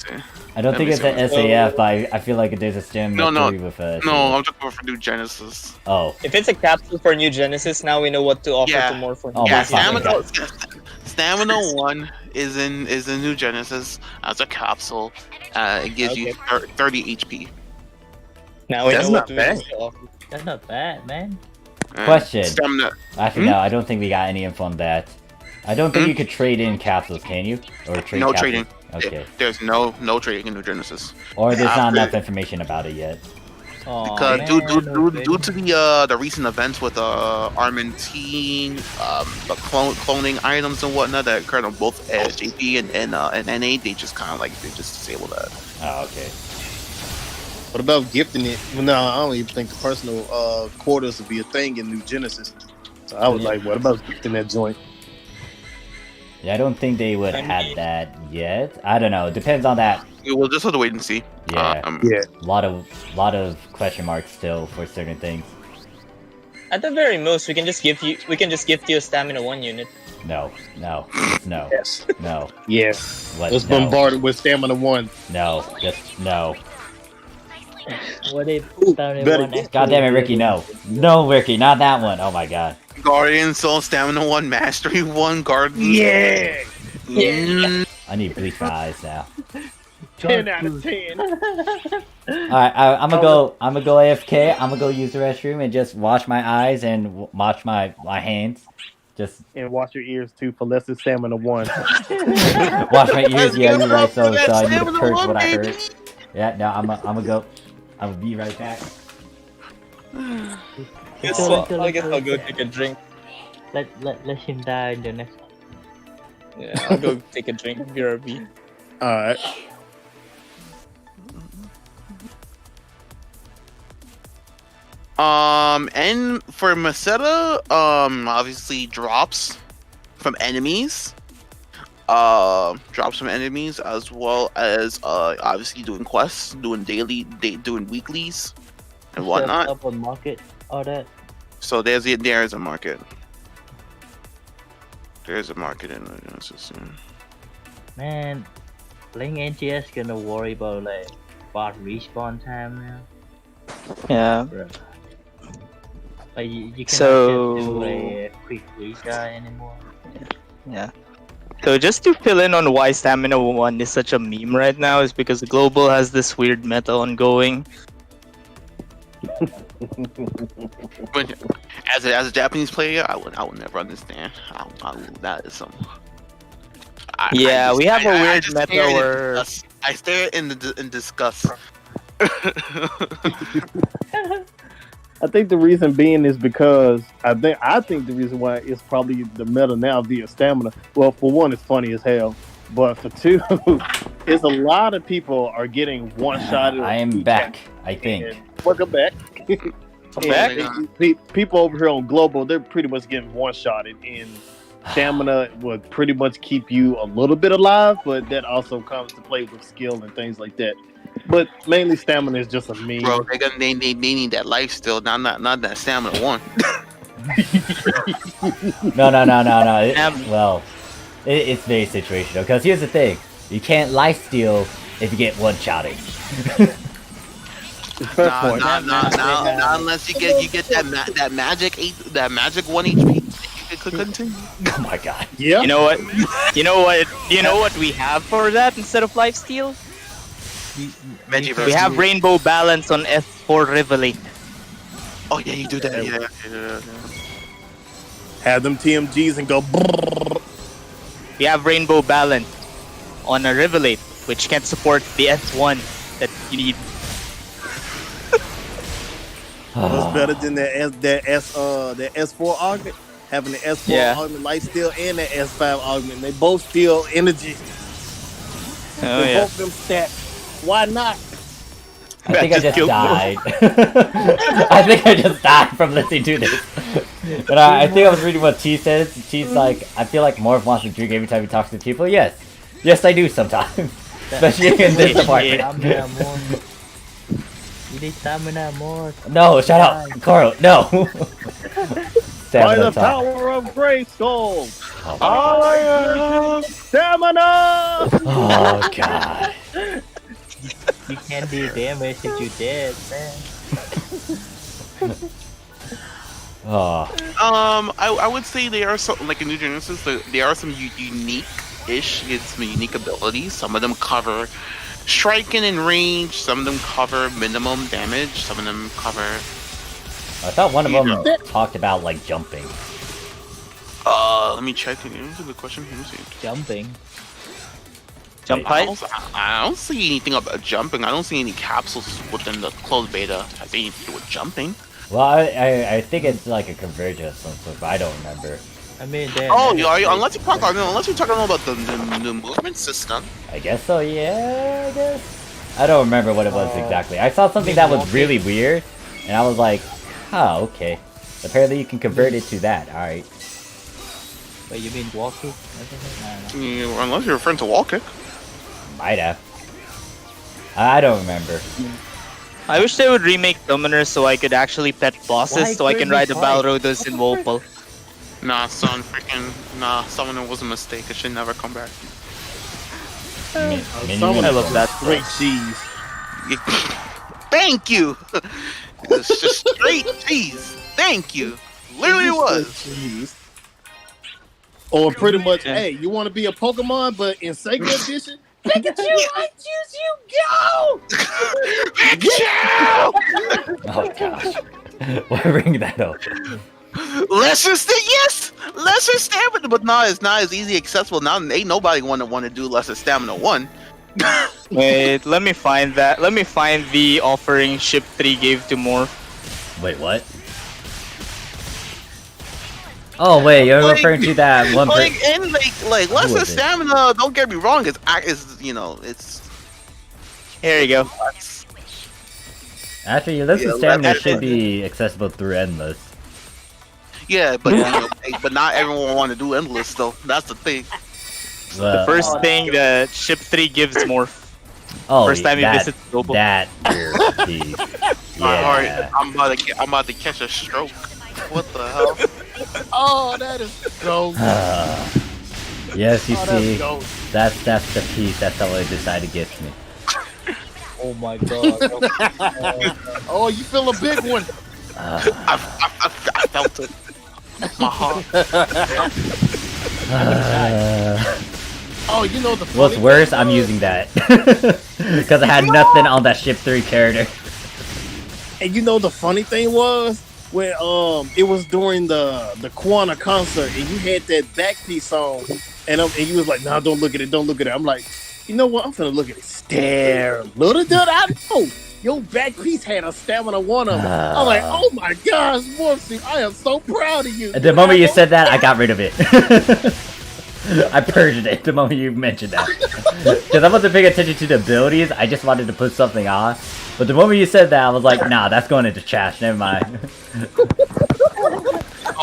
see. I don't let think me it's see an what- SAF, but I feel like there's a stamina No, 3 with a... No, I'm talking for New Genesis. Oh. If it's a capsule for New Genesis, now we know what to offer Yeah. to more for Oh Yeah, my fucking stamina 1 is in New Genesis as a capsule. It gives you 30 HP. Now we That's know not what to bad. offer. That's not bad, man. And Question. Stamina. Actually, no, I don't think we got any info on that. I don't think you could trade in capsules, can you? Or trade No capsules? trading. Okay. There's no trading in New Genesis. Or there's not After- enough information about it yet. Oh, Because man, due no to the recent events with Armentine, the cloning items and whatnot that occurred on both JP and NA, they just disabled that. Oh, okay. What about gifting it? Well, no, I don't even think the personal quarters would be a thing in New Genesis. So I was like, what about gifting that joint? Yeah, I don't think they would have that yet. I don't know. Depends on that. We'll just have to wait and see. Yeah. Yeah. Lot of question marks still for certain things. At the very most, we can just gift you a stamina 1 unit. No. No. No. Yes. No. Yes. What? Let's No. bombard it with stamina 1. No. Just no. What if stamina better 1 get- God damn it, Ricky, no. No, Ricky, not that one. Oh my god. Guardian Soul Stamina 1, Mastery 1, Guardian. Yeah. Mm, I need to bleach my eyes now. 10 out of 10. Alright, I'm gonna go AFK. I'm gonna go use the restroom and just wash my eyes and wash my hands. Just And wash your ears too for less than stamina 1. wash my ears. Yeah, you're right. So That I need to stamina purge one, what I baby. heard. Yeah, no, I'm gonna go. I'm gonna be right back. guess Let's go, I guess let's I'll go. go take a drink. Let him die in the next one. Yeah, I'll go take a drink. BRB. All right. And for Maceta, obviously drops from enemies. Drops from enemies, as well as obviously doing quests, doing doing weeklies and whatnot. Up on market, all that. So there's a market. There's a market in the system. Man, playing NGS gonna worry about like bot respawn time now. Yeah. Bro. Like you cannot So- just do a quick retry anymore. Yeah. So just to fill in on why Stamina 1 is such a meme right now is because the Global has this weird meta ongoing. But as a Japanese player, I would never understand. That is some. Yeah, we have a weird just meta stare in where- disgust. I stare in disgust. I think the reason being is because I think the reason why it's probably the meta now via stamina. Well, for one, it's funny as hell, but for two, it's a lot of people are getting one shot. I am back, I think. Welcome back. Back? People over here on Global, they're pretty much getting one shotted, and stamina would pretty much keep you a little bit alive, but that also comes to play with skill and things like that. But mainly stamina is just a meme. Bro, they need that life still, not that stamina one. No. It's very situational. Because here's the thing: you can't lifesteal if you get one shotting. Fair point. Nah, unless you get that magic 1 HP. You could continue. Oh my god. Yeah. You know what? You know what we have for that instead of lifesteal? Veggie We have Rainbow Balance on F4 Revelate. Oh yeah, you do that. Yeah. Have them TMGs and go. Brrr. We have Rainbow Balance on a Revelate, which can support the F1 that you need. What's better than the S4 augment? Having the S4 augment life steal and the S5 augment. They both steal energy. Oh They yeah. both them stats. Why not? I think I just died. I think I just died from listening to this. But I think I was reading what T says. T's like, I feel like Morph wants to drink every time he talks to people. Yes. Yes, I do sometimes. Especially in this department. Stamina more. You need stamina more. No, shut up. Coral, no. By the Stamina talk. power of Grayskull. Oh, Stamina! oh god. You can't do damage if you dead, man. Oh. I would say there are some, like in New Genesis, there are some unique-ish, some unique abilities. Some of them cover striking and range. Some of them cover minimum damage. Some of them cover. I thought one of them talked about like jumping. Let me check. That's a good question. Let me see. Jumping. Jump I height? don't see anything about jumping. I don't see any capsules within the closed beta. I think anything to do with jumping. Well, I think it's like a convergence, but I don't remember. I mean, Unless you're talking about the movement system. I guess so, yeah, I guess. I don't remember what it was exactly. I saw something that was really weird, and I was like, oh, okay. Apparently you can convert it to that, alright. But you mean walking? Yeah, unless you're referring to wall kick. Might have. I don't remember. I wish they would remake Dominers so I could actually pet bosses so I can ride the Balrodos in Wolpal. Nah, son, Summoner was a mistake. It should never come back. I love that. Great cheese. Thank you! It's just straight cheese. Thank you. Literally was. Cheese. Or pretty much, hey, you want to be a Pokemon, but in Sega Edition? Pikachu, I choose you, go! Oh gosh. Why bring that up? Lesser stamina, but it's not as easy accessible now. Ain't nobody want to do lesser stamina 1. Wait, let me find that. Let me find the offering Ship 3 gave to Morph. Wait, what? Oh wait, you're referring to that one. Like and like Who lesser was it? stamina. Don't get me wrong. Is you know it's Here you go. Actually, your lesson Yeah, stamina that's- should be accessible through endless. yeah, but you know, but not everyone want to do endless though. That's the thing. Well, First thing that Ship 3 gives Morph. oh, First time you that, visit global. that weird piece. Alright, Yeah. I'm about to catch a stroke. What the hell? Oh, that is dope. Yes, you Oh, see, that's dope. that's the piece that someone decided to give me. Oh my god. Oh, you feel a big one. I felt it. My heart. Oh, you know the What's funny worse, thing I'm was- using that. Because I had nothing on that Ship 3 character. And you know the funny thing was when it was during the Quanta concert and you had that back piece on and you was like, nah, don't look at it, don't look at it. I'm like, you know what? I'm finna look at it. Stare. Little did I know. Your back piece had a stamina 1 of them. I'm like, oh my gosh, Morphsuit, I am so proud of you. The moment you said that, I got rid of it. I purged it the moment you mentioned that. Because I wasn't paying attention to the abilities, I just wanted to put something on. But the moment you said that, I was like, nah, that's going into trash, never mind.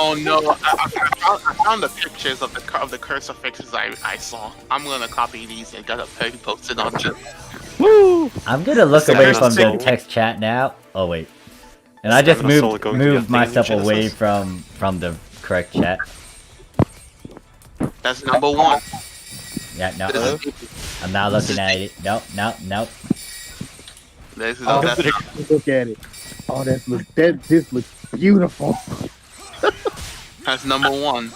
Oh no! I found the pictures of the cursor fixes I saw. I'm gonna copy these and gotta post it on Twitter. Woo! I'm gonna look Seven away of from the soul. text chat now. Oh wait. And I just Seven of soul moved going to be a moved thing in myself away Genesis? from the correct chat. That's number 1. Yeah, no. This is, I'm not looking at it. Nope, nope, nope. this is Oh, that's, look at it. Oh, this looks beautiful. that's number 1.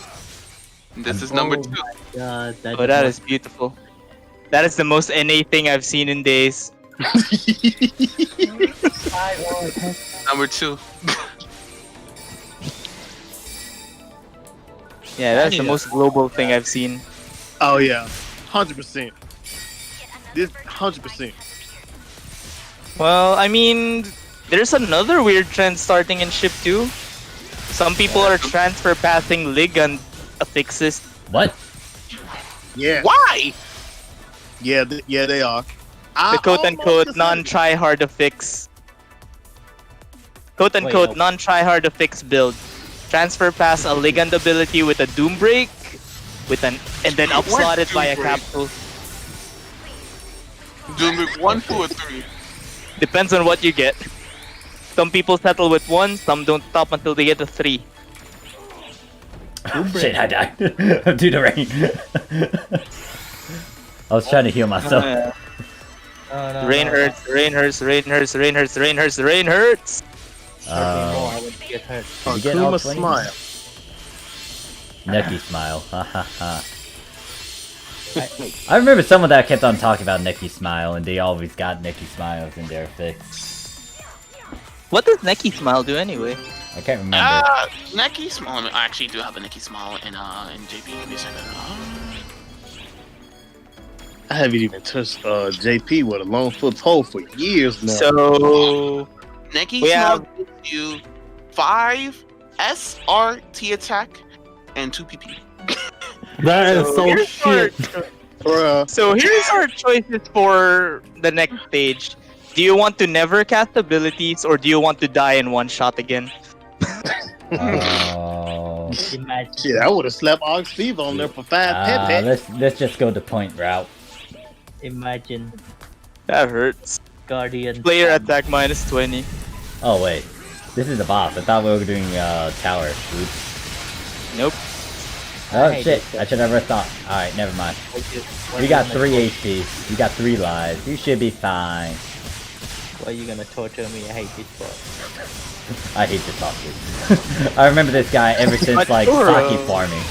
This is number 2. God, Oh, that is beautiful. That is the most NA thing I've seen in days. Number 2. Yeah, that's the most global thing I've seen. Oh yeah, 100%. This 100%. Well, I mean, there's another weird trend starting in Ship 2. Some people are transfer passing Ligand affixes. What? Yeah, Why? yeah, yeah, they are. The quote-unquote non-tryhard affix. Quote-unquote Wait, non-tryhard affix build. Transfer pass a Ligand ability with a Doom Break, and then upslot it by a Doom Break? capsule. Doom Break 1, 2, or 3? Depends on what you get. Some people settle with 1, some don't stop until they get a 3. Shit, I died. Due to rain. I was trying to heal myself. Rain hurts, rain hurts, rain hurts, rain hurts, rain hurts, rain hurts! I would get hurt. You get all Akuma 20? smile. Neki smile. Ha ha ha. I remember someone that kept on talking about Neki smile, and they always got Neki smiles in their fix. What does Neki Smile do anyway? I can't remember. Neki Smile. I actually do have a Neki Smile in JP. Give me a second. I haven't even touched JP with a long foot pole for years now. So, Neki We Smile have- gives you 5 SRT attack and 2 PP. That is so here's our- shit. Bruh. So here's our choices for the next stage. Do you want to never cast abilities, or do you want to die in one shot again? Oh. Imagine. Shit, I would have slapped Ox Fever on there for 5 pet. Let's just go the point route. Imagine That hurts. Guardian. Player attack minus 20. Oh wait, this is the boss. I thought we were doing tower. Oops. Nope. Oh hate shit! this. I should never thought. All right, never mind. You got 3 HP. You got 3 lives. You should be fine. Why are you gonna torture me? I hate this part. I hate this boss. I remember this guy ever since But like Kuro- Saki farming.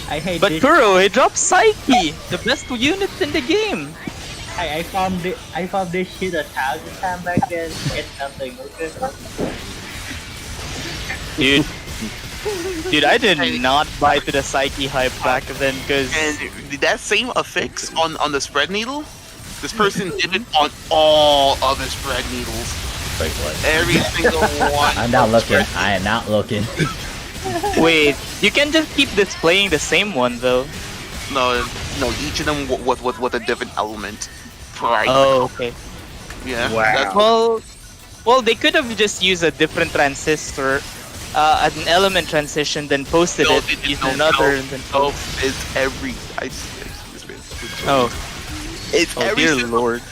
I hate But this. Kuro, he dropped Psyche, the best unit in the game. I found this shit 1,000 times back then. It's nothing. Okay. Dude, I did not buy to the Psyche hype back then, because And that same affix on the spread needle, this person did it on all of the spread needles. Wait, what? Every single one. I'm not of the looking. spread- I am not looking. Wait, you can just keep displaying the same one though. No, each of them with a different element. Right. Oh, okay. Yeah. Well, they could have just used a different transistor, an element transition, then posted it using another, and then it's every. Oh, it's every dear single, lord.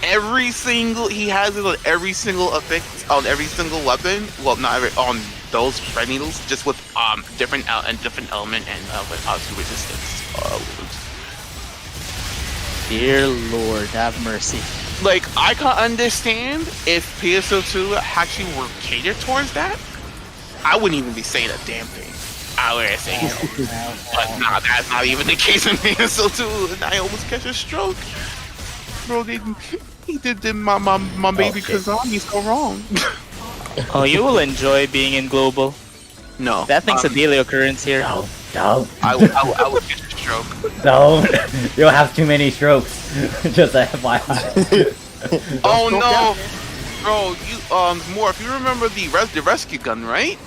Every single he has it on every single effect on every single weapon. Well, not every, on those spread needles, just with different element and with resistance. Dear lord, have mercy. Like, I can understand if PSO2 actually were catered towards that. I wouldn't even be saying a damn thing. I would say no. But nah, that's not even the case in PSO2, and I almost catch a stroke. Bro, he did my baby Kazami so wrong. Oh, you will enjoy being in global. No. That thing's a daily occurrance here. Don't. I would catch a stroke. Don't. You'll have too many strokes. Just a FYI. Oh no! Bro, you more if you remember the rescue gun, right?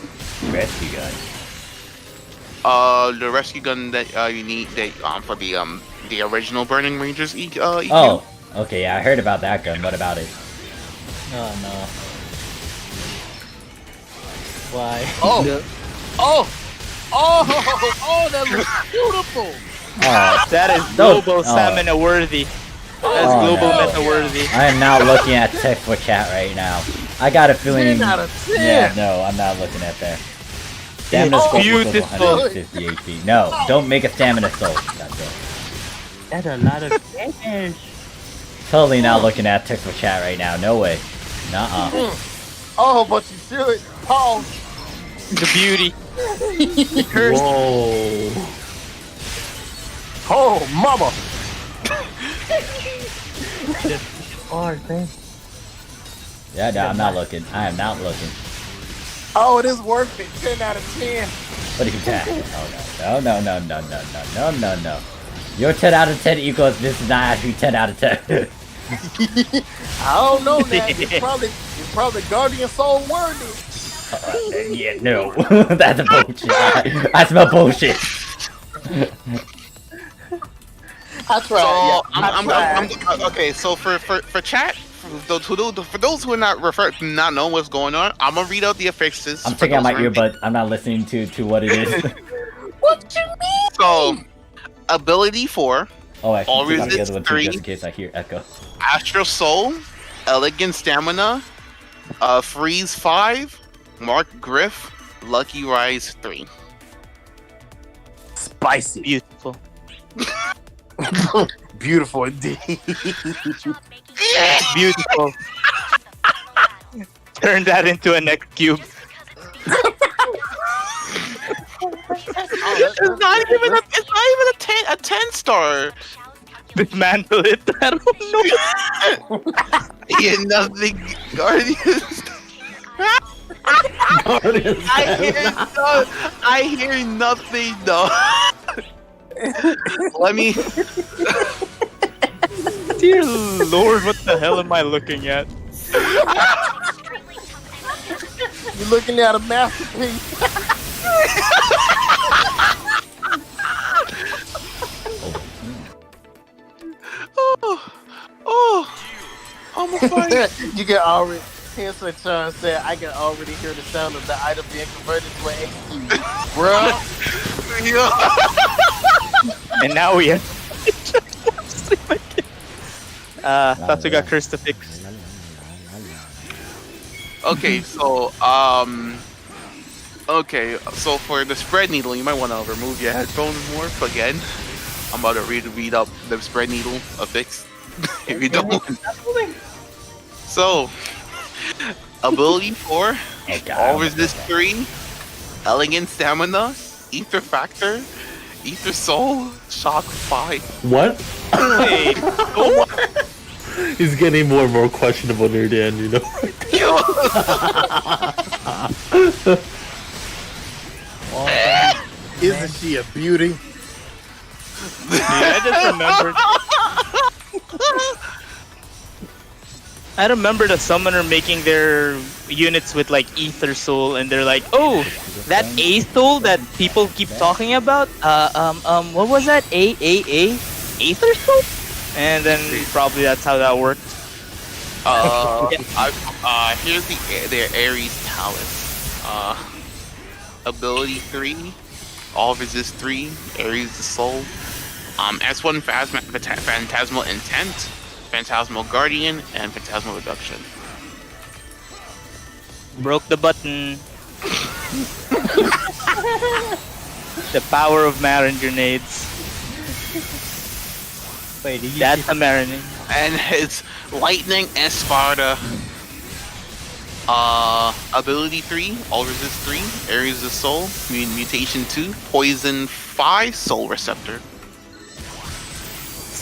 Rescue gun. The rescue gun that you need for the original Burning Rangers EQ. Oh, okay, yeah, I heard about that gun. What about it? Oh no. Why? Oh, that looks beautiful. Oh, That is global stamina worthy. That's global meta worthy. I am not looking at text for chat right now. I got a feeling. 10 out of 10. Yeah, no, I'm not looking at that. Stamina soul equals beautiful. 150 HP. No, don't make a stamina soul. That's it. That's a lot of damage. Totally not looking at text for chat right now. No way. Nuh-uh. Oh, but you should. Pause. The beauty. Whoa. Oh, mama. Oh, thank. Yeah, no, I'm not looking. I am not looking. Oh, it is worth it. 10 out of 10. What are you at? Oh, no. No. Your 10 out of 10 equals this is not actually 10 out of 10. I don't know that. It's probably Guardian Soul worthy. Yeah, no. That's a bullshit. I smell bullshit. I tried. I'm okay. So for chat, for those who are not knowing what's going on, I'm gonna read out the affixes. I'm taking out my earbud. I'm not listening to what it is. What you mean? So, ability 4. Oh, actually, All take out the resist other one too, 3. just in case I hear echo. Astral Soul, Elegant Stamina, Freeze 5, Mark Griff, Lucky Rise 3. Spicy. Beautiful. Beautiful indeed. Beautiful. Turn that into a neck cube. It's not even a 10 star. Dismantle it. I don't know. Yeah, nothing, Guardians. I hear nothing though. Let me. Dear lord, what the hell am I looking at? You're looking at a masterpiece. I'm a fight. You can already. Hanson Chan said, I can already hear the sound of the item being converted to an XP. Bruh. And now we have. Thought we got cursed to fix. Okay, so for the spread needle, you might want to remove your headphones more. Again, I'm about to read up the spread needle affix. If you don't. So, ability 4, all resist 3, elegant stamina, ether factor, ether soul, shock 5. What? Wait, He's getting more and more questionable near the end, you know? Isn't she a beauty? I just remembered. I remember the summoner making their units with like Ether Soul, and they're like, "Oh, that A Soul that people keep talking about. What was that? Aether Soul?" And then probably that's how that worked. Here's the Ares Talus. Ability 3, all resist 3, Ares the Soul. S1 Phantasmal Intent, Phantasmal Guardian, and Phantasmal Reduction. Broke the button. The power of Marin grenades. Wait, did you That's a Marin. And it's Lightning Espada. Ability 3, all resist 3, Ares the Soul, Mutation 2, Poison 5, Soul Receptor.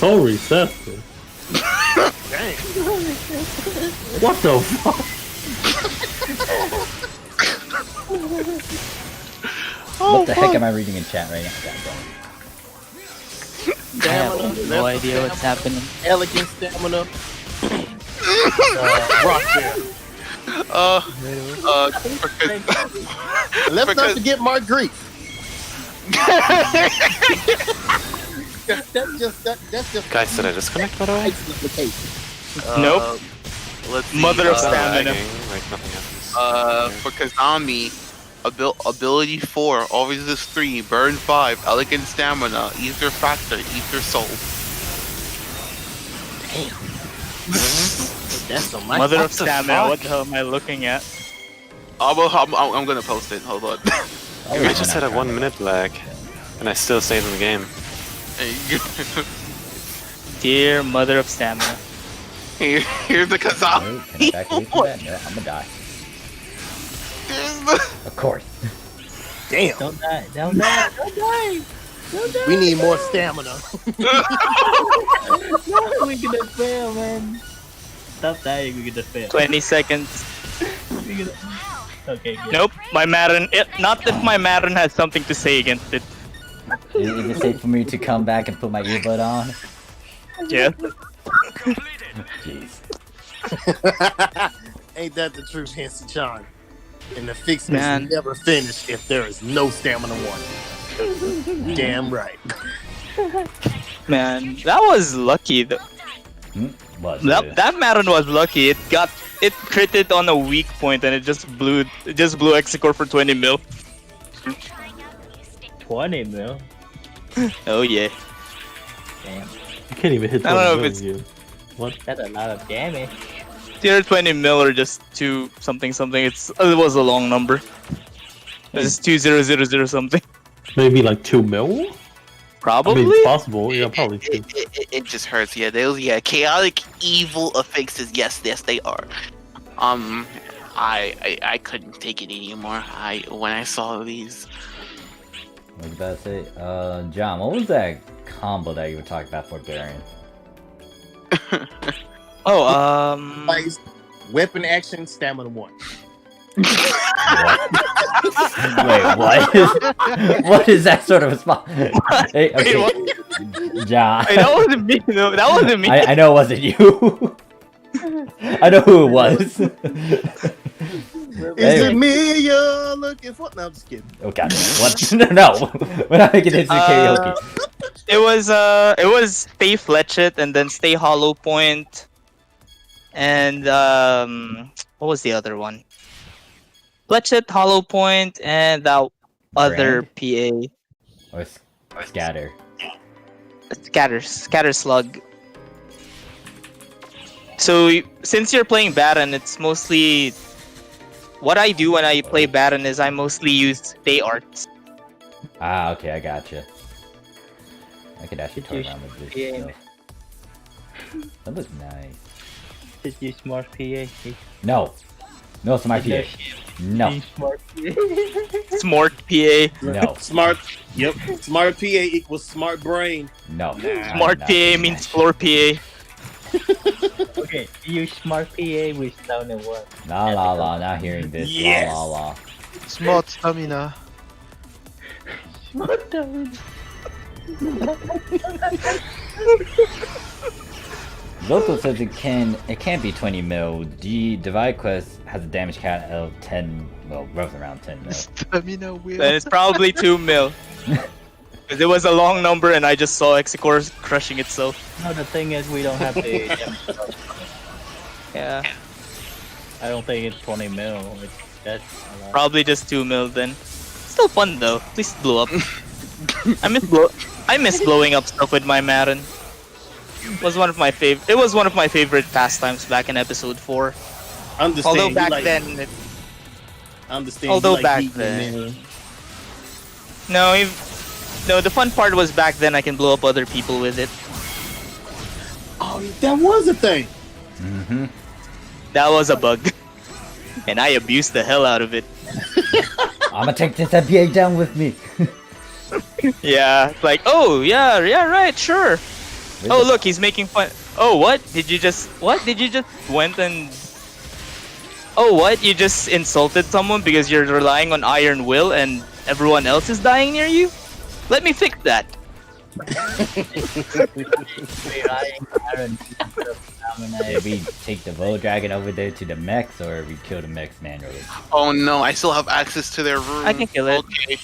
Soul receptor. Dang. What the fuck? What the heck am I reading in chat right now? God damn it. I have no idea what's happening. Elegant stamina. Rock there. Let's not forget Marguerite. That's just Guys, did I disconnect by the way? Nope. Let's see. Mother of stamina. Like nothing happens. For Kazami, ability 4, all resist 3, burn 5, elegant stamina, ether factor, ether soul. that's the mic. Mother of What the stamina. fuck? What the hell am I looking at? I'm gonna post it. Hold on. I just had a 1 minute lag, and I still saved in the game. Dear Mother of stamina. Here's the Kazami. Wait, can I back away from that? No, I'm gonna die. Here's the... Of course. Damn. Don't die. Don't die. Don't die. Don't die. We need more stamina. No, we're gonna fail, man. Stop dying. We're gonna fail. 20 seconds. We're gonna... Okay, good. Nope. My Marin. Not if my Marin has something to say against it. Is it safe for me to come back and put my earbud on? Yeah. Jeez. Ain't that the truth, Hansi-chan? And the fix Man. is never finished if there is no stamina one. Damn right. Man, that was lucky. What? That Marin was lucky. It critted on a weak point and it just blew Execore for 20 mil. 20 mil. Oh yeah. Damn. You can't even hit I don't know if 20 it's- million. What? That's a lot of damage. It's either 20 mil or just 2 something something. It was a long number. It's 2000 something. Maybe like 2 mil? Probably. I mean, it's possible. Yeah, probably 2. It just hurts. Yeah, those chaotic evil affixes. Yes, they are. I couldn't take it anymore. When I saw these. What was I about to say? John, what was that combo that you were talking about for Baron? Oh, Like, weapon action, stamina 1. Wait, what? What is that sort of a spot? Hey, okay. John. Hey, that wasn't me. No, that wasn't me. I know it wasn't you. I know who it was. Is it me you're looking for? No, I'm just kidding. Oh god, what? No, we're not making this karaoke. It was stay Fletchet and then stay Hollow Point, and what was the other one? Fletchet, Hollow Point, and that other PA. Or scatter. Scatter Slug. So since you're playing Baron, it's mostly what I do when I play Baron is I mostly use stay arts. Ah, okay, I gotcha. I could actually toy around with this Yeah. stuff. That looks nice. Did you smart PA? No. No, it's my PA. No. You smart PA. Smart PA. No. Smart. Yep. Smart PA equals smart brain. No. Smart PA means floor PA. Okay, you smart PA with down and what? La la la, not hearing this. Yes. La la la. Smart stamina. Smart down. Local says it can't be 20 mil. Divide Quest has a damage count of 10, well, roughly around 10 mil. Stamina wheel. Then it's probably 2 mil. Because it was a long number and I just saw Execore crushing itself. No, the thing is we don't have the Yeah. I don't think it's 20 mil. That's a lot. Probably just 2 mil then. Still fun though. Please blow up. I miss blowing up stuff with my Marin. It was one of my favorite pastimes back in episode 4. Understand. Although you back like- then it, Understand. although you like back beating then- men. no, the fun part was back then I can blow up other people with it. Oh, that was a thing. Mm-hmm. That was a bug. And I abused the hell out of it. I'm gonna take this FBA down with me. Yeah, it's like, oh yeah, right, sure. Oh look, he's making fun. Oh what? Did you just went and? Oh what? You just insulted someone because you're relying on Iron Will and everyone else is dying near you? Let me fix that. Did we take the Void Dragon over there to the mechs, or we kill the mechs manually? Oh no, I still have access to their room. I can kill it. Okay.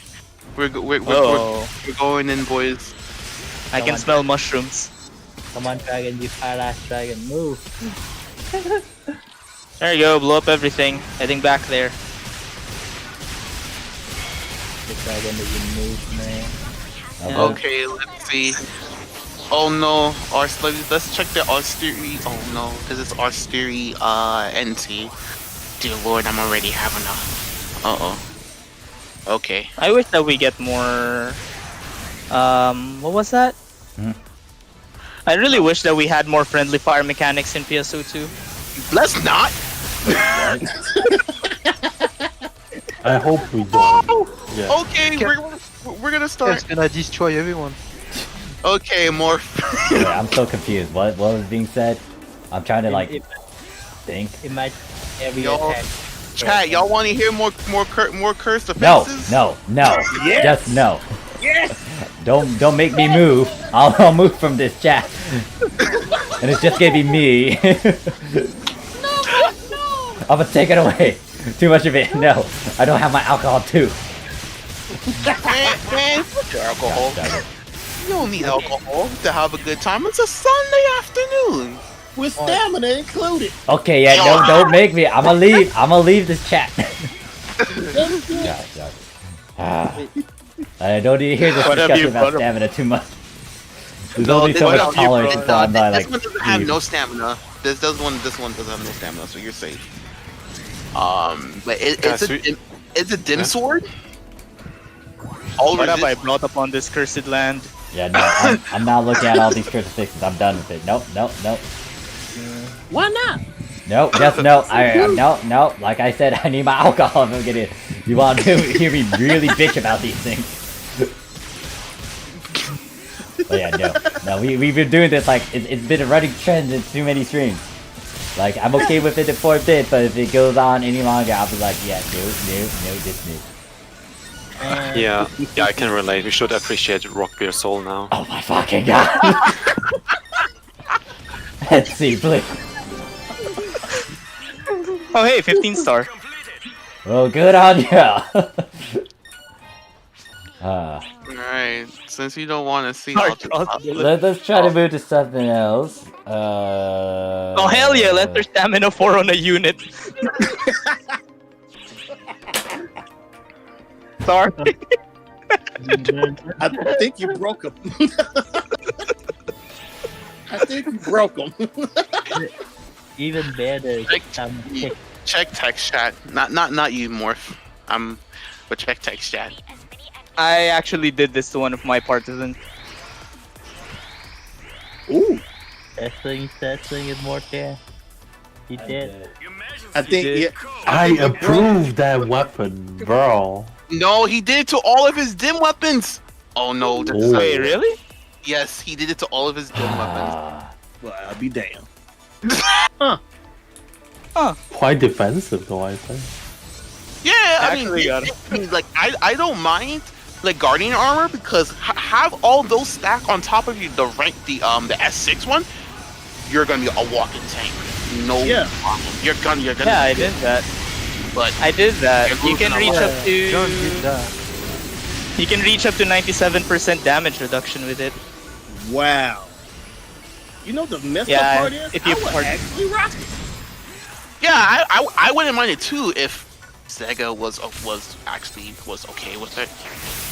We're Oh. going in, boys. I can smell mushrooms. Come on, dragon, you fast dragon, move. There you go, blow up everything. Heading back there. The dragon doesn't move, man. Yeah. Okay, let's see. Oh no, let's check the Austery. Oh no, because it's Austery NT. Dear lord, I'm already having a. Uh-oh. Okay. I wish that we get more. What was that? Hmm. I really wish that we had more friendly fire mechanics in PSO2. Let's not! I hope we don't. Yeah. Okay, we're gonna start. It's gonna destroy everyone. Okay, more. Wait, I'm so confused. What was being said? I'm trying to like think. Imagine every Y'all- attack. Chat, y'all want to hear more cursed No, offenses? no. Yes! Just no. Yes. Don't make me move. I'll move from this chat. And it's just gonna be me. I'm gonna take it away. Too much of it. No, I don't have my alcohol too. Man, fuck your alcohol. God damn it. You don't need alcohol to have a good time. It's a Sunday afternoon. With stamina included. Okay, yeah, don't make me. I'ma leave this chat. Gosh. I don't need to hear this What have discussion you about brought up? stamina too much. There's No, only this so one- much tolerance until I'm by like. This one doesn't have leave. no stamina. This one doesn't have no stamina, so you're safe. But Guys, it's a dim sword. All What have I resist- brought upon this cursed land? Yeah, no, I'm not looking at all these crucifixes. I'm done with it. Nope. Why not? No, just no. No. Like I said, I need my alcohol if I'm gonna. You want to hear me really bitch about these things? But yeah, no. We've been doing this like it's been a running trend in too many streams. Like I'm okay with it for a bit, but if it goes on any longer, I'll be like, yeah, no, this new. Yeah, I can relate. We should appreciate Rock Beer Soul now. Oh my fucking god! Let's see, please. Oh hey, 15 star. Well, good on ya. Alright, since you don't want to see Sorry, Let's try to move to something else. Oh hell yeah, let their stamina 4 on a unit. Sorry. I think you broke him. I think you broke him. Even better. Check text chat. Not you, Morph. But check text chat. I actually did this to one of my partisans. Ooh. Testing is more care. He did. I think did. I approve that weapon, bro. No, he did it to all of his dim weapons. Oh no. That's Ooh. Wait, really? Yes, he did it to all of his dim weapons. Well, I'll be damned. Quite defensive, though, I think. Yeah, I Actually got mean, like I don't mind like guardian armor because have all those stack on top of you. The S6 one, you're gonna be a walking tank. No Yeah. problem. You're gonna. Yeah, I did that. But I did that. You're You can losing a reach lot. up to. John did that. You can reach up to 97% damage reduction with it. Wow. You know the messed Yeah, up part is if you I would part- actually rock it. yeah, I wouldn't mind it too if Sega was okay with it.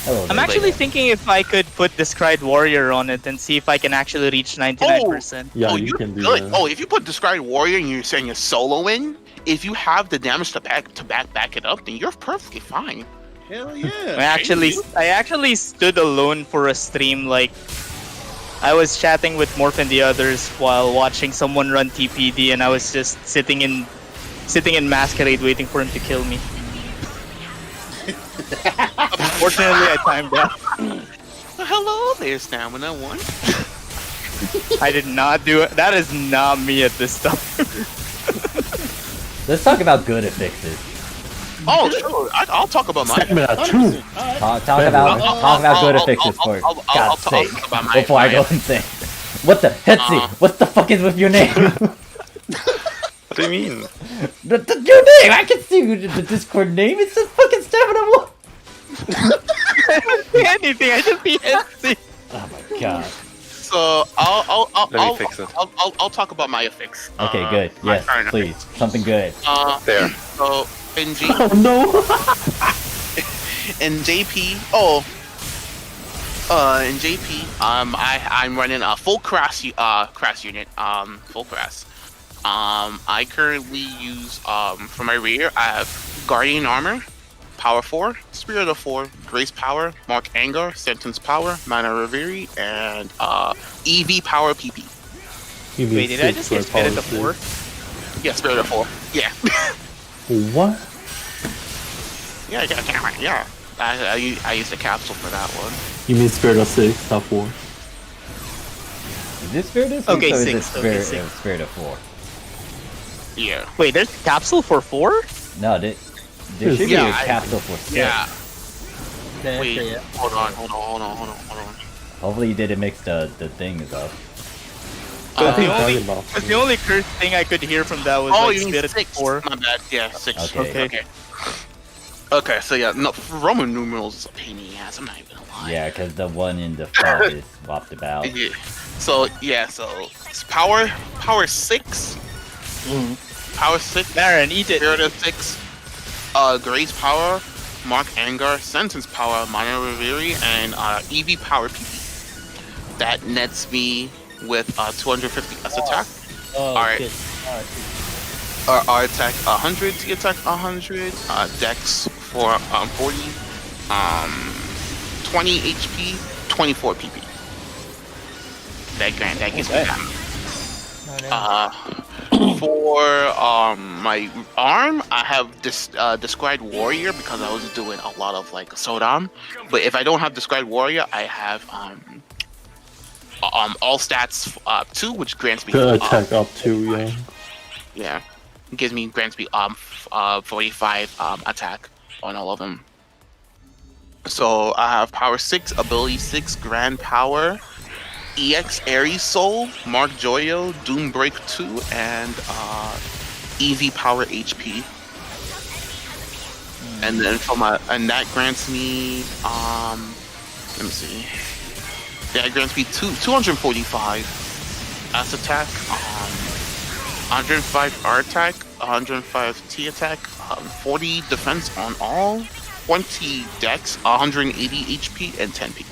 Hello, I'm there. actually thinking if I could put Described Warrior on it and see if I can actually reach 99%. Yeah, Oh, you you're can do good. that. Oh, if you put Described Warrior and you're saying you're soloing, if you have the damage to back it up, then you're perfectly fine. Hell yeah. I actually stood alone for a stream. Like, I was chatting with Morph and the others while watching someone run TPD, and I was just sitting in Masquerade waiting for him to kill me. Fortunately, I timed out. Hello there, Stamina 1. I did not do it. That is not me at this time. Let's talk about good fixes. Oh, sure. I'll talk about mine. Stamina 2. Talk about good fixes for God's sake. talk about Before I go insane. What the Hetzi? What the fuck is with your name? What do you mean? Your name! I can see the Discord name. It's a fucking Stamina 1. Anything, I just be Etsy. Oh my god. So Let me fix it. I'll talk about my affix. Okay, good. my Yes, current please. affix. Something good. There. So in G Oh no! in JP in JP I'm running a full crass unit full crass. I currently use for my rear I have Guardian Armor, Power 4, Spirit of 4, Grace Power, Mark Anger, Sentence Power, Mana Reverie, and EV Power PP. You mean Wait, did I six just hear for Spirit of power 4? Yeah, Spirit of 4. Yeah. six. What? Yeah, yeah. I used a capsule for that one. You mean Spirit of 6, not 4? Is this Spirit of 6 Okay, or is 6, it Spirit, okay, 6. Spirit of 4? Yeah. Wait, there's a capsule for 4? No, there should be Yeah, a capsule for 6. Yeah. There's Wait. the- Hold on. Hopefully you didn't mix the things up. I think the I'm only- talking about. But the only cursed thing I could hear from that was Oh, like you mean Spirit 6? 4. My bad. Yeah, 6. Okay. Okay, so yeah, no, Roman numerals is a pain in the ass. I'm not even gonna lie. Yeah, because the one in the front is swapped about. Yeah. So it's power 6. Power 6. Baron, eat it. Spirit of 6. Grace Power, Mark Anger, Sentence Power, Mana Reverie, and EV Power PP. That nets me with 250 S attack. Oh, Alright. shit. R attack 100, T attack 100, Dex for 40, 20 HP, 24 PP. That gives me damage. For my arm, I have Described Warrior because I was doing a lot of like Sodam. But if I don't have Described Warrior, I have all stats 2, which grants me The attack up to, yeah. yeah, grants me 45 attack on all of them. So I have Power 6, Ability 6, Grand Power, EX Aries Soul, Mark Joyo, Doom Break 2, and EV Power HP. And then and that grants me let me see. Yeah, it grants me 245 S attack, 105 R attack, 105 T attack, 40 defense on all, 20 dex, 180 HP, and 10 PP.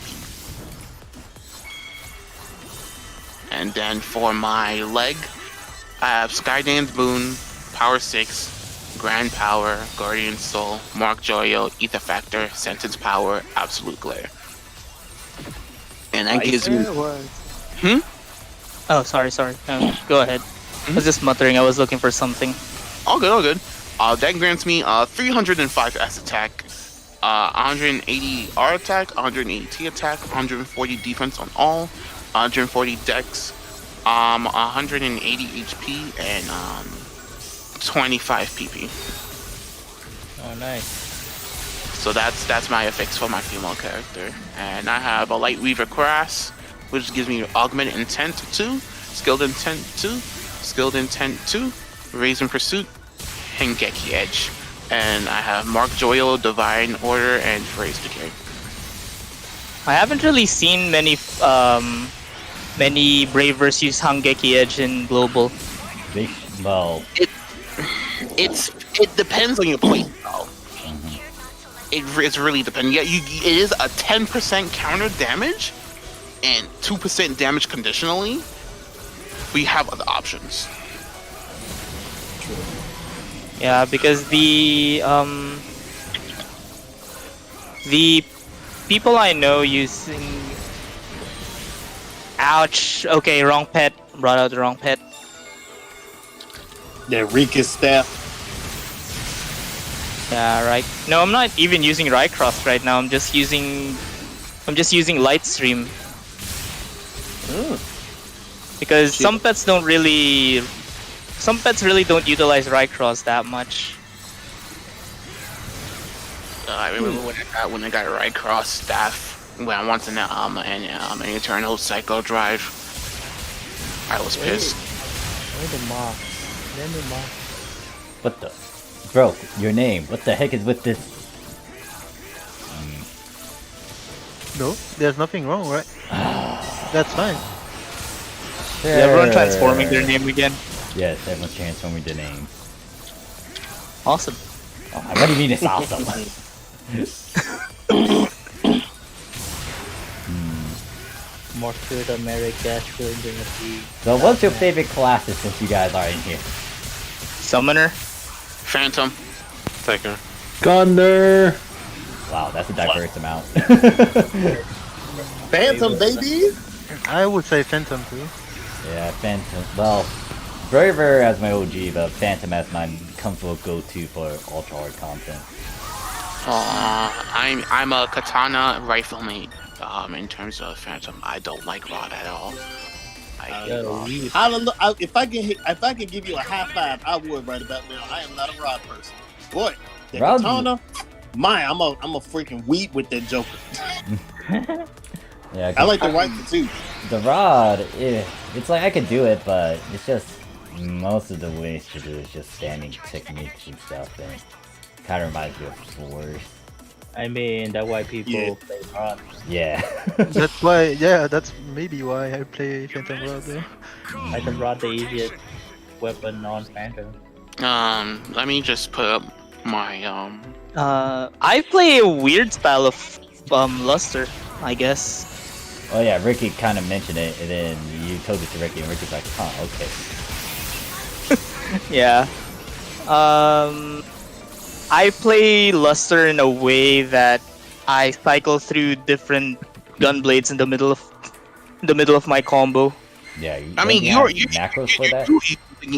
And then for my leg, I have Skydance Boon, Power 6, Grand Power, Guardian Soul, Mark Joyo, Ether Factor, Sentence Power, Absolute Glare. And that gives me... Oh, sorry. Go ahead. I was just muttering. I was looking for something. All good. That grants me 305 S attack, 180 R attack, 180 T attack, 140 defense on all, 140 dex, 180 HP, and 25 PP. Oh, nice. So that's my effects for my female character. And I have a Light Weaver Cuirass, which gives me Augment Intent 2, Skilled Intent 2, Skilled Intent 2, Raisin Pursuit, Hengeki Edge. And I have Mark Joyo, Divine Order, and Phrase Decay. I haven't really seen many Bravers use Hangeki Edge in global. Well, It depends on your play style. It's really dependent. Yeah, it is a 10% counter damage and 2% damage conditionally. We have other options. Yeah, because the people I know using. Ouch. Okay, wrong pet. Brought out the wrong pet. That Rika's staff. Yeah, right. No, I'm not even using Raycross right now. I'm just using Lightstream. Because some pets really don't utilize Raycross that much. I remember when I got Raycross staff when I wanted an Eternal Psycho Drive. I was pissed. what the? Bro, your name. What the heck is with this? No, there's nothing wrong, right? That's fine. Is everyone transforming their name again? Yes, everyone's transforming their name. Awesome. Oh, what do you mean it's awesome? Morphsuit, America, Infinity. So what's your favorite classes since you guys are in here? Summoner. Phantom. Taker. Gunner. Wow, that's a diverse amount. Phantom, baby! I would say Phantom too. Yeah, Phantom. Well, Braver as my OG, but Phantom as my comfortable go-to for ultra hard content. I'm a katana rifle main. In terms of Phantom, I don't like Rod at all. If I can give you a high five, I would right about now. I am not a Rod person. Boy, that Rod- katana, I'm a freaking weed with that Joker. Yeah, I like the rifle too. the Rod. It's like I could do it, but it's just most of the ways to do it is just standing techniques and stuff, and kind of reminds me of Force. I mean, that's why people play Rod. Yeah. That's why, yeah, that's maybe why I play Phantom Rod though. Phantom Rod the easiest weapon on Phantom. Let me just put up my I play a weird style of Luster, I guess. Oh yeah, Ricky kind of mentioned it, and then you told it to Ricky, and Ricky's like, huh, okay. Yeah. I play Luster in a way that I cycle through different gunblades in the middle of my combo. Yeah, I mean, you macros for that.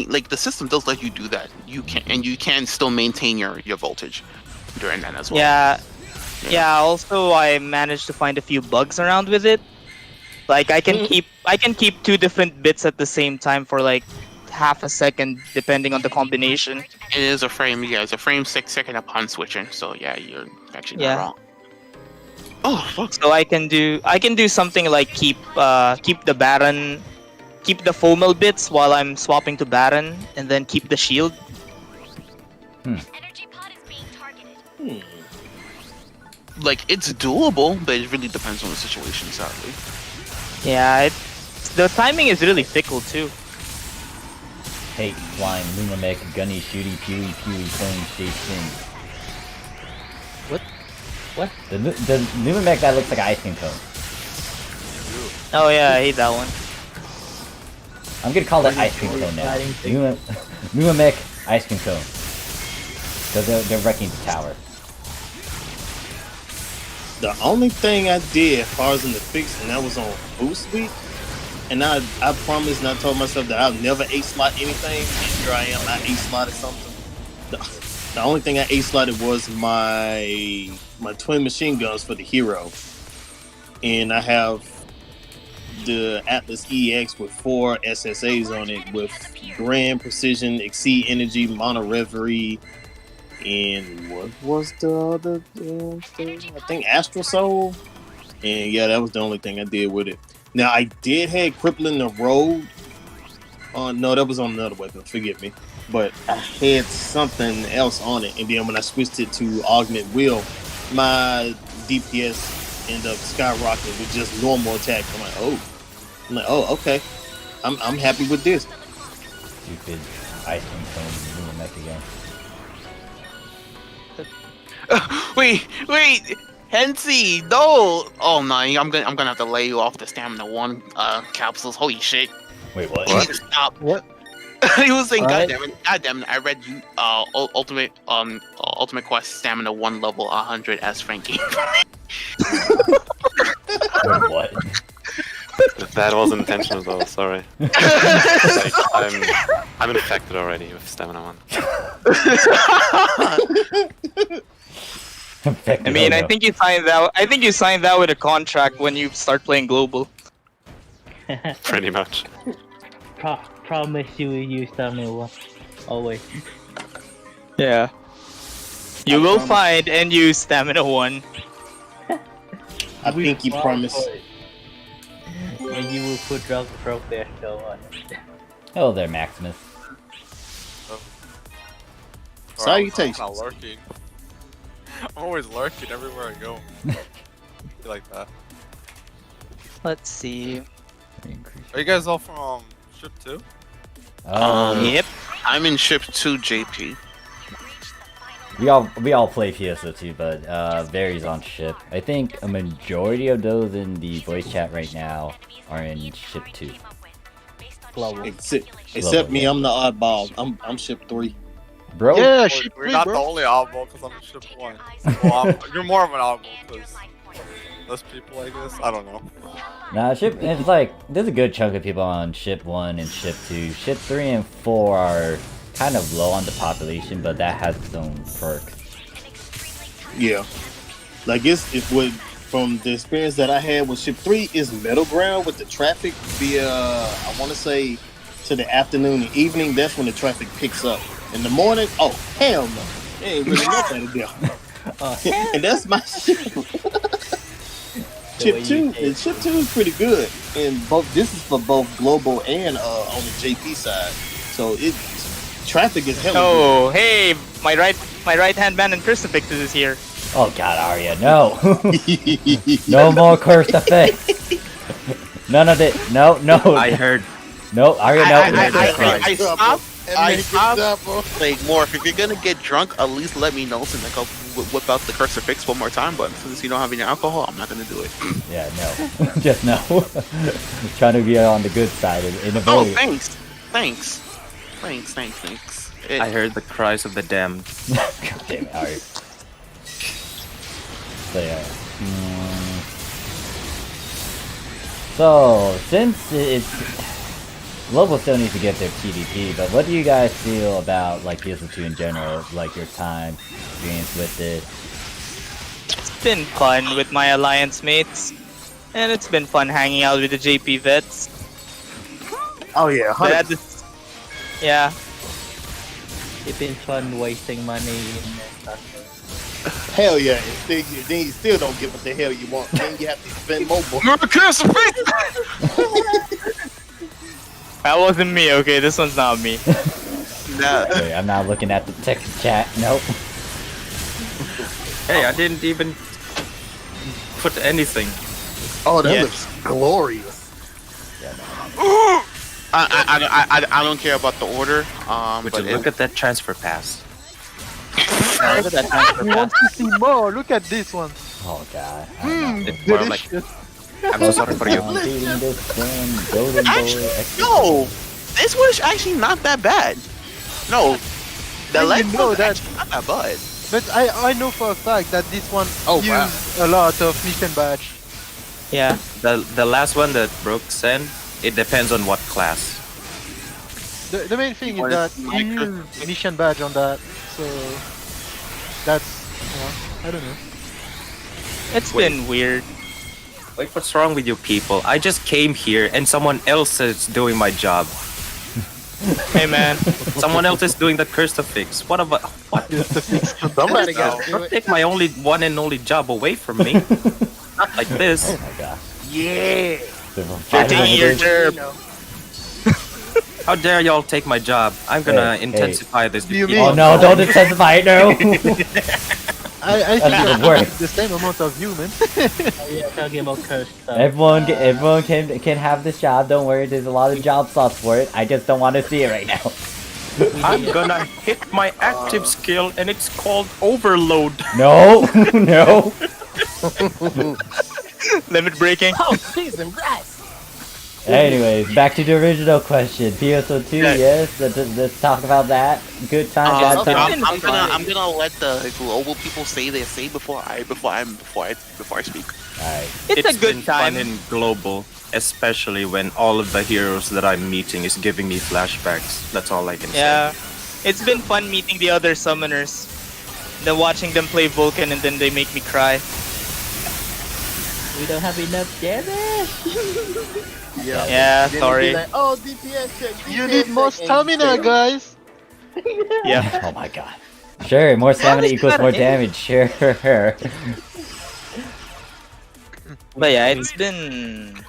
Like the system does let you do that. You can still maintain your voltage during that as well. Yeah. Also, I managed to find a few bugs around with it. Like I can keep two different bits at the same time for like half a second, depending on the combination. It is a frame. Yeah, it's a frame 6 second upon switching. So yeah, you're actually not wrong. Oh fuck. So I can do something like keep the Baron, keep the Fomal bits while I'm swapping to Baron, and then keep the shield. Energy pod is being targeted. Like it's doable, but it really depends on the situation, sadly. Yeah, the timing is really fickle too. Hate, flying, Lumamech, gunny, shooty, pewy, cone, station. What? The Lumamech that looks like an ice cream cone. Oh yeah, I hate that one. I'm gonna call it ice cream cone now. Lumamech ice cream cone. Because they're wrecking the tower. The only thing I did as far as in the fix, and that was on boost week, and I promised and I told myself that I'll never A-slot anything, and here I am, I A-slotted something. The only thing I A-slotted was my twin machine guns for the hero. And I have the Atlas EX with 4 SSAs on it with Grand Precision, Exceed Energy, Mono Reverie, and what was the other thing? I think Astral Soul. And yeah, that was the only thing I did with it. Now I did have Crippling the Road No, that was on another weapon. Forgive me, but I had something else on it, and then when I switched it to augment will, my DPS ended up skyrocketing with just normal attack. I'm like, oh, okay. I'm happy with this. Stupid ice cream cone in the neck again. Wait, Hensy, no! Oh no, I'm gonna have to lay you off the stamina 1 capsules. Holy shit! Wait, what? You need to stop. What? He was saying, Alright. goddamn it, I read you ultimate quest stamina 1 level 100 as Frankie. Wait, what? That wasn't intentional though, sorry. Like, I'm infected already with stamina 1. I mean, I think you signed that. I think you signed that with a contract when you start playing global. Pretty much. Promise you will use stamina 1. Always. Yeah. You will find and use stamina 1. I think he promised. And you will put drug there, so on. Hello there, Maximus. Salutations. I'm not lurking. I'm always lurking everywhere I go. Be like that. Let's see. Are you guys all from ship 2? Yep. I'm in ship 2, JP. We all play PSO2, but varies on ship. I think a majority of those in the voice chat right now are in ship 2. Except me, I'm the oddball. I'm ship 3. Bro? Yeah, We're not the only oddball because I'm in ship 1. Well, you're more of an oddball because less people, I guess. I don't know. Nah, it's like, there's a good chunk of people on ship 1 and ship 2. Ship 3 and 4 are kind of low on the population, but that has its own perks. Yeah. Like it would, from the experience that I had with ship 3 is middle ground with the traffic via, I want to say, to the afternoon and evening. That's when the traffic picks up. In the morning, oh hell no, there ain't really nothing there. And that's my ship. Ship 2 is pretty good, and both this is for both global and on the JP side. So traffic is hella Oh, hey, my right hand man in crucifix is here. Oh god, Arya, no! No more cursed effects! None of it, no. I heard. No, Arya, no. I stopped. Like, Morph, if you're gonna get drunk, at least let me know so like I'll whip out the crucifix one more time. But since you don't have any alcohol, I'm not gonna do it. Yeah, no. Just no. Trying to be on the good side. Oh, thanks. I heard the cries of the damned. God damn it, Arya. So yeah. So, since it's... Global still needs to get their TDP, but what do you guys feel about like PSO2 in general? Like your time, experience with it? It's been fun with my alliance mates, and it's been fun hanging out with the JP vets. Oh yeah, yeah. It's been fun wasting money in hell yeah. Then you still don't get what the hell you want. Then you have to spend more. That wasn't me, okay? This one's not me. Nah. Wait, I'm not looking at the text chat. Nope. Hey, I didn't even put anything. Oh, that looks glorious. Yeah, no. I don't care about the order. Would you look at that transfer pass? Look at that transfer We pass. want to see more. Look at this one. Oh god. I don't know. It's more like, I'm so sorry for you. Beating this damn golden boy. No, this was actually not that bad. No, the And leg you know was that- actually not that bad. But I know for a fact that this one Oh, used wow. a lot of mission badge. Yeah. The last one that Brooke sent, it depends on what class. The main thing Or is that like you use mission badge on that, so that's, I don't know. It's been weird. Like, what's wrong with you people? I just came here and someone else is doing my job. Hey man. Someone else is doing the crucifix. What about what? Somebody got to do Don't it. take my one and only job away from me. Not like this. Oh my gosh. Yeah. They're You're fighting taking your over this. gerb. How dare y'all take my job? I'm gonna Hey, intensify this. You Oh no, don't intensify it, no! I That's think even I worse. the same amount of you, man. Yeah, talking about cursed stuff. Everyone can have this job, don't worry, there's a lot of job slots for it. I just don't want to see it right now. I'm gonna hit my active skill, and it's called overload. No, no. Limit breaking. Oh, season rats. Anyways, back to the original question. PSO2, yes. Let's talk about that. Good time, bad time. I'm gonna let the global people say their say before I speak. Alright. It's a been good time. fun in global, especially when all of the heroes that I'm meeting is giving me flashbacks. That's all I can Yeah, say. it's been fun meeting the other summoners, then watching them play Vulcan, and then they make me cry. We don't have enough damage. Yeah, Then they be sorry. like, oh, DPS check. DPS You need more check, and stamina, you guys. Yeah. Oh my god. Sure, more stamina equals more damage, sure. But yeah, it's been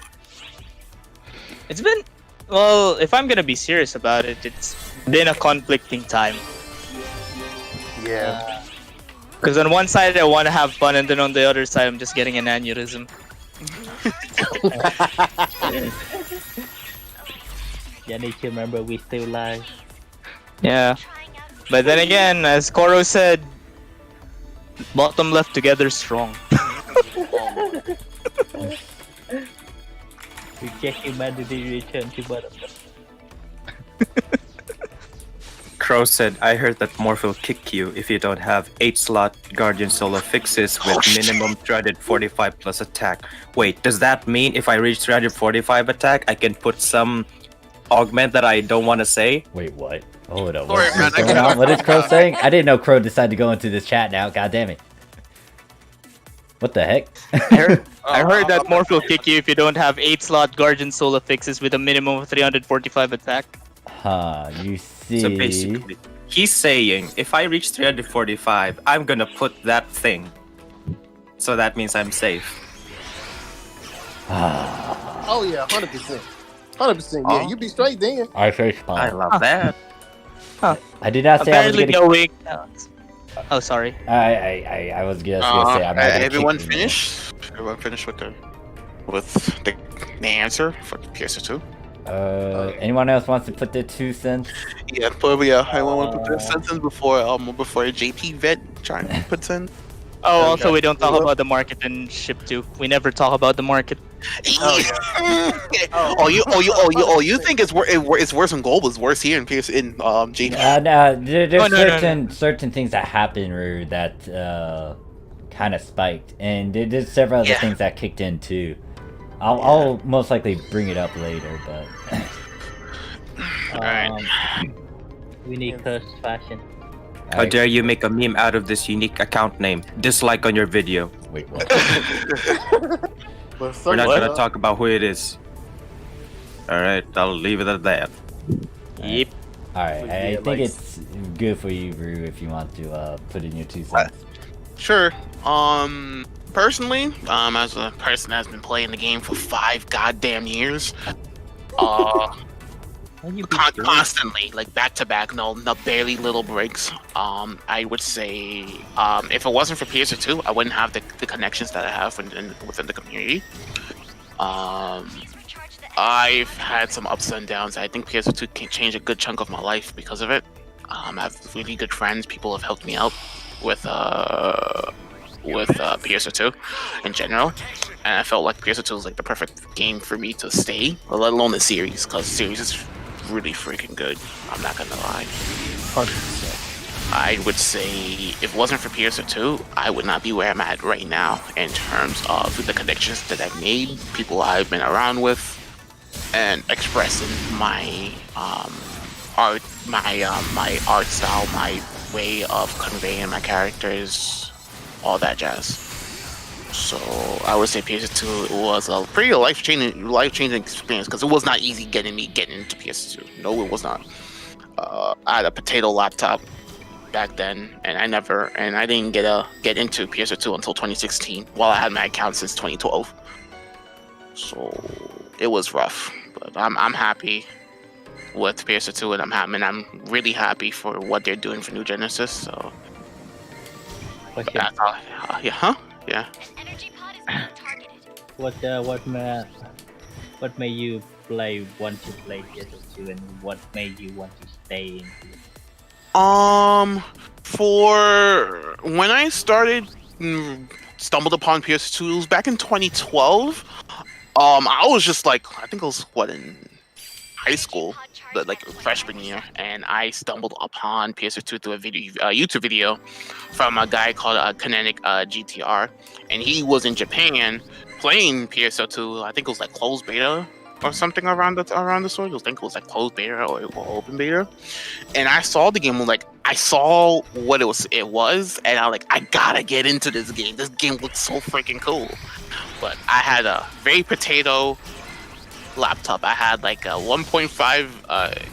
well, if I'm gonna be serious about it, it's been a conflicting time. Yeah. Because on one side I want to have fun, and then on the other side I'm just getting an aneurysm. You need to remember we still live. Yeah. But then again, as Koro said, bottom left together strong. Reject humanity, return to bottom. Crow said, I heard that Morph will kick you if you don't have 8-slot Guardian Solo fixes with minimum 345 plus attack. Wait, does that mean if I reach 345 attack, I can put some augment that I don't want to say? Wait, what? Hold on. Sorry, man, What's I going cannot- on? What is Crow saying? I didn't know Crow decided to go into this chat now. God damn it. What the heck? I heard that Morph will kick you if you don't have 8-slot Guardian Solo fixes with a minimum of 345 attack. Huh, you see. So basically, he's saying, if I reach 345, I'm gonna put that thing. So that means I'm safe. Oh yeah, 100%. 100%. Yeah, Oh. you be straight then. I face palm. I love that. I did not say Apparently I was gonna. no weak. Oh, sorry. I was just gonna say I'm not gonna Everyone kick you, man. finished? Everyone finished with the answer for PSO2? Anyone else wants to put their 2 cents? Yeah, but yeah, I want to put this sentence before JP Vet trying to put in. Oh, also we don't talk about the market in Ship 2. We never talk about the market. You think it's worse in Global? It's worse here in JP. No, there's no. certain things that happen where that kind of spiked, and there's several other things that kicked in too. I'll most likely bring it up later, but We need cursed fashion. How dare you make a meme out of this unique account name? Dislike on your video. Wait, what? But We're not gonna talk about who it is. Alright, I'll leave it at that. Yep. Alright, I think it's good for you, Rue, if you want to put in your 2 cents. Sure. Personally, as a person that's been playing the game for 5 goddamn years, constantly, like back to back, no barely little breaks. I would say, if it wasn't for PSO2, I wouldn't have the connections that I have within the community. I've had some ups and downs. I think PSO2 can change a good chunk of my life because of it. I have really good friends. People have helped me out with PSO2 in general, and I felt like PSO2 was like the perfect game for me to stay, let alone the series, because the series is really freaking good. I'm not gonna lie. 100%. I would say if it wasn't for PSO2, I would not be where I'm at right now in terms of the connections that I've made, people I've been around with, and expressing my art, my art style, my way of conveying my characters, all that jazz. So I would say PS2 was a pretty life-changing experience, because it was not easy getting into PS2. No, it was not. I had a potato laptop back then, and I didn't get into PS2 until 2016, while I had my account since 2012. So it was rough, but I'm happy with PSO2, and I'm really happy for what they're doing for New Genesis. So Question. that's all. Yeah, huh? Yeah. Energy pod is being targeted. What made you want to play PSO2, and what made you want to stay in? For when I started, stumbled upon PS2, it was back in 2012. I was just like, I think it was in high school, but like freshman year, and I stumbled upon PS2 through a YouTube video from a guy called Kinetic GTR, and he was in Japan playing PSO2. I think it was like closed beta or something around the sort. I think it was like closed beta or open beta, and I saw the game. Like I saw what it was, and I gotta get into this game. This game looks so freaking cool. But I had a very potato laptop. I had like a 1.5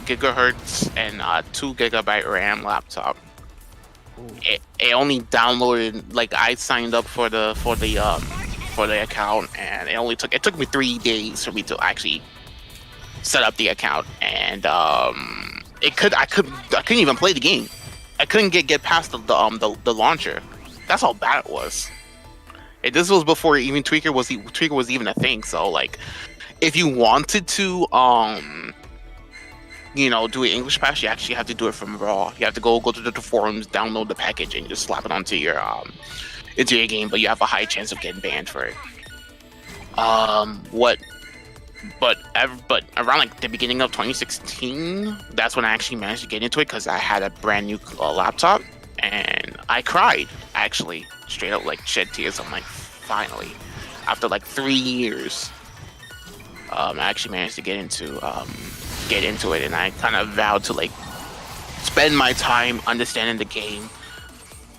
gigahertz and 2 gigabyte RAM laptop. It only downloaded, like I signed up for the account, and it took me 3 days for me to actually set up the account, and I couldn't even play the game. I couldn't get past the launcher. That's how bad it was. This was before even Tweaker was even a thing. So like, if you wanted to do an English patch, you actually have to do it from raw. You have to go to the forums, download the package, and just slap it onto your game. But you have a high chance of getting banned for it. But around like the beginning of 2016, that's when I actually managed to get into it, because I had a brand new laptop, and I cried, actually, straight up, like shed tears. I'm like, finally, after like 3 years, I actually managed to get into it, and I kind of vowed to like spend my time understanding the game,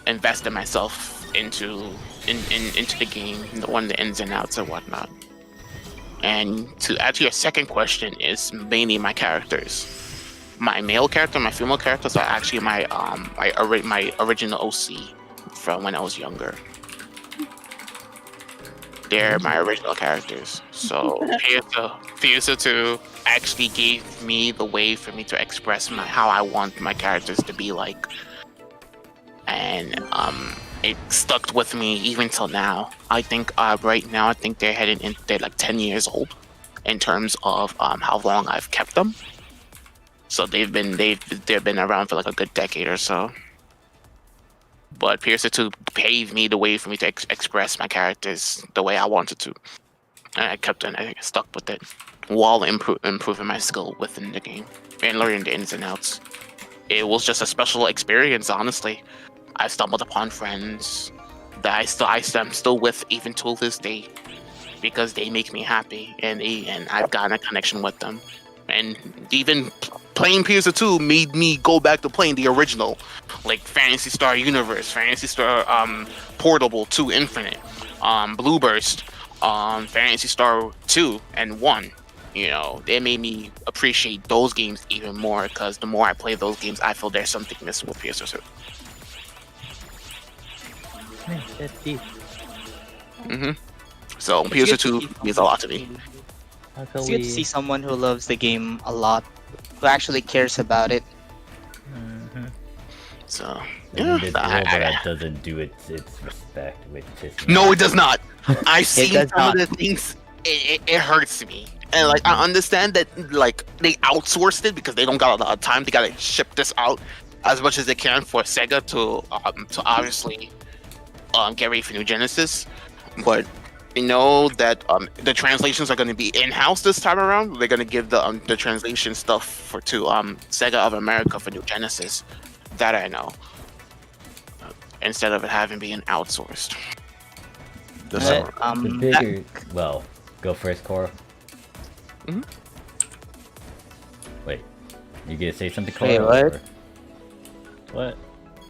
invest in myself into the game, the ins and outs and whatnot. And to answer your second question, is mainly my characters. My male character, my female characters are actually my original OC from when I was younger. They're my original characters. So PSO2 actually gave me the way for me to express how I want my characters to be like. And it stuck with me even till now. I think right now, they're like 10 years old in terms of how long I've kept them. So they've been around for like a good decade or so. But PSO2 paved me the way for me to express my characters the way I wanted to, and I stuck with it while improving my skill within the game and learning the ins and outs. It was just a special experience, honestly. I stumbled upon friends that I'm still with even till this day, because they make me happy, and I've gotten a connection with them. And even playing PSO2 made me go back to playing the original, like Phantasy Star Universe, Phantasy Star Portable 2 Infinite, Blue Burst, Phantasy Star 2 and 1. They made me appreciate those games even more, because the more I play those games, I feel there's something missing with PSO2. That's deep. So PSO2 means a lot to me. It's good to see someone who loves the game a lot, who actually cares about it. So yeah, that doesn't do its respect with this. No, it does not. I've seen some of the things. It hurts me, and like I understand that like they outsourced it because they don't got a lot of time. They gotta ship this out as much as they can for Sega to obviously get ready for New Genesis, but that the translations are going to be in-house this time around. They're going to give the translation stuff to Sega of America for New Genesis. That I know, instead of it having been outsourced. The bigger, well, go first, Cora. Wait, you gonna say something, Cora? Wait, what? What?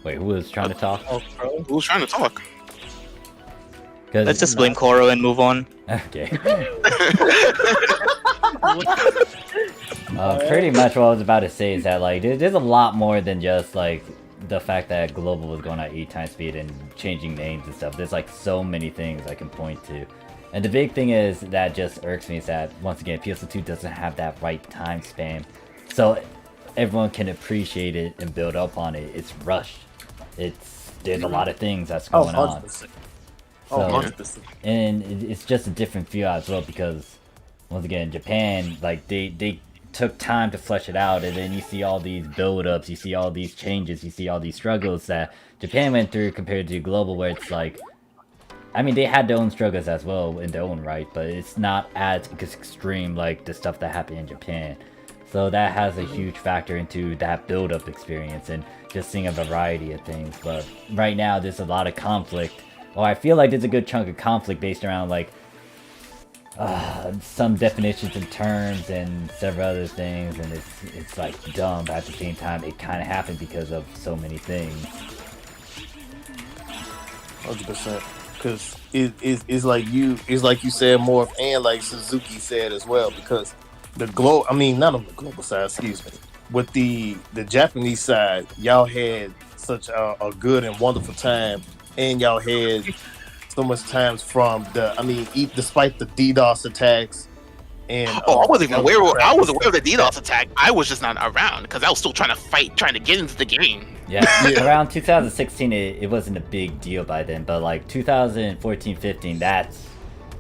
Wait, who was trying to talk? Who was trying to talk? Let's just blame Koro and move on. Okay. Pretty much what I was about to say is that like there's a lot more than just like the fact that Global was going at 8 times speed and changing names and stuff. There's like so many things I can point to. And the big thing is that just irks me is that once again PSO2 doesn't have that right time span so everyone can appreciate it and build up on it. It's rushed. There's a lot of things that's going on. 100%. So, 100%. and it's just a different feel as well because, once again, Japan, like, they took time to flesh it out, and then you see all these build-ups, you see all these changes, you see all these struggles that Japan went through compared to global, where it's like, I mean, they had their own struggles as well in their own right, but it's not as extreme like the stuff that happened in Japan. So that has a huge factor into that build-up experience and just seeing a variety of things. But right now, there's a lot of conflict. Well, I feel like there's a good chunk of conflict based around like some definitions and terms and several other things, and it's like dumb. But at the same time, it kind of happened because of so many things. 100%. Because it's like you said, Morph, and like Suzuki said as well. Because not on the global side, excuse me. With the Japanese side, y'all had such a good and wonderful time, and y'all had so much times from despite the DDoS attacks. And I wasn't even aware. I was aware of the DDoS attack. I was just not around because I was still trying to fight, trying to get into the game. Yeah, around 2016, it wasn't a big deal by then, but like 2014-15, that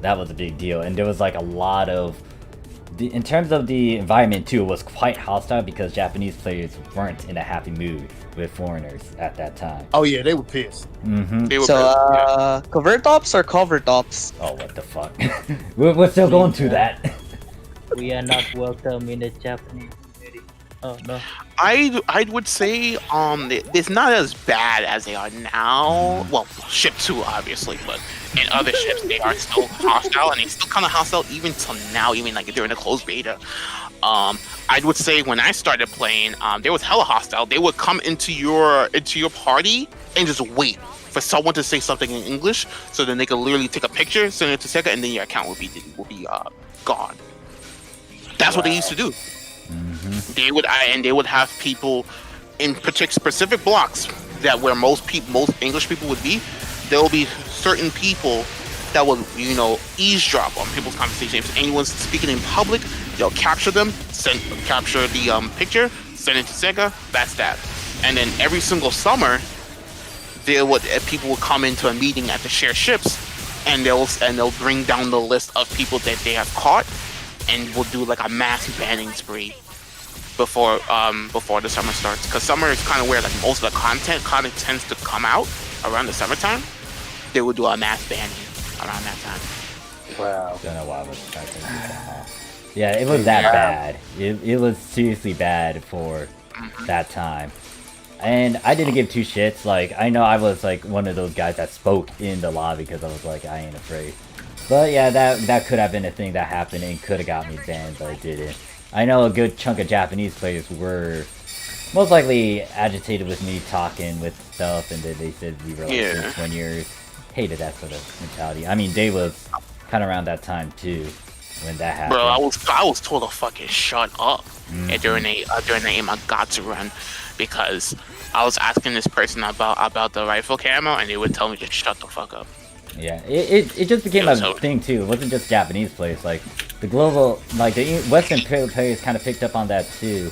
was a big deal, and there was like a lot of. In terms of the environment too, it was quite hostile because Japanese players weren't in a happy mood with foreigners at that time. Oh yeah, they were pissed. Mm-hmm. So, covert ops or covert ops? Oh, what the fuck? we're still going to that. We are not welcome in the Japanese community. Oh no. I would say it's not as bad as they are now. Well, ship 2 obviously, but in other ships they are still hostile, and they still kind of hostile even till now, even like during the closed beta. I would say when I started playing, they was hella hostile. They would come into your party and just wait for someone to say something in English, so then they could literally take a picture, send it to Sega, and then your account will be gone. That's what they used to do. Mm-hmm. They would have people in specific blocks that where most English people would be. There will be certain people that will eavesdrop on people's conversations. If anyone's speaking in public, they'll capture them, capture the picture, send it to Sega. That's that. And then every single summer, people will come into a meeting at the shared ships, and they'll bring down the list of people that they have caught, and we'll do like a mass banning spree before the summer starts. Because summer is kind of where like most of the content kind of tends to come out around the summertime. They will do a mass banning around that time. Wow. Don't know why I was expecting that. Yeah, it was that bad. It was seriously bad for that time. And I didn't give two shits. Like, I know I was like one of those guys that spoke in the lobby because I was like, I ain't afraid. But yeah, that could have been a thing that happened and could have got me banned, but it didn't. I know a good chunk of Japanese players were most likely agitated with me talking with stuff, and then they said we were like 20 years. Hated that sort of mentality. I mean, they was kind of around that time too when that happened. Bro, I was told to fucking shut up during the Imagatsu run, because I was asking this person about the rifle camo, and they would tell me to shut the fuck up. Yeah, it just became a thing too. It wasn't just Japanese players. Like the global, like the Western players kind of picked up on that too.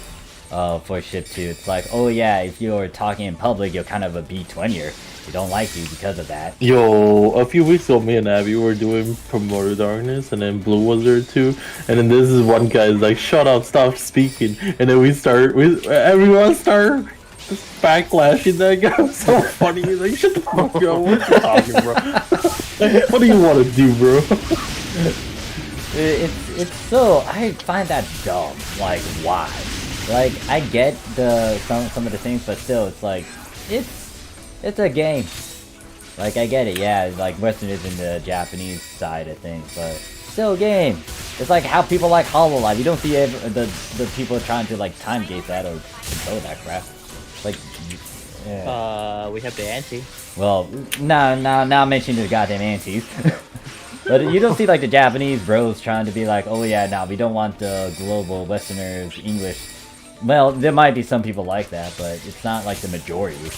For ship 2, it's like, oh yeah, if you're talking in public, you're kind of a B20er. They don't like you because of that. Yo, a few weeks ago, me and Abby were doing Promoter Darkness, and then Blue was there too. And then this is one guy's like, "Shut up, stop speaking." And then everyone start just backlashing that guy. It was so funny. He's like, "Shut the fuck up, what are you talking, bro? What do you want to do, bro?" It's so, I find that dumb. Like, why? Like, I get some of the things, but still, it's like, it's a game. Like, I get it, yeah, like, Western is in the Japanese side of things, but still a game. It's like how people like HoloLive. You don't see the people trying to, like, time gate that or control that crap. Like, yeah. We have the anti. Well, now mentioning the goddamn antis. But you don't see, like, the Japanese bros trying to be like, oh yeah, no, we don't want the global Westerners, English. Well, there might be some people like that, but it's not like the majority.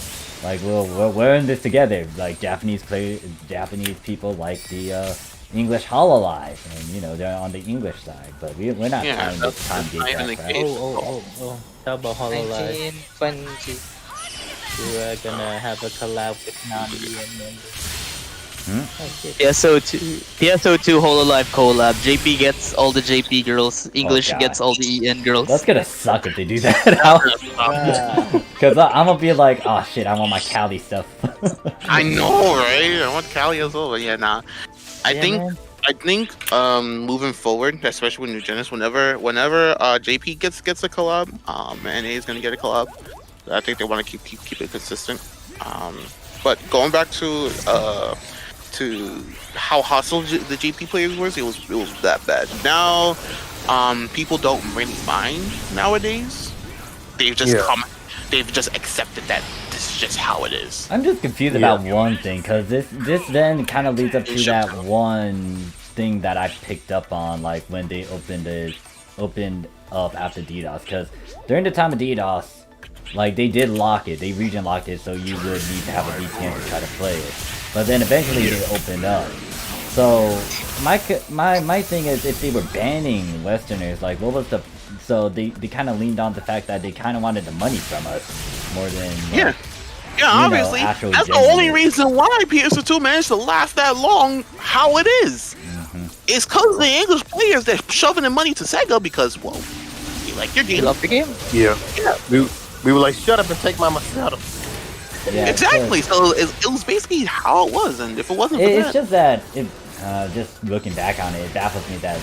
Like, we're in this together. Like, Japanese people like the English Hololive, and you know they're on the English side, but we're not Yeah, trying to time gate not even that the crap. case. Oh. Talk about HoloLive. 1920. You are gonna have a collab with Nami and oh shit. PSO2 HoloLive collab. JP gets all the JP girls. English God. gets all the EN girls. That's gonna suck if they do that. Because I'm gonna be like, oh shit, I want my Cali stuff. I know, right? I want Cali as well, but yeah, nah. I think moving forward, especially with New Genesis, whenever JP gets a collab, NA is gonna get a collab. I think they want to keep it consistent. But going back to how hostile the JP players was, it was that bad. Now, people don't really mind nowadays. They've just accepted that this is just how it is. I'm just confused about one thing, because this then kind of leads up to that one thing that I picked up on, like when they opened up after DDoS, because during the time of DDoS, like they did lock it, they region locked it, so you would need to have a VPN to try to play it. But then eventually they opened up. So my thing is, if they were banning Westerners, like what was the... So they kind of leaned on the fact that they kind of wanted the money from us more than... Like, yeah, obviously. That's the only reason why PSO2 managed to last that long how it is. It's because the English players, they're shoving the money to Sega because, well, you like your game. You love the game? Yeah. We were like, shut up and take my Masato. Yeah, exactly. So it was basically how it was, and if it wasn't for it's just that just looking back on it, it baffles me that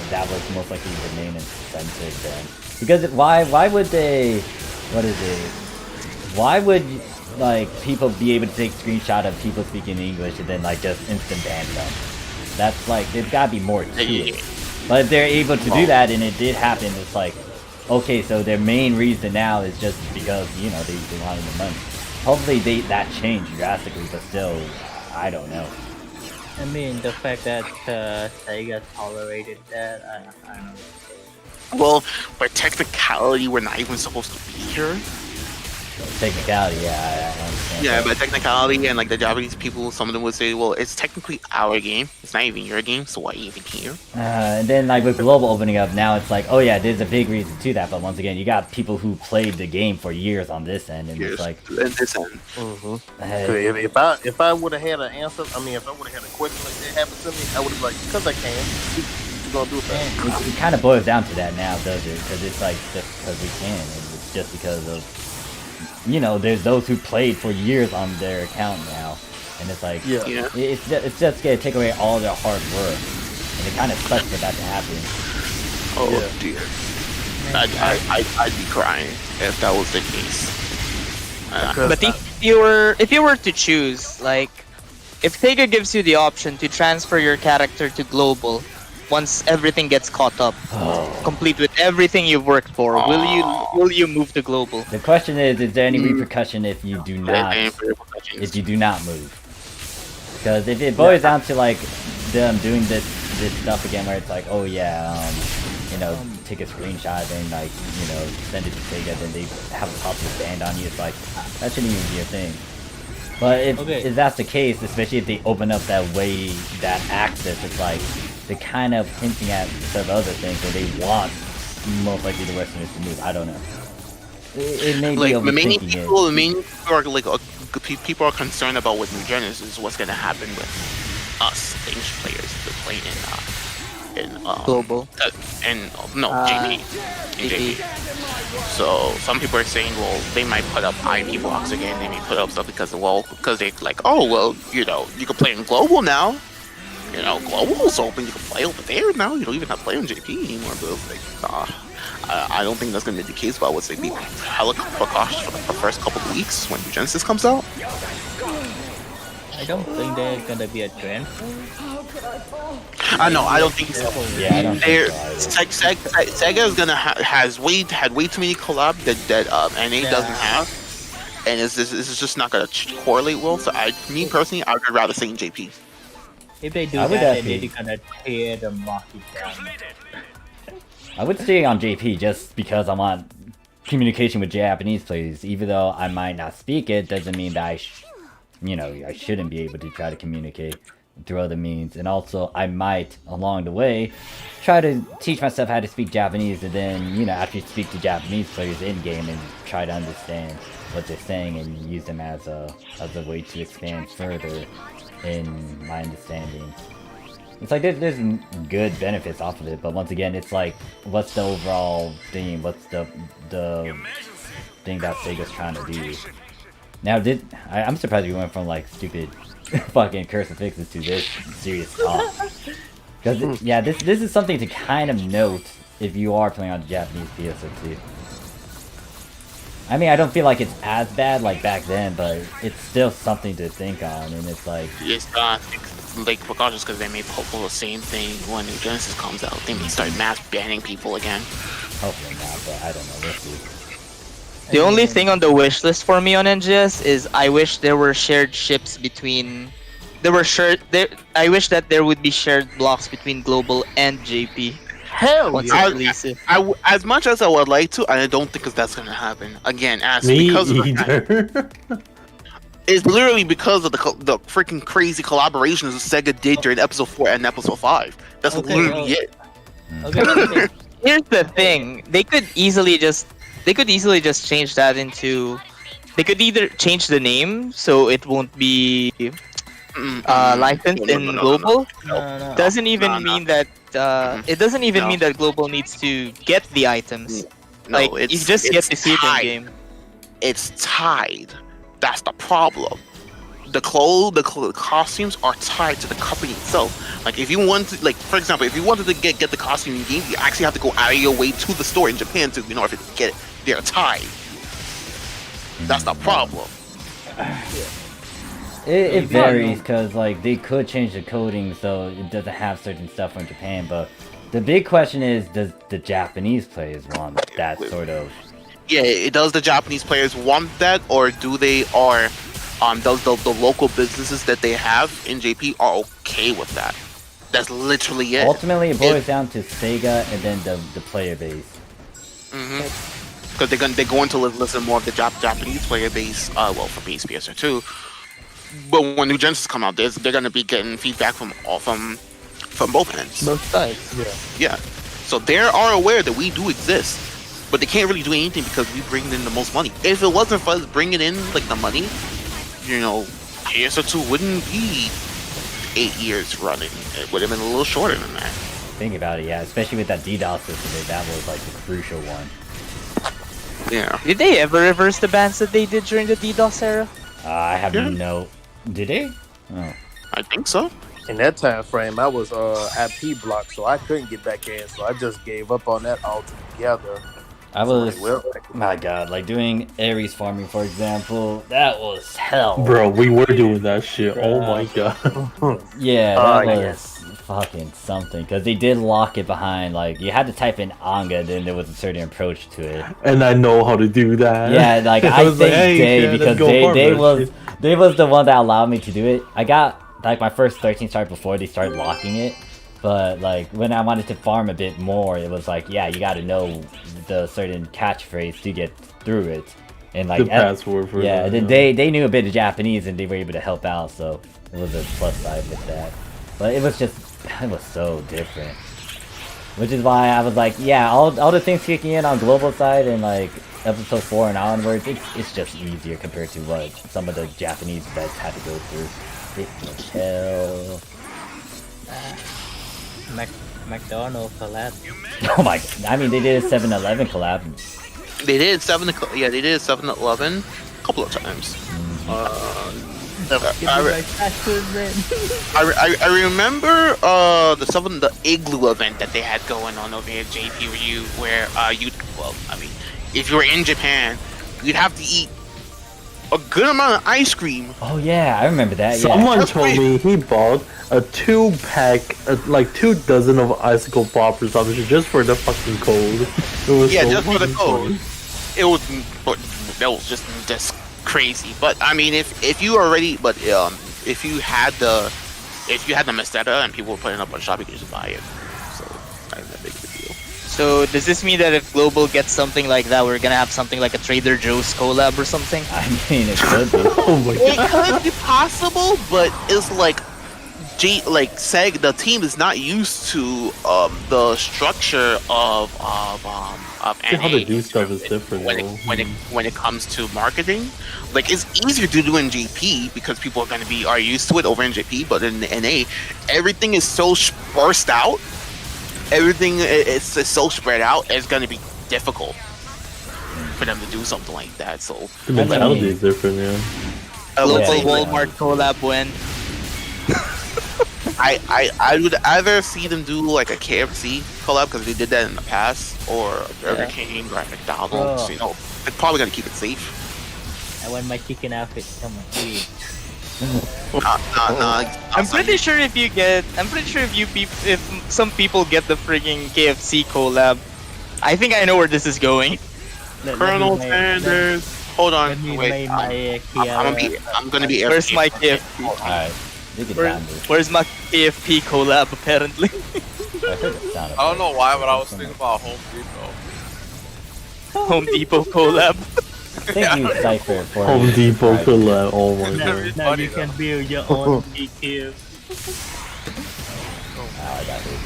that was most likely the main incentive then. Because why would they? What is it? Why would like people be able to take screenshot of people speaking English and then like just instant ban them? That's like there's gotta be more to it. But if they're able to do that and it did happen, it's like okay, so their main reason now is just because you know they wanted the money. Hopefully that changed drastically, but still, I don't know. I mean, the fact that Sega tolerated that, I don't know. Well, by technicality, we're not even supposed to be here. Technicality, yeah, I understand. Yeah, but technicality and like the Japanese people, some of them would say, well, it's technically our game. It's not even your game, so why are you even here? And then like with global opening up, now it's like, oh yeah, there's a big reason to that. But once again, you got people who played the game for years on this end, and it's like, this end. If I would have had an answer, I mean, if I would have had a question like that happen to me, I would have been like, because I can. What you gonna do about it? It kind of boils down to that now, does it? Because it's like just because we can, and it's just because of. You know, there's those who played for years on their account now, and it's like, it's just gonna take away all their hard work, and it kind of sucks for that to happen. Oh dear, I'd be crying if that was the case. But if you were to choose, like, if Sega gives you the option to transfer your character to global, once everything gets caught up, complete with everything you've worked for, will you move to global? The question is there any repercussion if you do not move? Because if it boils down to like them doing this stuff again, where it's like, oh yeah, you know, take a screenshot and like, you know, send it to Sega, then they have a possible ban on you. It's like that shouldn't even be a thing. But if that's the case, especially if they open up that access, it's like they're kind of hinting at some other things where they want most likely the Westerners to move. I don't know. It may be overthinking people are concerned about with New Genesis, what's going to happen with us English players to play in global JP. So some people are saying, well, they might put up IP blocks again. They may put up stuff because they like, oh well, you know, you can play in global now. You know, global's open. You can play over there now. You don't even have to play on JP anymore. But like, I don't think that's gonna be the case. But I would say be hella cautious for the first couple of weeks when New Genesis comes out. I don't think there's gonna be a trend. I don't think so. Yeah, I don't think so. Sega is had way too many collabs that NA doesn't have, and this is just not gonna correlate well. So me personally, I would rather say in JP. If they do that, then they're gonna tear the market down. I would stay on JP just because I want communication with Japanese players. Even though I might not speak it, doesn't mean that I shouldn't be able to try to communicate. through other means, and also I might along the way try to teach myself how to speak Japanese, and then, you know, actually speak to Japanese players in game and try to understand what they're saying and use them as a way to expand further in my understanding. It's like there's good benefits off of it, but once again, it's like, what's the overall theme? What's the thing that Sega's trying to do? Now, I'm surprised we went from like stupid fucking crucifixes to this serious talk. Because yeah, this is something to kind of note if you are playing on the Japanese PSO2. I mean, I don't feel like it's as bad like back then, but it's still something to think on, and it's like... It's like regardless, because they may pull the same thing when New Genesis comes out. They may start mass banning people again. Hopefully not, but I don't know. We'll see. The only thing on the wish list for me on NGS is I wish there were shared ships between... I wish that there would be shared blocks between Global and JP. Hell yeah. As much as I would like to, I don't think that's gonna happen. Again, because of the fact, it's literally because of the freaking crazy collaborations Sega did during episode 4 and episode 5. That's literally it. Okay. Here's the thing: they could easily just change that into. They could either change the name so it won't be licensed in Global. Doesn't even mean that. It doesn't even mean that Global needs to get the items. No, like you just get to see it in game. It's tied. That's the problem. The costumes are tied to the company itself. Like if you want to, like for example, if you wanted to get the costume in game, you actually have to go out of your way to the store in Japan to in order to get it. They're tied. That's the problem. It varies because like they could change the coding so it doesn't have certain stuff from Japan, but the big question is, does the Japanese players want that sort of? Yeah, does the Japanese players want that, or do they, or does the local businesses that they have in JP are okay with that? That's literally it. Ultimately, it boils down to Sega and then the player base. Because they're going to listen more of the Japanese player base. Well, for PSO2. But when New Genesis come out, they're gonna be getting feedback from both ends. Both sides. Yeah. So they are aware that we do exist, but they can't really do anything because we bring in the most money. If it wasn't for us bringing in like the money, you know, PSO2 wouldn't be 8 years running. It would have been a little shorter than that. Think about it, yeah. Especially with that DDoS system, that was like the crucial one. Yeah. Did they ever reverse the bans that they did during the DDoS era? I have no. Did they? Oh. I think so. In that time frame, I was at P block, so I couldn't get back in, so I just gave up on that altogether. I was, my god, like doing Ares farming, for example, that was hell. Bro, we were doing that shit. Oh my god. Yeah, that was fucking something, because they did lock it behind, like, you had to type in Anga, then there was a certain approach to it. And I know how to do that. Yeah, like, I think like, hey, because they was the one that allowed me to do it. I got, like, my first 13 start before they started locking it. But like when I wanted to farm a bit more, it was like, yeah, you got to know the certain catchphrase to get through it, and like the password for yeah. that, Then they knew a bit of Japanese and they were able to help out, so it was a plus side with that. But it was so different, which is why I was like, yeah, all the things kicking in on global side and like episode 4 and onwards, it's just easier compared to what some of the Japanese vets had to go through. It was hell. McDonald's collab. Oh my god! I mean, they did a 7-Eleven collab. They did 7-Eleven a couple of times. I remember the Igloo event that they had going on over here at JPU, where if you were in Japan, you'd have to eat a good amount of ice cream. Oh yeah, I remember that. Someone told me he bought a 2-pack, like 24 of icicle pop or something just for the fucking cold. It was so just for the cold. Funny. That was just crazy. But I mean, if you had the Meseta and people were putting up on shop, you could just buy it. So not even that big of a deal. So does this mean that if Global gets something like that, we're gonna have something like a Trader Joe's collab or something? I mean, it could be. Oh my god. It could be possible, but it's like the team is not used to the structure of See how NA they do stuff is different. when it comes to marketing. Like, it's easier to do in JP because people are used to it over in JP, but in NA, everything is so burst out. Everything is so spread out. It's gonna be difficult for them to do something like that. So The mentality is different, yeah. A local Walmart collab win. I would either see them do like a KFC collab because they did that in the past, or Burger King or McDonald's. Bro. You know, they're probably gonna keep it safe. I want my chicken outfit. Come on, please. I'm pretty sure if some people get the frigging KFC collab, I think I know where this is going. Colonel Sanders. Hold on, Let me wait. make my I'm gonna be. Where's my KFP? Alright, you can Where- down this. Where's my KFP collab? Apparently. I heard the sound of I don't it. know why, but I was thinking about Home Depot. Home Depot collab. Thank you, Cypher, for Home Depot Right. collab. Oh my Now, god. now you can build your own DQ. Oh, I got this.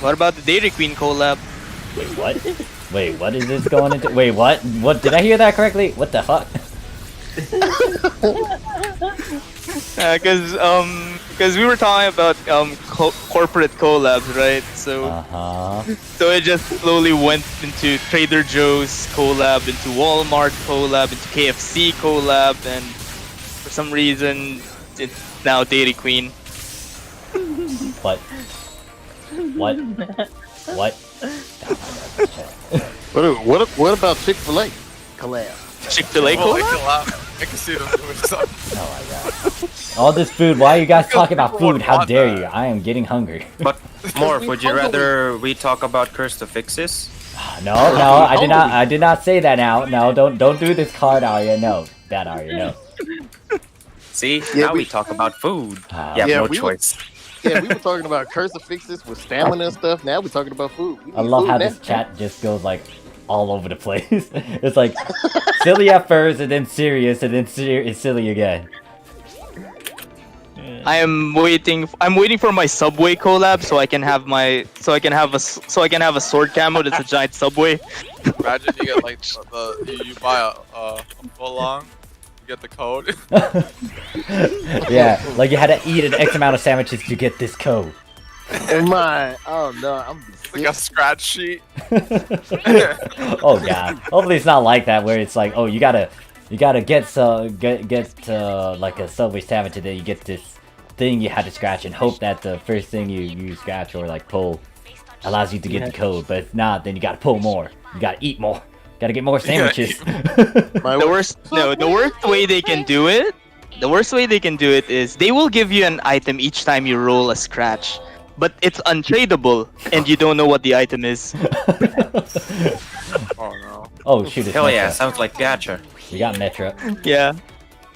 What about the Dairy Queen collab? Wait, what? Wait, what is this going into? Wait, what? What? Did I hear that correctly? What the fuck? Because we were talking about corporate collabs, right? So so it just slowly went into Trader Joe's collab, into Walmart collab, into KFC collab, and for some reason it's now Dairy Queen. What? What? What? What about Chick-fil-A collab? Chick-fil-A collab? I can see them doing something. Oh my god. All this food. Why are you guys talking about food? How dare you? I am getting hungry. But Morph, would you rather we talk about Curse to Fixes? No, I did not. I did not say that. Now, no, don't do this card, Arya. No, bad Arya. No. See, Yeah, now we- we talk about food. You have Yeah, no we were- choice. Yeah, we were talking about crucifixes with stamina and stuff. Now we're talking about food. We I need love food how now. this chat just goes like all over the place. It's like silly at first, and then serious, and then silly again. I'm waiting for my Subway collab so I can have a sword camo that's a giant Subway. Imagine you get like you buy a full long, you get the code. Yeah, like you had to eat an X amount of sandwiches to get this code. Oh no, I'm like a scratch sheet. Oh god. Hopefully it's not like that where it's like, oh, you gotta get like a Subway sandwich and then you get this thing you had to scratch and hope that the first thing you scratch or like pull allows you to get the code. But if not, then you gotta pull more. You gotta eat more. Gotta get more sandwiches. The worst way they can do it. The worst way they can do it is they will give you an item each time you roll a scratch, but it's untradeable and you don't know what the item is. Oh no. Oh shoot! It's Hell yeah, Metra. sounds like Gacha. We got Metra. Yeah.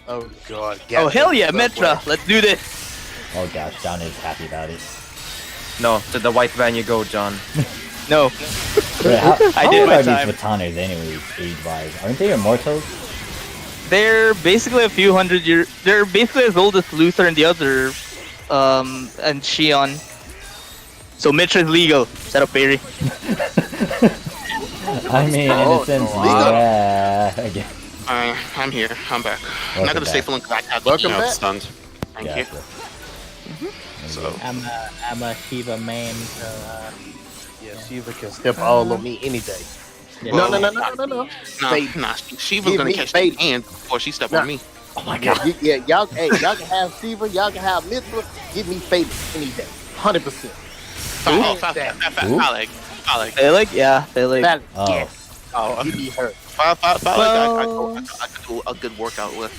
Oh god. Oh hell yeah, Metra! Let's do this. Oh gosh, John is happy about it. No, to the white van you go, John. No. Wait, how I did old my are time. these Bataners anyways, age-wise? Aren't they immortals? They're basically a few hundred years. They're basically as old as Luther and the other, and Shion. So Mitra is legal. Set up Perry. I mean, in a sense, yeah. Again. I'm here. I'm back. I'm Welcome not gonna stay back. for long because I have Welcome to back. stunned. Thank you. Gotcha. So I'm a Shiva man, so Yeah, Shiva can step all on me any day. yeah. No. nah, Fade. She was Give gonna me catch fade. the hand before she stepped Nah. on me. Oh my Yeah, god. y'all can have Shiva, y'all can have Mithra. Give me Fade any day. 100%. Oh, Ooh. Phallic. They like, yeah, they like. That, Oh. yes. Oh, Give me her. Phallic, Well- I could do a good workout with.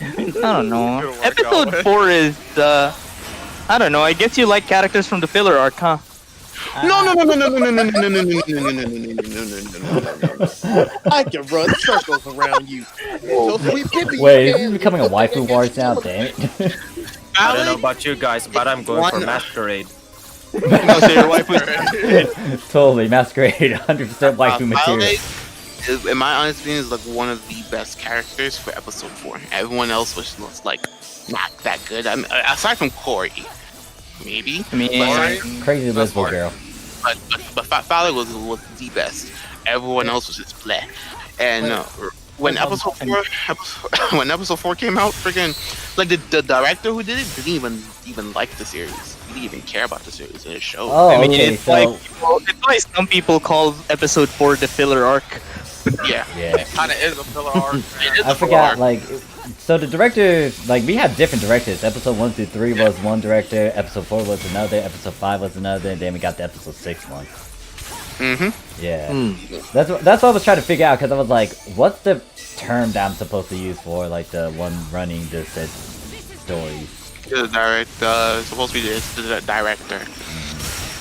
I don't know. Good workout. Episode 4 is I don't know. I guess you like characters from the filler arc, huh? No. I can run circles around you. So sweet Pippi, Wait, you is can- this becoming a waifu wars now? Damn it. I don't know about you guys, but I'm going for One- Masquerade. No, so your wife was. Totally, Masquerade, 100% waifu material. Is, in my honest opinion, is like one of the best characters for episode 4. Everyone else was like not that good. I mean, aside from Corey, maybe. I mean, But Crazy That's Lisbon fine. girl. but Fowler was the best. Everyone else was just bleh. And when episode 4 when episode 4 came out, freaking like the director who did it didn't even like the series. He didn't even care about the series in his show. Oh, I mean, okay, it's so why some people call episode 4 the filler arc. Yeah. yeah. Kind of is a filler arc. It is I a forgot, filler. like, so the director, like, we had different directors. Episode 1 through 3 was one director, episode 4 was another, episode 5 was another, and then we got the episode 6 one. Yeah. That's what I was trying to figure out, because I was like, what's the term that I'm supposed to use for, like, the one running the said stories? The director, supposed to be the director.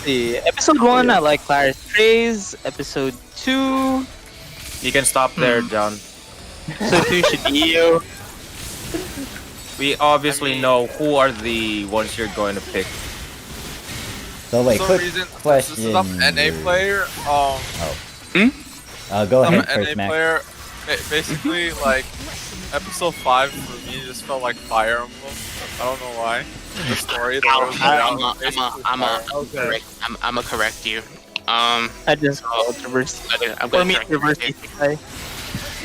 The episode 1, I like Clara's praise. Episode 2, You can stop there, John. episode 2 should be you. We obviously know who are the ones you're going to pick. So wait, For some quick reason, question. since I'm an NA player, Go I'm ahead, an first, NA Max. player. Basically, like episode 5 for me just felt like Fire Emblem. I don't know why. The story that was I'm gonna correct you. I just reverse. I'm For gonna me, correct reverse you. isekai.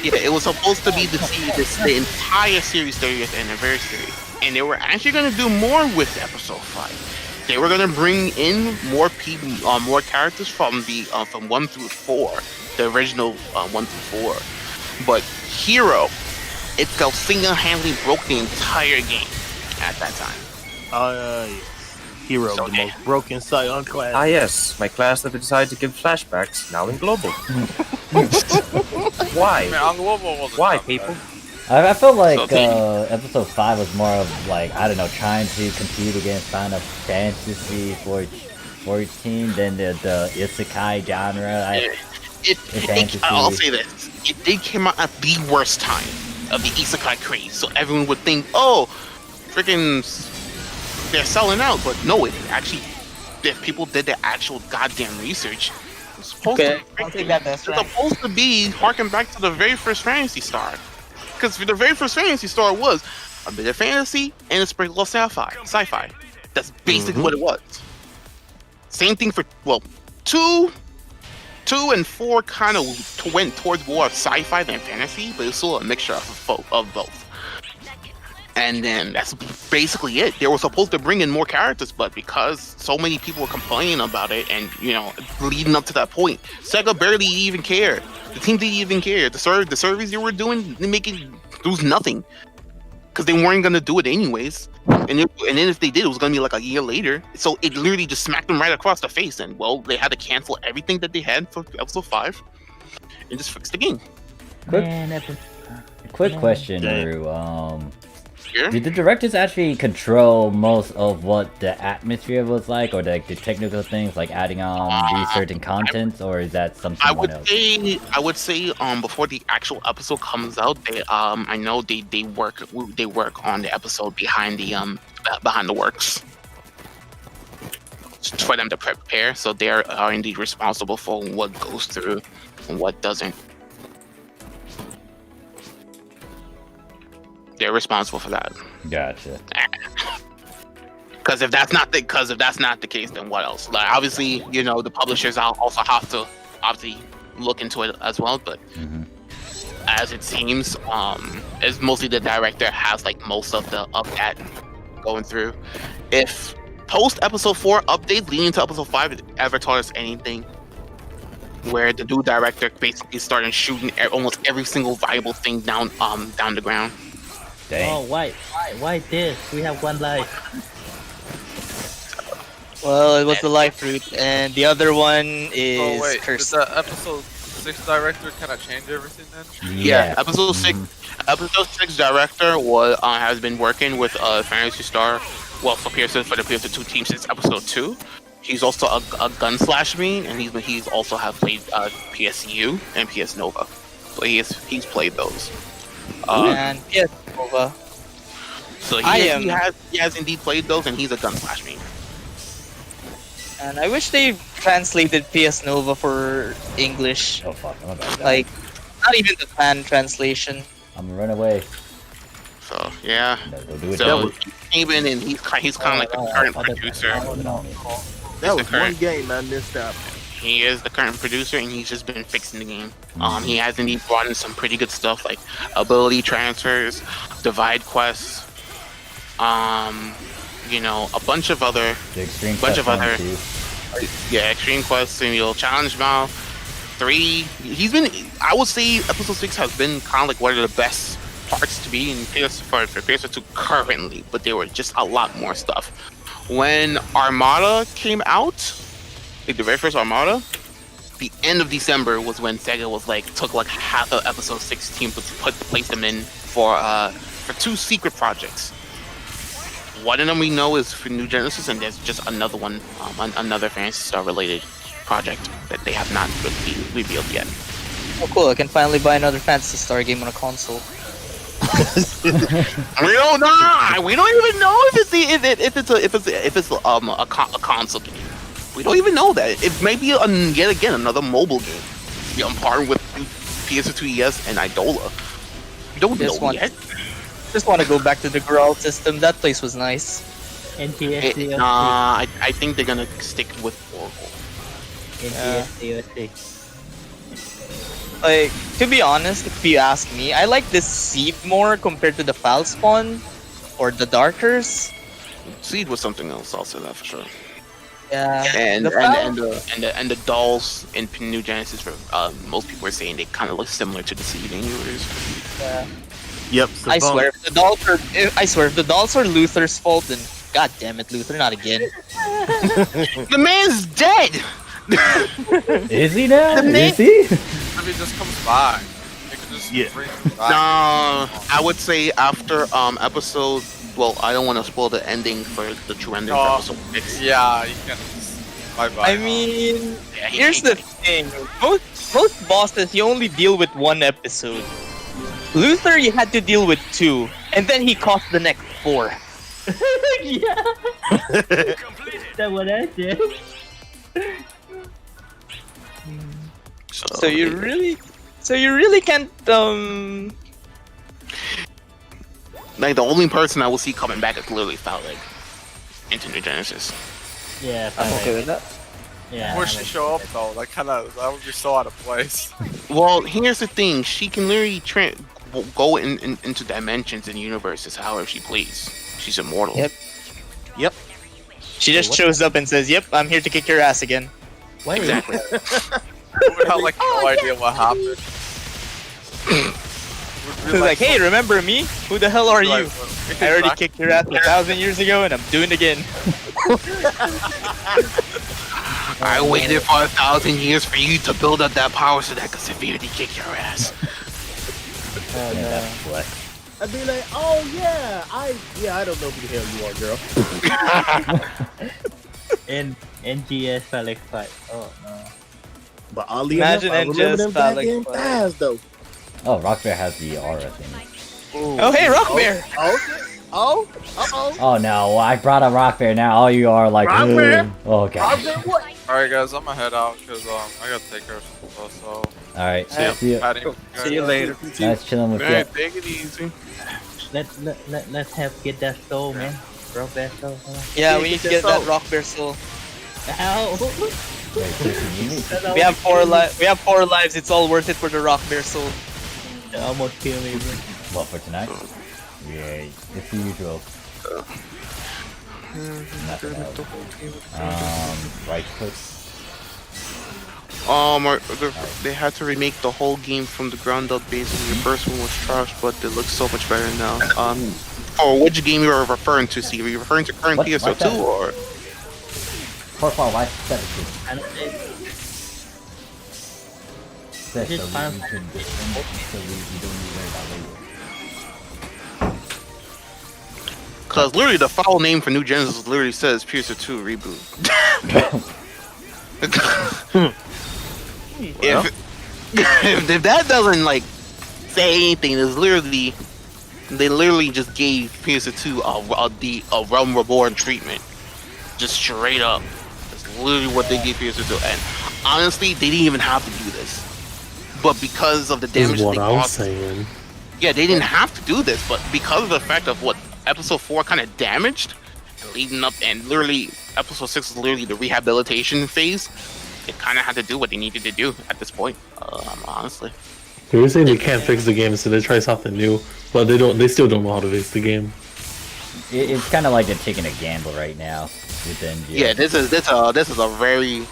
Yeah, it was supposed to be the entire series 30th anniversary, and they were actually gonna do more with episode 5. They were gonna bring in more people, more characters from the from 1 through 4, the original 1 through 4. But Hero itself single-handedly broke the entire game at that time. Yes. Hero, So the they- most broken Scion class. Ah yes, my class that decided to give flashbacks, now in global. Why? I mean, on global wasn't Why, that people? bad. I felt like So episode 5 was more of like, I don't know, trying to compete against Final Fantasy 14 than the isekai genre. I'll say this: it did come out at the worst time of the isekai craze, so everyone would think, "Oh, freaking, they're selling out." But no, it actually, if people did their actual goddamn research, it was supposed Okay, to I'll take that best it's rank. supposed to be harking back to the very first Fantasy Star, because the very first Fantasy Star was a bit of fantasy and a sprinkle of sci-fi. That's basically what it was. Same thing for two and 4 kind of went towards more of sci-fi than fantasy, but it's still a mixture of both. And then that's basically it. They were supposed to bring in more characters, but because so many people were complaining about it, and leading up to that point, Sega barely even cared. The team didn't even care. The surveys they were doing, there was nothing, because they weren't gonna do it anyways. And then if they did, it was gonna be like a year later. So it literally just smacked them right across the face, and they had to cancel everything that they had for episode 5 and just fix the game. Quick question, Damn. Rue. Here? Did the directors actually control most of what the atmosphere was like, or the technical things, like adding on these certain contents, or is that I someone would else? say before the actual episode comes out, I know they work on the episode behind the works for them to prepare, so they are indeed responsible for what goes through and what doesn't. They're responsible for that. Gotcha. Because if that's not the case, then what else? Like, obviously, the publishers also have to obviously look into it as well. But as it seems, it's mostly the director has like most of that going through. If post episode 4 updates leading to episode 5 ever taught us anything, where the new director basically started shooting almost every single viable thing down the ground. Dang. Oh, why this? We have one life. Well, it was the life route, and the other one is Oh wait, did cursed. the episode 6 director kind of change everything then? Yeah, episode 6 director has been working with Fantasy Star, for the PSO2 team since episode 2. He's also a gun slash main, and he's also have played PSU and PS Nova, so he's played those. And yes, Nova. So he has indeed played those, and he's a gun slash main. And I wish they translated PS Nova for English. Oh fuck, I'm about to die. Like, not even the fan translation. I'm gonna run away. So yeah. We'll do it So then. he came in and he's kind of like the current producer. That was the current- one game I missed out. He is the current producer, and he's just been fixing the game. He has indeed brought in some pretty good stuff like ability transfers, divide quests, you know, a bunch of other, The extreme bunch of quest other, too. yeah, extreme quests, and you'll challenge mouth. 3. He's been, I would say, episode 6 has been kind of like one of the best parts to be in PS4 for PS2 currently, but there were just a lot more stuff. When Armada came out, like the very first Armada, the end of December was when Sega was like took like half of episode 16 to place them in for 2 secret projects. One of them we know is for New Genesis, and there's just another one, another Phantasy Star related project that they have not really revealed yet. Oh, cool! I can finally buy another Phantasy Star game on a console. We don't know. We don't even know if it's a console game. We don't even know that. It may be yet again another mobile game. You know, on par with PS2 ES and Idola. We don't know yet. Just want to go back to the Grawl system. That place was nice. NTS I think they're gonna stick with Oracle. Like, to be honest, if you ask me, I like this Seed more compared to the Foul Spawn or the Darkers. Seed was something else. I'll say that for sure. Yeah, And the the dolls in New Genesis, for most people are saying they kind of look similar to the Seed universe. Yeah. Yep. I swear, if the dolls are Luther's fault, then god damn it, Luther, not again. The man's dead. Is he now? Is he? If he just comes by, he could just bring him back. No, I would say after episode. Well, I don't want to spoil the ending for the true ending for episode 6. Yeah, you can. Bye-bye. I mean, here's the thing: most bosses you only deal with 1 episode. Luther, you had to deal with 2, and then he cost the next 4. Yeah. That's what I did. So you really can't Like the only person I will see coming back is literally Phaleg into New Genesis. Yeah, I'm okay with that. Yeah. Where she show up though, that would be so out of place. Well, here's the thing: she can literally go into dimensions and universes however she please. She's immortal. Yep. She just shows up and says, "Yep, I'm here to kick your ass again." Wait. Exactly. We had like no idea what happened. She's like, "Hey, remember me? Who the hell are you? I already kicked your ass 1,000 years ago, and I'm doing it again." I waited for 1,000 years for you to build up that power so that I could severely kick your ass. What? I'd be like, oh yeah, I don't know who the hell you are, girl. NGS Phalanx fight. Oh no. But oddly Imagine enough, I remember them NGS Phalanx goddamn fight. thighs though. Oh, Rock Bear has the aura thing. Oh, hey, Rock Bear! Oh no, I brought a Rock Bear now. All you are like, Rock Bear? oh god. Alright guys, I'm gonna head out because I gotta take care of some stuff, so Alright, see see ya. See you later. Nice chilling with Man, you. take it easy. Let's have get that soul, man. Rock Bear soul. Come on. Yeah, we need to get that Rock Bear soul. Ow. Wait, you need We have 4 lives. We have 4 lives. It's all worth it for the Rock Bear soul. They almost killed me, bro. what for tonight? Yeah, it's the usual. Nothing else. Right click. They had to remake the whole game from the ground up. Basically, the first one was trash, but it looks so much better now. Or which game you are referring to? See, are you referring to current PSO2 or? Profile, why set it to? And Set so we can so we don't need to worry about later. Because literally the foul name for New Genesis literally says PSO2 reboot. if that doesn't like say anything, it's literally they literally just gave PSO2 a Realm Reborn treatment, just straight up. That's literally what they gave PSO2, and honestly, they didn't even have to do this, but because of the damage they caused. Yeah, they didn't have to do this, but because of the fact of what episode 4 kind of damaged, leading up, and literally episode 6 is literally the rehabilitation phase, they kind of had to do what they needed to do at this point. Honestly, They were saying they can't fix the game, so they try something new, but they don't. They still don't know how to fix the game. It's kind of like they're taking a gamble right now with Endgame. yeah, this is a very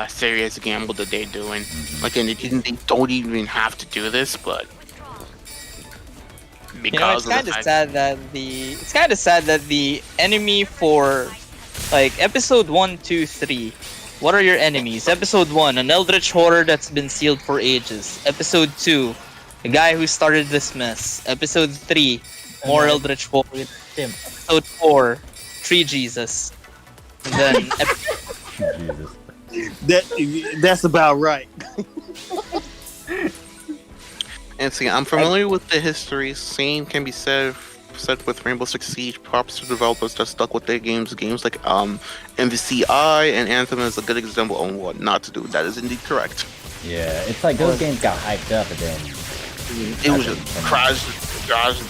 serious gamble that they're doing. Like, and they don't even have to do this, but because it's kind of sad that the enemy for like episode 1, 2, 3. What are your enemies? Episode 1, an eldritch horror that's been sealed for ages. Episode 2, the guy who started this mess. Episode 3, more eldritch horror. Episode 4, Tree Jesus. And then that's about right. And see, I'm familiar with the history. Same can be said with Rainbow Six Siege. Props to developers that stuck with their games. Games like MVCI and Anthem is a good example on what not to do. That is indeed correct. Yeah, it's like those games got hyped up and then it was just crash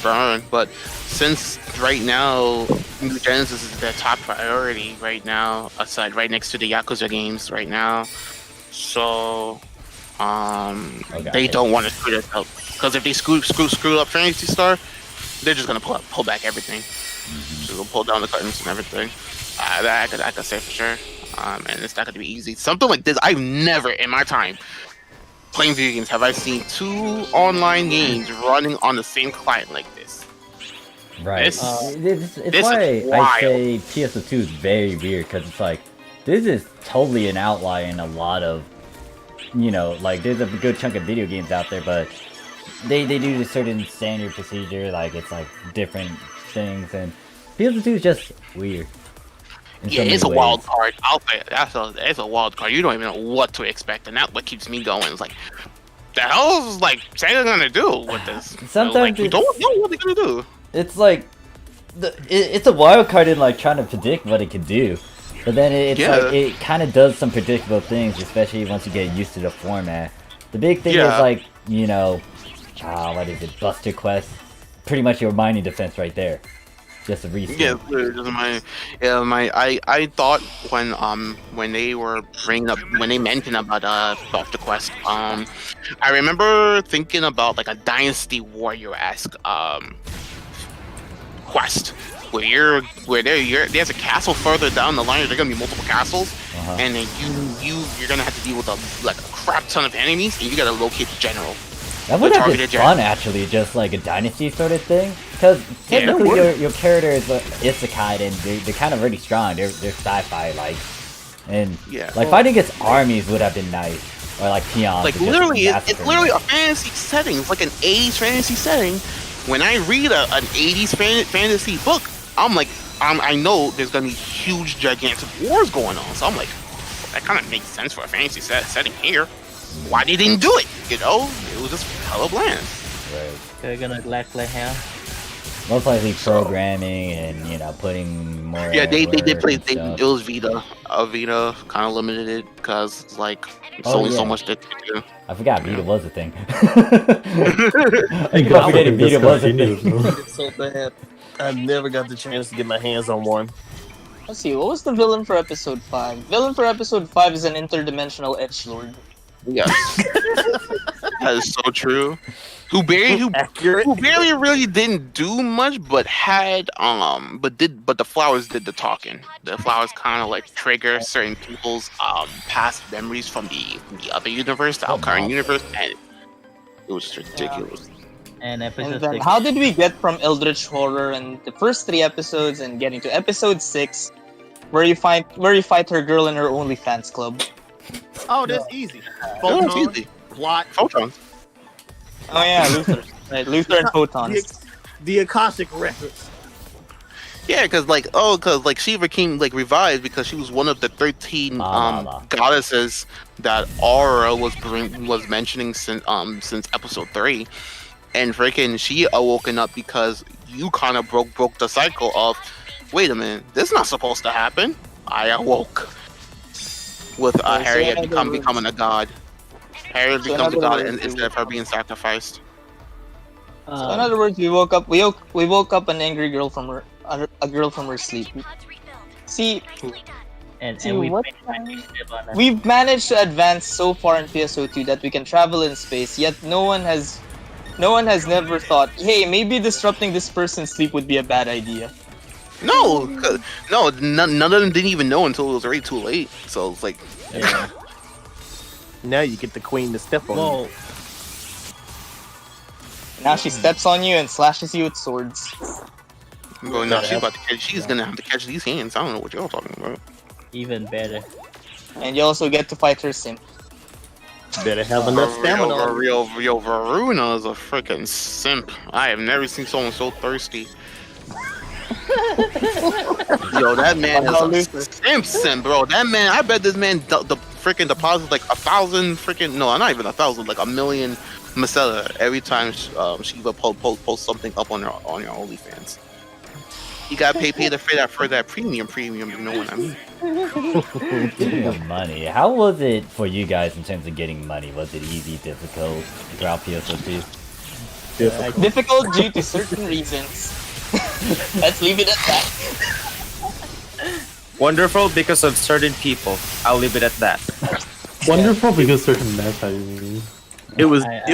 burn. But since right now, New Genesis is their top priority right now, aside right next to the Yakuza games right now. So they don't want to screw this up, because if they screw up Phantasy Star, they're just gonna pull back everything. They'll pull down the curtains and everything. I could say for sure. And it's not gonna be easy. Something like this, I've never in my time playing video games have I seen 2 online games running on the same client like this. Right. It's why I say PSO2 is very weird, because it's like, this is totally an outlier in a lot of, like, there's a good chunk of video games out there, but they do a certain standard procedure, like, it's like different things, and PSO2 is just weird. Yeah, it's a wild card. I'll say it's a wild card. You don't even know what to expect, and that's what keeps me going. It's like, the hell is like Sega gonna do with this? Sometimes you don't know what they're gonna do. It's like, it's a wild card in like trying to predict what it can do, but then it's like it kind of does some predictable things, especially once you get used to the format. The big thing is like, what is it, Buster Quest? Pretty much your mining defense right there. Just a reset. Yeah, I thought when they were when they mentioned about Buster Quest, I remember thinking about like a Dynasty Warrior-esque quest where there's a castle further down the line. There's gonna be multiple castles, and then you're gonna have to deal with a crap ton of enemies, and you gotta locate the general. That would have been fun, actually, just like a Dynasty sort of thing. Because technically your character is isekai, and they're kind of really strong. They're sci-fi like, and like fighting against armies would have been nice, or like peons. Like literally, it's literally a fantasy setting. It's like an 80s fantasy setting. When I read an 80s fantasy book, I'm like, I know there's gonna be huge, gigantic wars going on. So I'm like, that kind of makes sense for a fantasy setting here. Why they didn't do it? It was just hella bland. Right. They're gonna lag like hell. Most likely programming and putting more. Yeah, they did play. It was Vita. Vita kind of limited it because like it's only so much that you do. I forgot Vita was a thing. I keep forgetting Vita was a thing. It's so bad. I never got the chance to get my hands on one. Let's see, what was the villain for episode 5? Villain for episode 5 is an interdimensional edgelord. Yes. That is so true. Who barely really didn't do much, but had but the flowers did the talking. The flowers kind of like trigger certain people's past memories from the other universe, the current universe, and it was just ridiculous. And episode then 6. how did we get from Eldritch Horror and the first 3 episodes and getting to episode 6, where you fight her girl in her OnlyFans club? Oh, that's easy. Photons, plot. Photons. Oh yeah, Luther. Right, Luther and Photons. The Akashic records. Yeah, because Shiva came revived because she was one of the 13 goddesses that Aura was mentioning since episode 3, and freaking she awoken up because you kind of broke the cycle of, wait a minute, this is not supposed to happen. I awoke. With Harriet becoming a god. Harriet becomes a god instead of her being sacrificed. So in other words, we woke up an angry girl from her a girl from her sleep. See, and see we we've managed to advance so far in PSO2 that we can travel in space, yet no one has never thought, hey, maybe disrupting this person's sleep would be a bad idea. No, none of them didn't even know until it was already too late. So it's like, Yeah. Now you get the queen to step on you. Now she steps on you and slashes you with swords. bro, no, she's gonna have to catch these hands. I don't know what y'all talking about. Even better. And you also get to fight her simp. Better have enough stamina. Yo, Varuna is a freaking simp. I have never seen someone so thirsty. Yo, that man is a simp, bro. That man, I bet this man the freaking deposits like 1,000 freaking, no, not even 1,000, like 1,000,000 Masela every time Shiva post something up on your OnlyFans. You gotta pay for that premium, you know what I mean? Speaking of money, how was it for you guys in terms of getting money? Was it easy, difficult throughout PSO2? Difficult due to certain reasons. Let's leave it at that. Wonderful because of certain people. I'll leave it at that. Wonderful because certain meta, you mean? It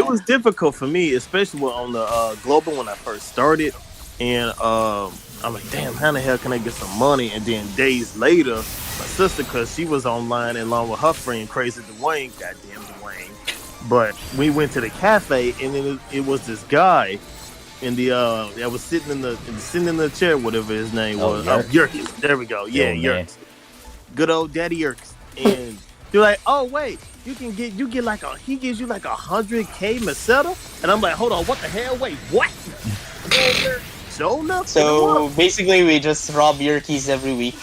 was difficult for me, especially on the global when I first started, and I'm like, damn, how the hell can I get some money? And then days later, my sister, cause she was online along with her friend Crazy Dwayne, goddamn Dwayne. But we went to the cafe, and then it was this guy, in the I was sitting in the chair, whatever his name was. Yerkes. There we go. Yeah, Yerkes. Good old Daddy Yerkes. And they're like, oh wait, he gives you like 100K Meseta? And I'm like, hold on, what the hell? Wait, what? So basically, we just rob Yerkes every week.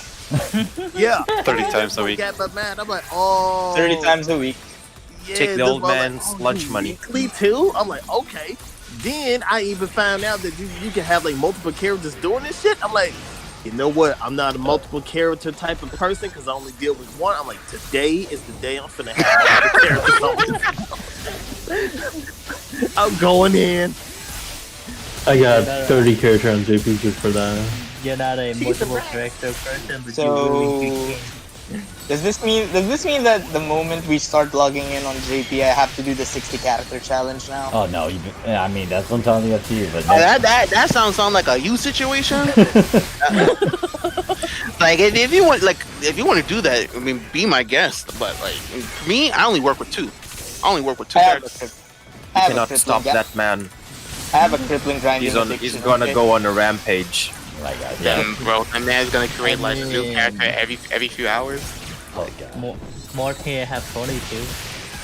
Yeah. 30 times a week. I'm like, oh. 30 times a week. Yeah, take the old man's lunch money. Weekly too? I'm like, okay. Then I even found out that you can have like multiple characters doing this shit. I'm like, you know what? I'm not a multiple character type of person because I only deal with one. I'm like, today is the day I'm finna have multiple characters on. I'm going in. I got 30 character on JP just for that. You're not a multiple character person, but So does this mean that the moment we start logging in on JP, I have to do the 60 character challenge now? Oh no, I mean that's entirely up to you. But that sounds like a you situation. Like if you want to do that, I mean, be my guest. But like me, I only work with two. Characters. You cannot stop that man. I have a crippling grinding addiction. He's gonna go on a rampage. Damn, bro, that man's gonna create like a new character every few hours. Oh god. More here have 22.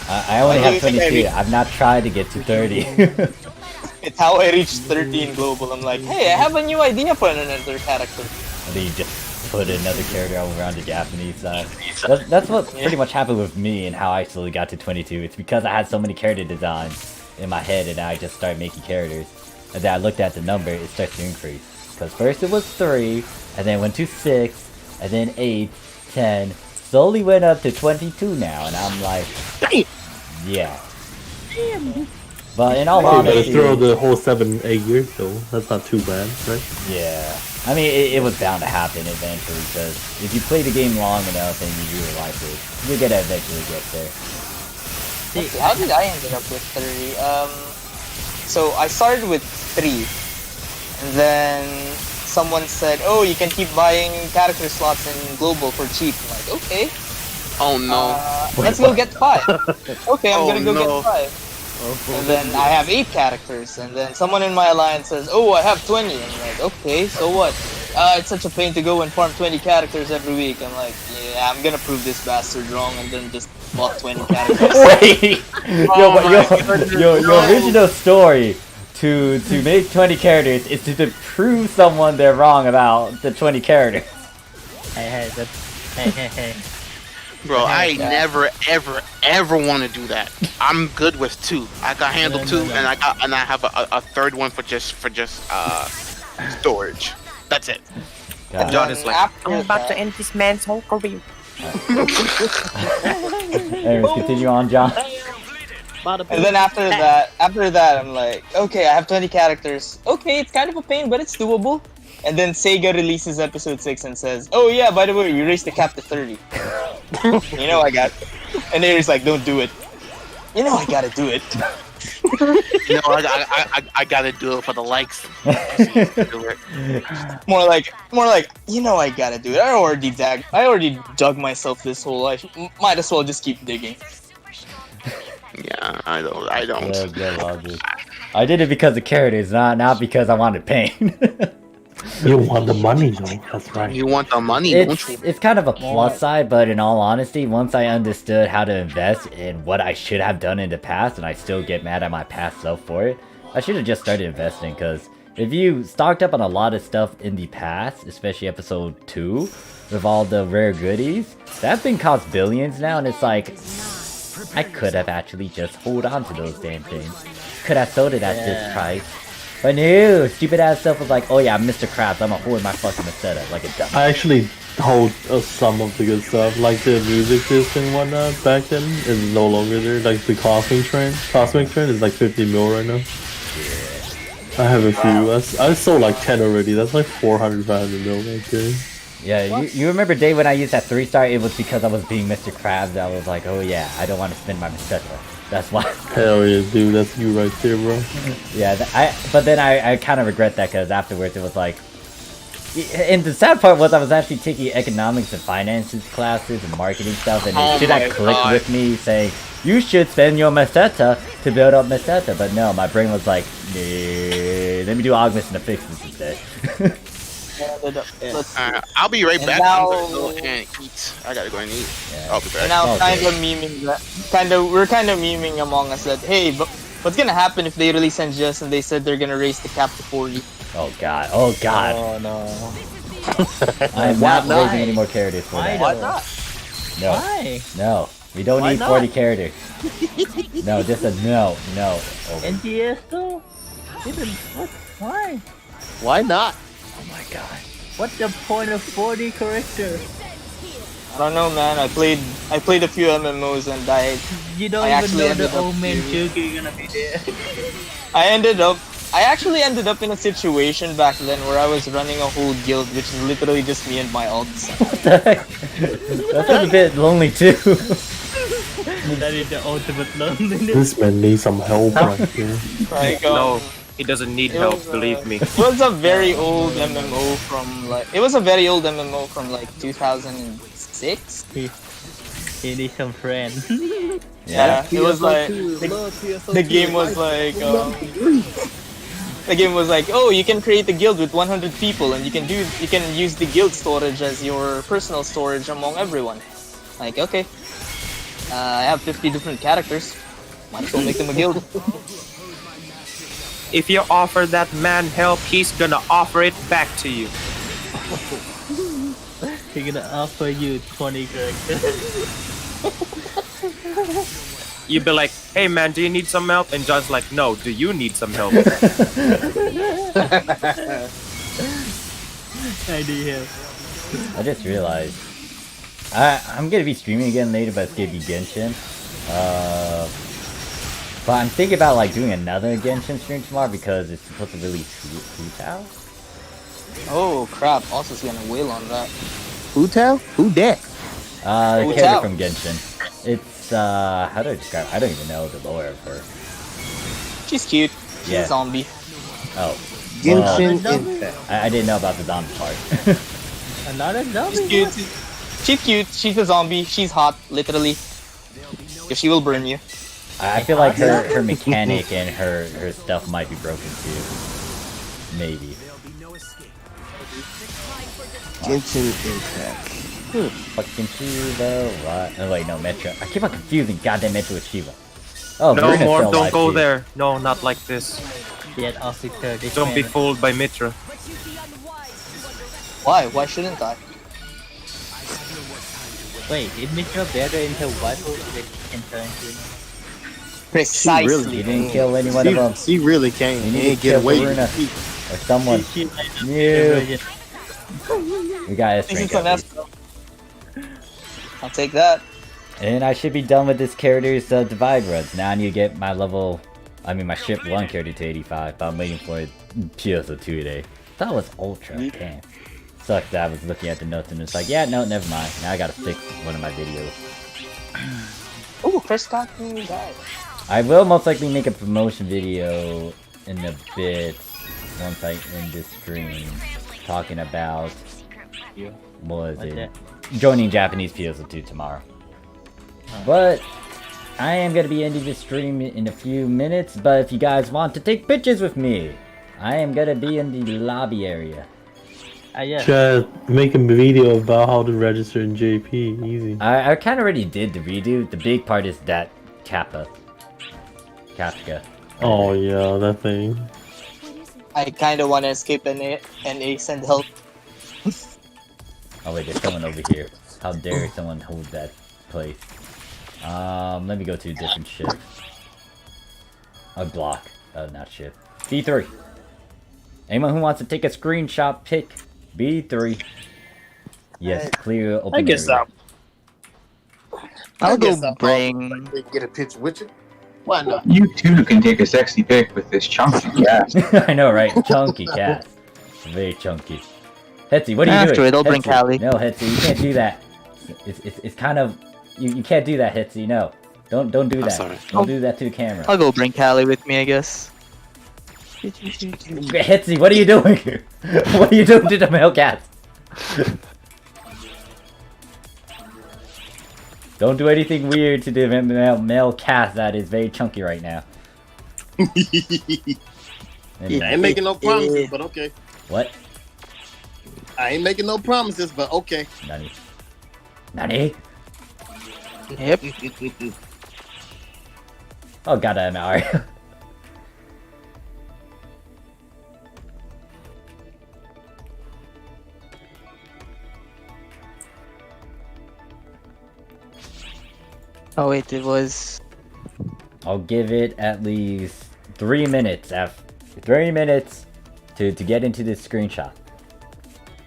I only have 22. I've not tried to get to 30. It's how I reached 30 in global. I'm like, hey, I have a new idea for another character. And then you just put another character over on the Japanese side. That's what pretty much happened with me and how I slowly got to 22. It's because I had so many character designs in my head and I just started making characters. And then I looked at the number, it starts to increase. Because first it was 3, and then went to 6, and then 8, 10, slowly went up to 22 now, and I'm like, yeah. But in all honesty, throw the whole 7-8 years, so that's not too bad, right? Yeah. I mean, it was bound to happen eventually, because if you play the game long enough and you realize it, you're gonna eventually get there. See, how did I end up with 30? So I started with 3, and then someone said, "Oh, you can keep buying character slots in global for cheap." I'm like, okay. Oh no. Let's go get 5. Okay, I'm gonna go get 5. And then I have 8 characters, and then someone in my alliance says, "Oh, I have 20." I'm like, okay, so what? It's such a pain to go and farm 20 characters every week. I'm like, yeah, I'm gonna prove this bastard wrong, and then just bought 20 characters. Wait! Your original story to make 20 characters is to prove someone they're wrong about the 20 characters. Hey. Bro, I never ever want to do that. I'm good with 2. I can handle 2, and I have a third one for just storage. That's it. And John is like, I'm about to end this man's whole career. Anyways, continue on, John. And then after that, I'm like, okay, I have 20 characters. Okay, it's kind of a pain, but it's doable. And then Sega releases episode 6 and says, oh yeah, by the way, we raised the cap to 30. You know I got. And Aries like, don't do it. You know I gotta do it. You know, I gotta do it for the likes. More like, you know I gotta do it. I already dug myself this whole life. Might as well just keep digging. Yeah, I don't. Yeah, logic. I did it because of characters, not because I wanted pain. You want the money though, that's right. You want the money, don't you? It's kind of a plus side, but in all honesty, once I understood how to invest in what I should have done in the past, and I still get mad at my past self for it, I should have just started investing, because if you stocked up on a lot of stuff in the past, especially episode 2, with all the rare goodies, that thing costs billions now, and it's like, I could have actually just hold on to those damn things. Could have sold it at this price. But no, stupid ass stuff was like, oh yeah, I'm Mr. Krabs, I'm gonna hoard my fucking setup like a dumb. I actually hold some of the good stuff, like the music disc and whatnot back then is no longer there. Like the Cosmic Train is like 50 mil right now. Yeah. I have a few. I sold like 10 already. That's like 400, 500 mil right there. Yeah, you remember day when I used that 3-star, it was because I was being Mr. Krabs. I was like, oh yeah, I don't want to spend my Meseta. That's why. Hell yeah, dude, that's you right there, bro. Yeah, but then I kind of regret that, because afterwards it was like, and the sad part was I was actually taking economics and finances classes and marketing stuff, and it should have clicked with me saying, you should spend your Meseta to build up Meseta, but no, my brain was like, nah, let me do augments and fixes instead. I'll be right back. Now, I'm gonna go and eat. I gotta go and eat. Yeah. I'll be back. And now we're kind of memeing among us that, hey, but what's gonna happen if they release Unjust and they said they're gonna raise the cap to 40? Oh god, oh god. Oh no. I am not raising any more characters for that. Why not? No. Why? No. We don't need 40 characters. No, just a no. Over. NGS though? Even what? Why? Why not? Oh my god. What's the point of 40 characters? I don't know, man. I played a few MMOs and You don't even know the old man Chuki gonna be there. I actually ended up in a situation back then where I was running a whole guild, which is literally just me and my alts. What the heck? That sounds a bit lonely too. That is the ultimate loneliness. This man needs some help right here. Like, No, he doesn't need help, believe me. It was a very old MMO from like 2006. He needs some friends. Yeah, it was like the game was like the game was like, oh, you can create a guild with 100 people, and you can use the guild storage as your personal storage among everyone. Like, okay, I have 50 different characters. Might as well make them a guild. If you offer that man help, he's gonna offer it back to you. He's gonna offer you 20 characters. You'd be like, hey man, do you need some help? And John's like, no, do you need some help? I need help. I just realized I'm gonna be streaming again later, but it's gonna be Genshin. But I'm thinking about like doing another Genshin stream tomorrow because it's supposed to release Hu Tao. Oh crap! Also, gonna wail on that. Who tell? Who that? The character from Genshin. It's how do I describe? I don't even know the lore of her. She's cute. She's Yeah. a zombie. Oh. Genshin Well, Impact. I didn't know about the zombie part. Another zombie? She's cute. She's cute. She's a zombie. She's hot, literally. Because she will burn you. I feel like her mechanic and her stuff might be broken too. Maybe. Genshin Impact. Fucking Shiva, what? Oh wait, no, Metro. I keep on confusing goddamn Metro with Shiva. Oh, No Bruna's more, still don't alive, go too. there. No, not like this. Yet officer, this Don't be man- fooled by Mitra. Why? Why shouldn't I? Wait, is Mitra better in survival than in current? Precisely. You didn't kill any one of them. She really can't. You He need ain't to get kill away. Karuna or someone. Yeah. We got This is S rank. an S. I'll take that. And I should be done with this character's divide runs. Now I need to get my my ship 1 character to 85, but I'm waiting for PSO2 today. That was ultra, damn. Sucks that I was looking at the notes and it's like, yeah, no, never mind. Now I gotta fix one of my videos. Oh, Chris got me that. I will most likely make a promotion video in a bit once I end this stream, talking about what was it? Joining Japanese PSO2 tomorrow. But I am gonna be ending this stream in a few minutes. But if you guys want to take pictures with me, I am gonna be in the lobby area. Yeah. Chat, make a video about how to register in JP. Easy. I kind of already did the redo. The big part is that Kappa. Oh yeah, that thing. I kind of want to escape NA send help. Oh wait, there's someone over here. How dare someone hold that place? Let me go to a different ship. A block. Not ship. B3. Anyone who wants to take a screenshot, pick B3. Yes, clear open I guess area. I'll guess go I'll bring. get a picture with you. Why not? You too can take a sexy pic with this chunky cat. I know, right? Chunky cat. Very chunky. Hetzy, what are you After doing? it, I'll bring Hetzy. Callie. No, Hetzy, you can't do that. It's kind of you can't do that, Hetzy. No, don't do that. sorry. Don't do that to the camera. I'll go bring Callie with me, I guess. Hetzy, what are you doing? What are you doing to the male cats? Don't do anything weird to the male cat that is very chunky right now. I ain't making no promises, but okay. What? I ain't making no promises, but okay. Nani? Nani? Yep. Oh god, I'm Mario. Oh wait, it was. I'll give it at least 3 minutes. 3 minutes to get into this screenshot.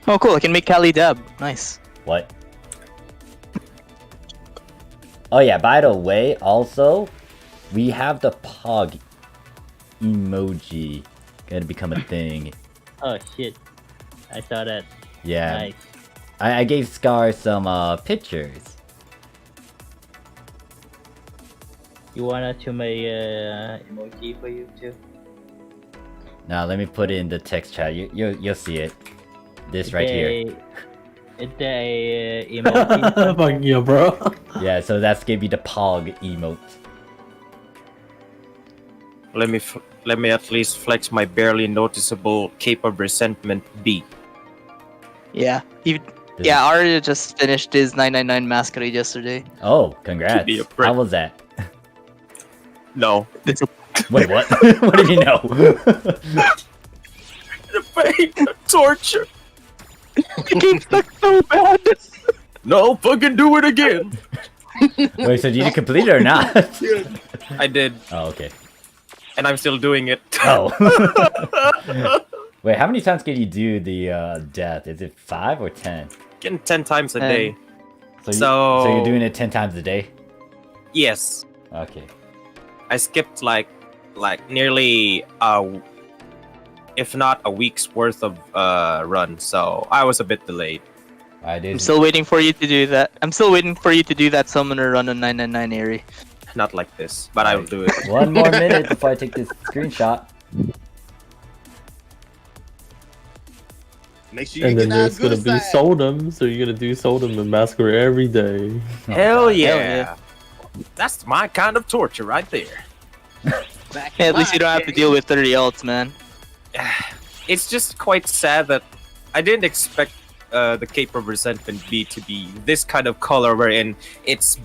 Oh cool, I can make Callie dab. Nice. What? Oh yeah, by the way, also, we have the Pog emoji gonna become a thing. Oh shit. I saw that. Yeah. Nice. I gave Scar some pictures. You want us to make emoji for you too? Now let me put it in the text chat. You'll see it. This right here. Is there a emoji? Fuck yeah, bro. Yeah, so that's gonna be the Pog emote. Let me at least flex my barely noticeable cape of resentment B. Yeah. Yeah, Arya just finished his 999 masquerade yesterday. Oh, congrats. How was that? No. Wait, what? What did you know? The pain, the torture. It gets stuck so bad. No, fucking do it again. Wait, so did you complete it or not? I did. Oh, okay. And I'm still doing it. Oh. Wait, how many times can you do the death? Is it 5 or 10? Getting 10 times a day. So you're doing it 10 times a day? Yes. Okay. I skipped like nearly if not a week's worth of run, so I was a bit delayed. I'm still waiting for you to do that. I'm still waiting for you to do that summoner run on 999 Airy. Not like this, but I will do it. 1 more minute before I take this screenshot. Make sure you And get then there's good gonna be side. Soldum, so you're gonna do Soldum and Masquerade every day. Hell yeah. That's my kind of torture right there. Hey, at least you don't have to deal with 30 ults, man. It's just quite sad that I didn't expect the Cape of Resentment B to be this kind of color wherein there's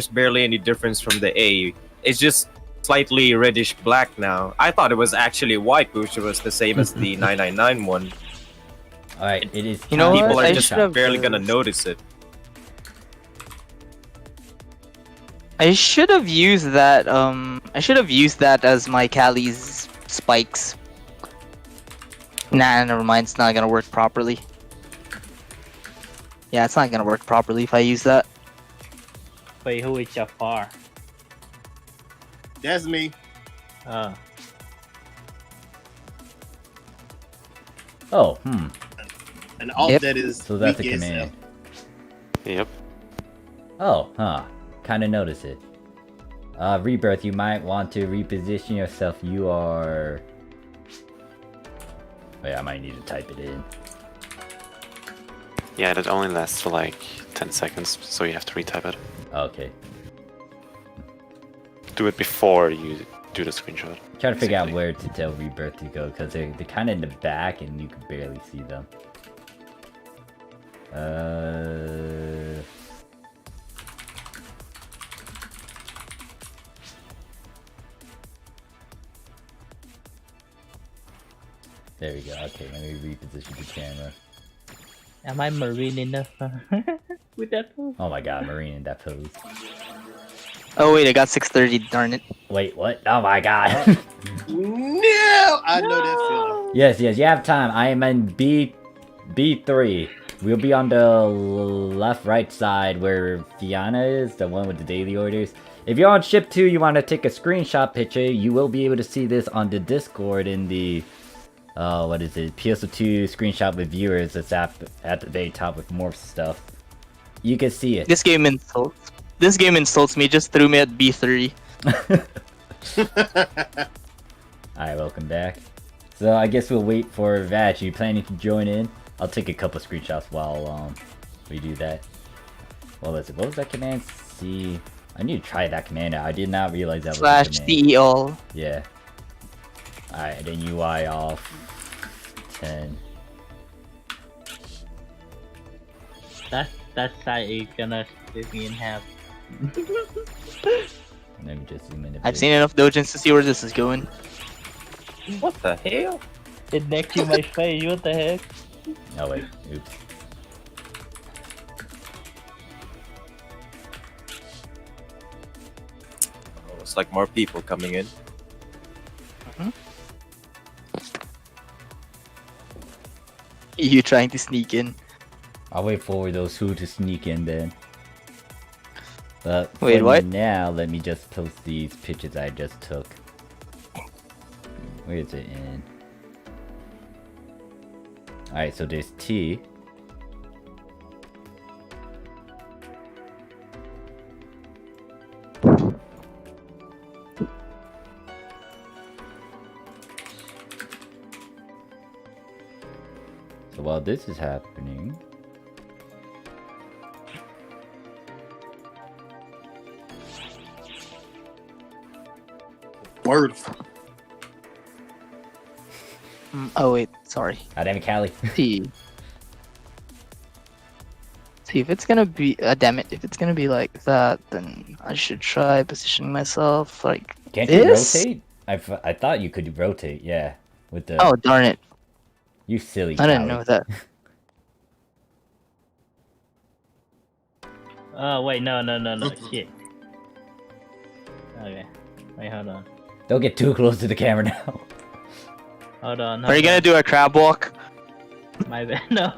barely any difference from the A. It's just slightly reddish black now. I thought it was actually white, which was the same as the 999 one. Alright, it is. You know People what? are I just should've, barely gonna notice it. I should have used that. I should have used that as my Callie's spikes. Nah, never mind. It's not gonna work properly. Yeah, it's not gonna work properly if I use that. Wait, who is Jafar? That's me. Oh. Oh, And all Yep. that is So that's a weak as command. Yep. Oh, Kinda notice it. Rebirth, you might want to reposition yourself. You are... Wait, I might need to type it in. Yeah, that only lasts for like 10 seconds, so you have to retype it. Okay. Do it before you do the screenshot. Trying to figure out where to tell Rebirth to go, because they're kind of in the back and you can barely see them. There we go. Okay, let me reposition the camera. Am I marine enough with that pose? Oh my god, Marine in that pose. Oh wait, I got 630. Darn it. Wait, what? Oh my god. No! I know that feeling. Yes, you have time. I am in B3. We'll be on the left-right side where Fiona is, the one with the daily orders. If you're on ship 2, you want to take a screenshot picture, you will be able to see this on the Discord in the... what is it? PSO2 screenshot with viewers that's at the very top with morph stuff. You can see it. This game insults me. Just threw me at B3. Alright, welcome back. So I guess we'll wait for Vatch. You planning to join in? I'll take a couple screenshots while we do that. What was it? What was that command? C. I need to try that command out. I did not realize that was Slash the command. CE all. Yeah. Alright, then UI off 10. That side is gonna split me in half. Let me just zoom in a bit. I've seen enough dojins to see where this is going. What the hell? It next to my face, what the heck? Oh wait, oops. Oh, it's like more people coming in. You trying to sneak in? I'll wait for those who to sneak in then. But Wait, for what? now, let me just post these pictures I just took. Where is it in? Alright, so there's T. So while this is happening... Word. Oh wait, sorry. God damn it, Callie. See if it's gonna be damn it, if it's gonna be like that, then I should try positioning myself like Can't this? you rotate? I thought you could rotate, yeah. With the... Oh darn it. You silly I didn't Callie. know that. Oh wait, no, shit. Okay, wait, hold on. Don't get too close to the camera now. Hold on. Are you gonna do a crab walk? My bad, no.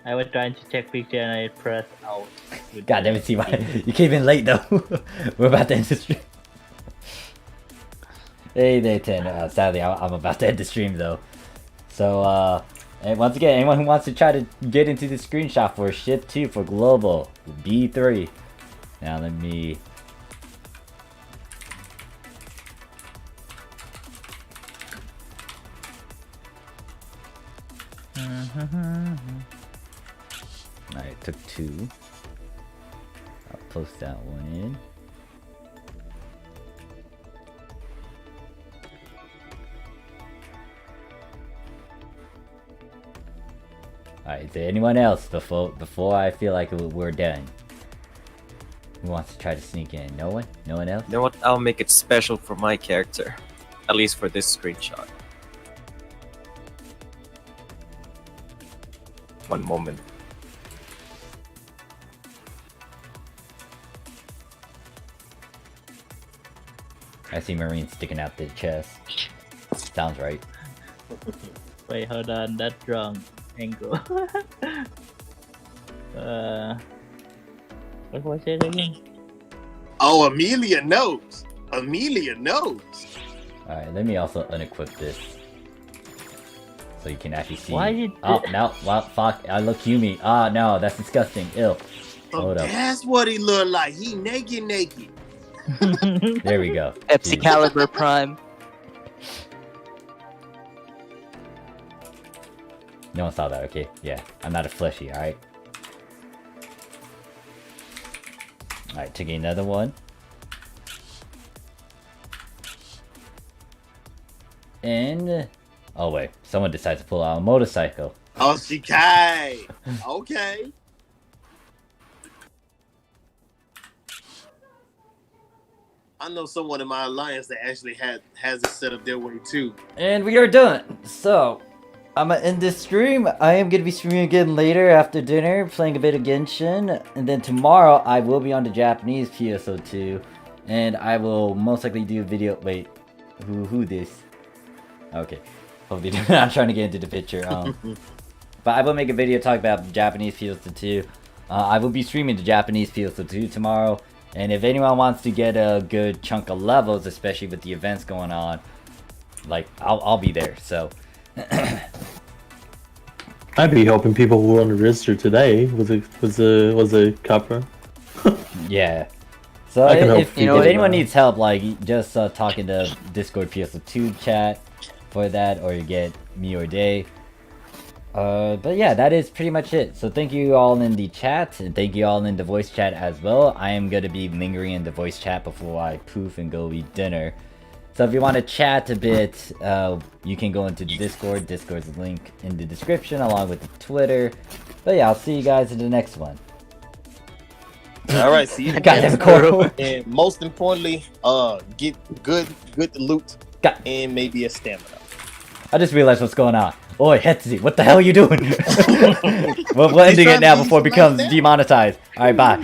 I was trying to check picture and I pressed out. God damn it, CY. You came in late though. We're about to end the stream. Hey there, 10. Sadly, I'm about to end the stream though. So, and once again, anyone who wants to try to get into the screenshot for ship 2 for global, B3. Now let me... Alright, took 2. I'll post that one in. Alright, is there anyone else before I feel like we're done? Who wants to try to sneak in? No one? No one else? You know what? I'll make it special for my character. At least for this screenshot. One moment. I see Marine sticking out the chest. Sounds right. Wait, hold on, that's wrong angle. What was it again? Oh, Amelia knows. Amelia knows. Alright, let me also unequip this. So you can actually see. Why did Oh, no. Well, fuck. I look Yumi. Ah, no. That's disgusting. Ill. So Hold up. that's what he looked like. He naked. There we go. Pepsi Jeez. Caliber Prime. No one saw that, okay? Yeah. I'm not a fleshy, alright? Alright, taking another one. And... oh wait, someone decides to pull out a motorcycle. Oh, Shikai. Okay. I know someone in my alliance that actually has it set up their way too. And we are done! So, I'm gonna end this stream. I am gonna be streaming again later after dinner, playing a bit of Genshin. And then tomorrow, I will be on the Japanese PSO2. And I will most likely do a video... wait, who this? Okay. Hopefully they're not trying to get into the picture. But I will make a video talking about the Japanese PSO2. I will be streaming the Japanese PSO2 tomorrow. And if anyone wants to get a good chunk of levels, especially with the events going on, like, I'll be there, so... I'd be helping people who were on the register today was a copper. Yeah. So I can help if people, anyone needs help, like, just talk in the Discord PSO2 chat for that, or you get me or Day. But yeah, that is pretty much it. So thank you all in the chat, and thank you all in the voice chat as well. I am going to be lingering in the voice chat before I poof and go eat dinner. So if you want to chat a bit, you can go into the Discord. Discord's link in the description, along with the Twitter. But yeah, I'll see you guys in the next one. All right, see you. Goddamn Coral. And most importantly, get good loot and maybe a stamina. I just realized what's going on. Oi, Hetzi, what the hell are you doing? We're ending it now before it becomes demonetized. Alright, bye.